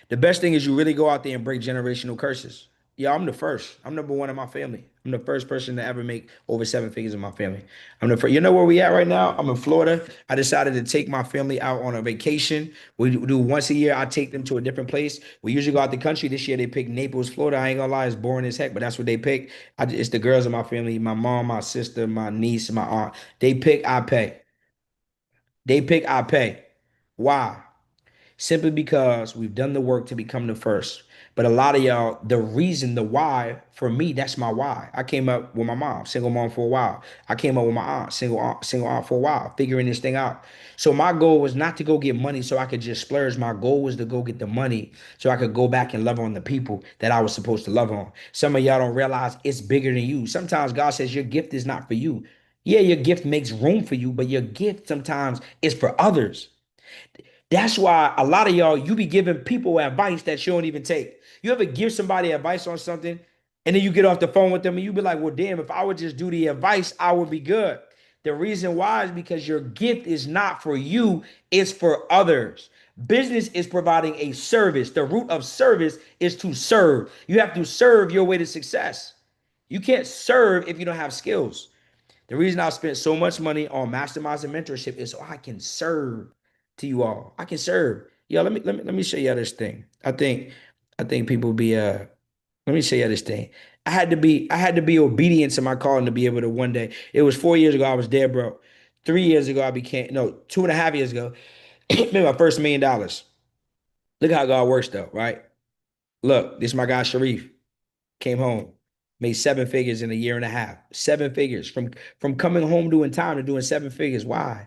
The best thing is you really go out there and break generational curses. Yeah, I'm the first. I'm number one in my family. I'm the first person to ever make over 7 figures in my family. I'm the first. You know where we at right now? I'm in Florida. I decided to take my family out on a vacation. We do once a year. I take them to a different place. We usually go out the country. This year they picked Naples, Florida. I ain't gonna lie, it's boring as heck, but that's what they pick. It's the girls in my family, my mom, my sister, my niece, my aunt. They pick, I pay. They pick, I pay. Why? Simply because we've done the work to become the first. But a lot of y'all, the reason, the why, for me, that's my why. I came up with my mom, single mom for a while. I came up with my aunt, single aunt for a while, figuring this thing out. So my goal was not to go get money so I could just splurge. My goal was to go get the money so I could go back and love on the people that I was supposed to love on. Some of y'all don't realize it's bigger than you. Sometimes God says your gift is not for you. Yeah, your gift makes room for you, but your gift sometimes is for others. That's why a lot of y'all, you be giving people advice that you don't even take. You ever give somebody advice on something and then you get off the phone with them and you be like, well, damn, if I would just do the advice, I would be good. The reason why is because your gift is not for you, it's for others. Business is providing a service. The root of service is to serve. You have to serve your way to success. You can't serve if you don't have skills. The reason I spent so much money on masterminds and mentorship is so I can serve to you all. I can serve. Yo, let me show you this thing. I think people be let me show you this thing. I had to be obedient to my calling to be able to one day. It was 4 years ago, I was dead broke. 3 years ago, I became no, 2.5 years ago, made my first $1 million. Look how God works though, right? Look, this is my guy Sharif. Came home. Made seven figures in a year and a half. Seven figures from coming home doing time to doing seven figures. Why?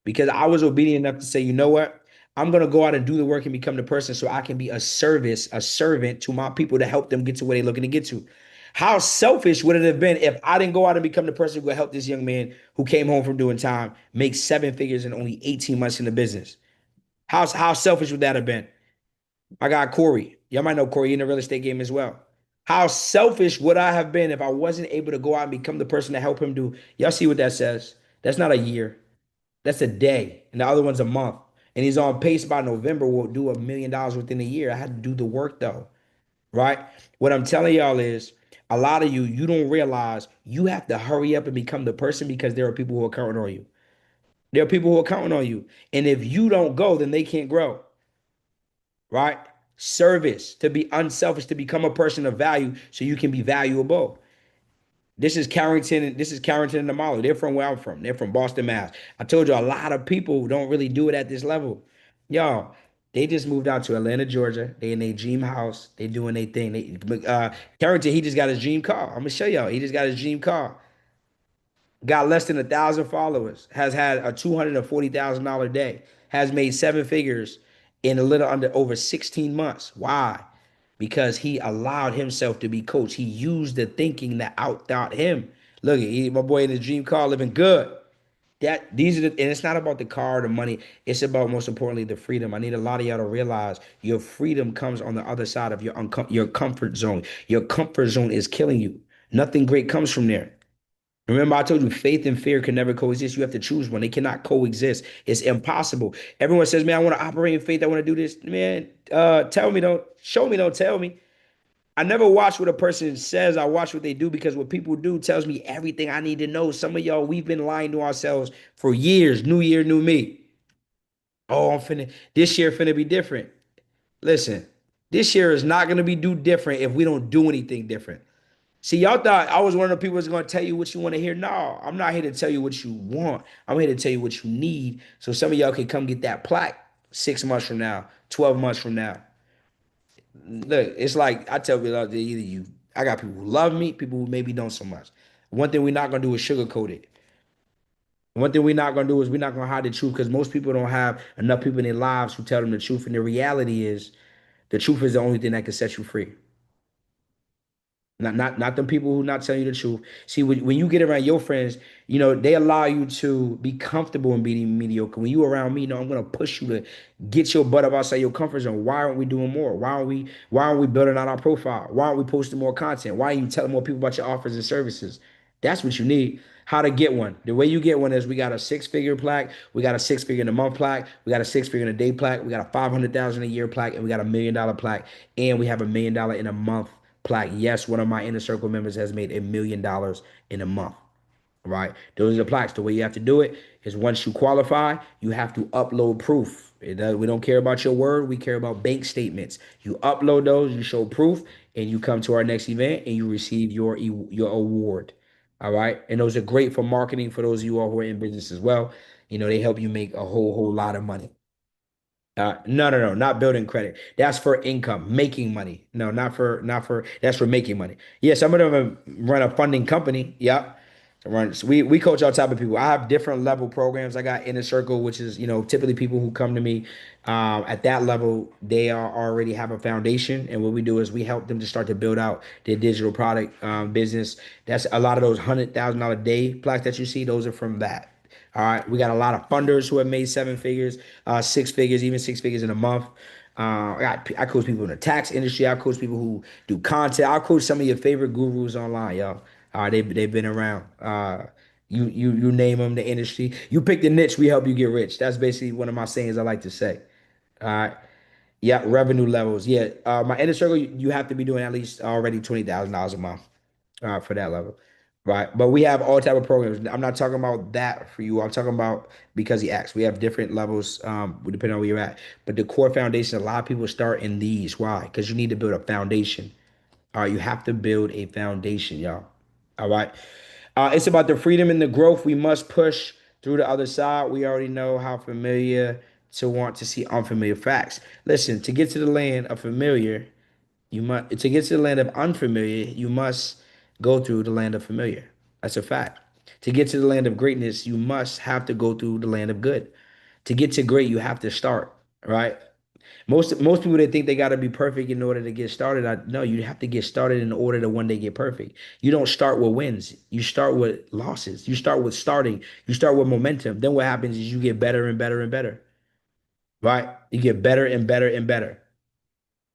Because I was obedient enough to say, you know what? I'm gonna go out and do the work and become the person so I can be a service, a servant to my people to help them get to where they're looking to get to. How selfish would it have been if I didn't go out and become the person who would help this young man who came home from doing time make seven figures in only 18 months in the business? How selfish would that have been? I got Corey. Y'all might know Corey in the real estate game as well. How selfish would I have been if I wasn't able to go out and become the person to help him do? Y'all see what that says? That's not a year. That's a day, and the other one's a month. And he's on pace by November. We'll do $1 million within a year. I had to do the work though, right? What I'm telling y'all is a lot of you don't realize you have to hurry up and become the person because there are people who are counting on you. There are people who are counting on you. And if you don't go, then they can't grow, right? Service, to be unselfish, to become a person of value so you can be valuable. This is Carrington and the Molly. They're from where I'm from. They're from Boston, Mass. I told you a lot of people don't really do it at this level. Y'all, they just moved out to Atlanta, Georgia. They in their dream house. They doing their thing. Carrington, he just got his dream car. I'm gonna show y'all. He just got his dream car. Got less than 1,000 followers. Has had a $240,000 day. Has made seven figures in a little under over 16 months. Why? Because he allowed himself to be coached. He used the thinking that outthought him. Look, my boy in his dream car living good. And it's not about the car, the money. It's about most importantly the freedom. I need a lot of y'all to realize your freedom comes on the other side of your comfort zone. Your comfort zone is killing you. Nothing great comes from there. Remember, I told you faith and fear can never coexist. You have to choose one. They cannot coexist. It's impossible. Everyone says, man, I want to operate in faith. I want to do this. Man, tell me, don't show me, don't tell me. I never watch what a person says. I watch what they do because what people do tells me everything I need to know. Some of y'all, we've been lying to ourselves for years. New year, new me. Oh, this year finna be different. Listen, this year is not gonna be do different if we don't do anything different. See, y'all thought I was one of the people that's going to tell you what you want to hear. No, I'm not here to tell you what you want. I'm here to tell you what you need. So some of y'all can come get that plaque 6 months from now, 12 months from now. Look, it's like I tell people out there, either you, I got people who love me, people who maybe don't so much. One thing we're not going to do is sugarcoat it. One thing we're not going to do is we're not going to hide the truth because most people don't have enough people in their lives who tell them the truth. And the reality is, the truth is the only thing that can set you free. Not the people who not telling you the truth. See, when you get around your friends, they allow you to be comfortable in being mediocre. When you around me, I'm gonna push you to get your butt up outside your comfort zone. Why aren't we doing more? Why aren't we building out our profile? Why aren't we posting more content? Why aren't you telling more people about your offers and services? That's what you need. How to get one. The way you get one is we got a six-figure plaque, we got a six-figure in a month plaque, we got a six-figure in a day plaque, we got a 500,000 a year plaque, and we got $1 million plaque, and we have $1 million in a month plaque. Yes, one of my inner circle members has made $1 million in a month. Right? Those are the plaques. The way you have to do it is once you qualify, you have to upload proof. We don't care about your word. We care about bank statements. You upload those, you show proof, and you come to our next event and you receive your award. All right. And those are great for marketing for those of you all who are in business as well. They help you make a whole lot of money. No, no, no, not building credit. That's for income, making money. No, that's for making money. Yes, I'm gonna run a funding company. Yep. So we coach all type of people. I have different level programs. I got Inner Circle, which is, typically people who come to me at that level, they are already have a foundation. And what we do is we help them to start to build out their digital product business. That's a lot of those $100,000 day plaques that you see, those are from that. All right, we got a lot of funders who have made seven figures, six figures, even six figures in a month. I coach people in the tax industry. I coach people who do content. I coach some of your favorite gurus online, y'all. They've been around. You name them, the industry. You pick the niche, we help you get rich. That's basically one of my sayings I like to say. All right. Yeah, revenue levels. Yeah, my inner circle, you have to be doing at least already $20,000 a month for that level, right? But we have all type of programs. I'm not talking about that for you. I'm talking about because he asked. We have different levels, depending on where you're at. But the core foundation, a lot of people start in these. Why? Because you need to build a foundation. All right, you have to build a foundation, y'all. All right. It's about the freedom and the growth. We must push through the other side. We already know how familiar to want to see unfamiliar facts. Listen, to get to the land of familiar, you must to get to the land of unfamiliar, you must go through the land of familiar. That's a fact. To get to the land of greatness, you must have to go through the land of good. To get to great, you have to start, right? Most people that think they got to be perfect in order to get started, no, you have to get started in order to one day get perfect. You don't start with wins. You start with losses. You start with starting. You start with momentum. Then what happens is you get better and better and better, right? You get better and better and better.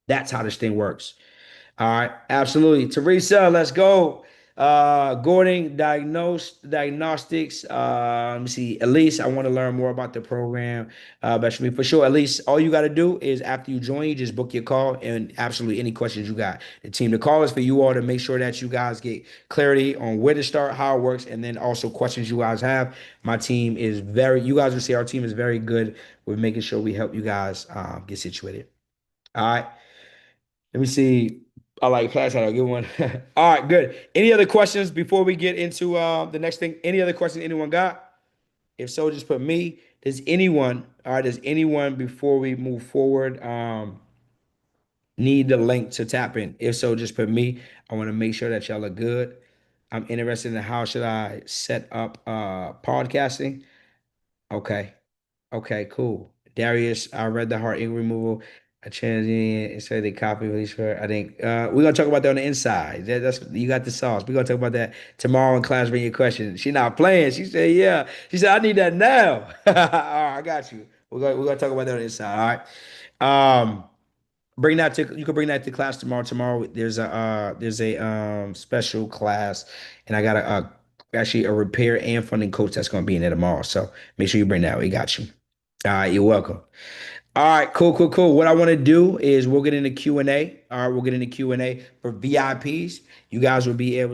That's how this thing works. All right, absolutely. Teresa, let's go. Gordon, diagnostics. Let me see. Elise, I want to learn more about the program. But for sure, Elise, all you got to do is after you join, you just book your call and absolutely any questions you got. The team, the call is for you all to make sure that you guys get clarity on where to start, how it works, and then also questions you guys have. My team is you guys will see our team is very good with making sure we help you guys get situated. All right. Let me see. I like class had a good one. All right, good. Any other questions before we get into the next thing? Any other questions anyone got? If so, just put me. Does anyone, all right, does anyone before we move forward need the link to tap in? If so, just put me. I want to make sure that y'all are good. I'm interested in how should I set up podcasting. Okay. Okay, cool. Darius, I read the heart ink removal. I changed it and said they copy release for I think we're gonna talk about that on the inside. That's you got the sauce. We're gonna talk about that tomorrow in class. Bring your question. She not playing. She said, yeah. She said, I need that now. All right, I got you. We're gonna talk about that on the inside. All right. Bring that to you can bring that to class tomorrow. Tomorrow there's a special class and I got actually a repair and funding coach that's gonna be in there tomorrow. So make sure you bring that. We got you. All right, you're welcome. All right, cool, cool, cool. What I want to do is we'll get into Q&A. All right, we'll get into Q&A for VIPs. You guys will be able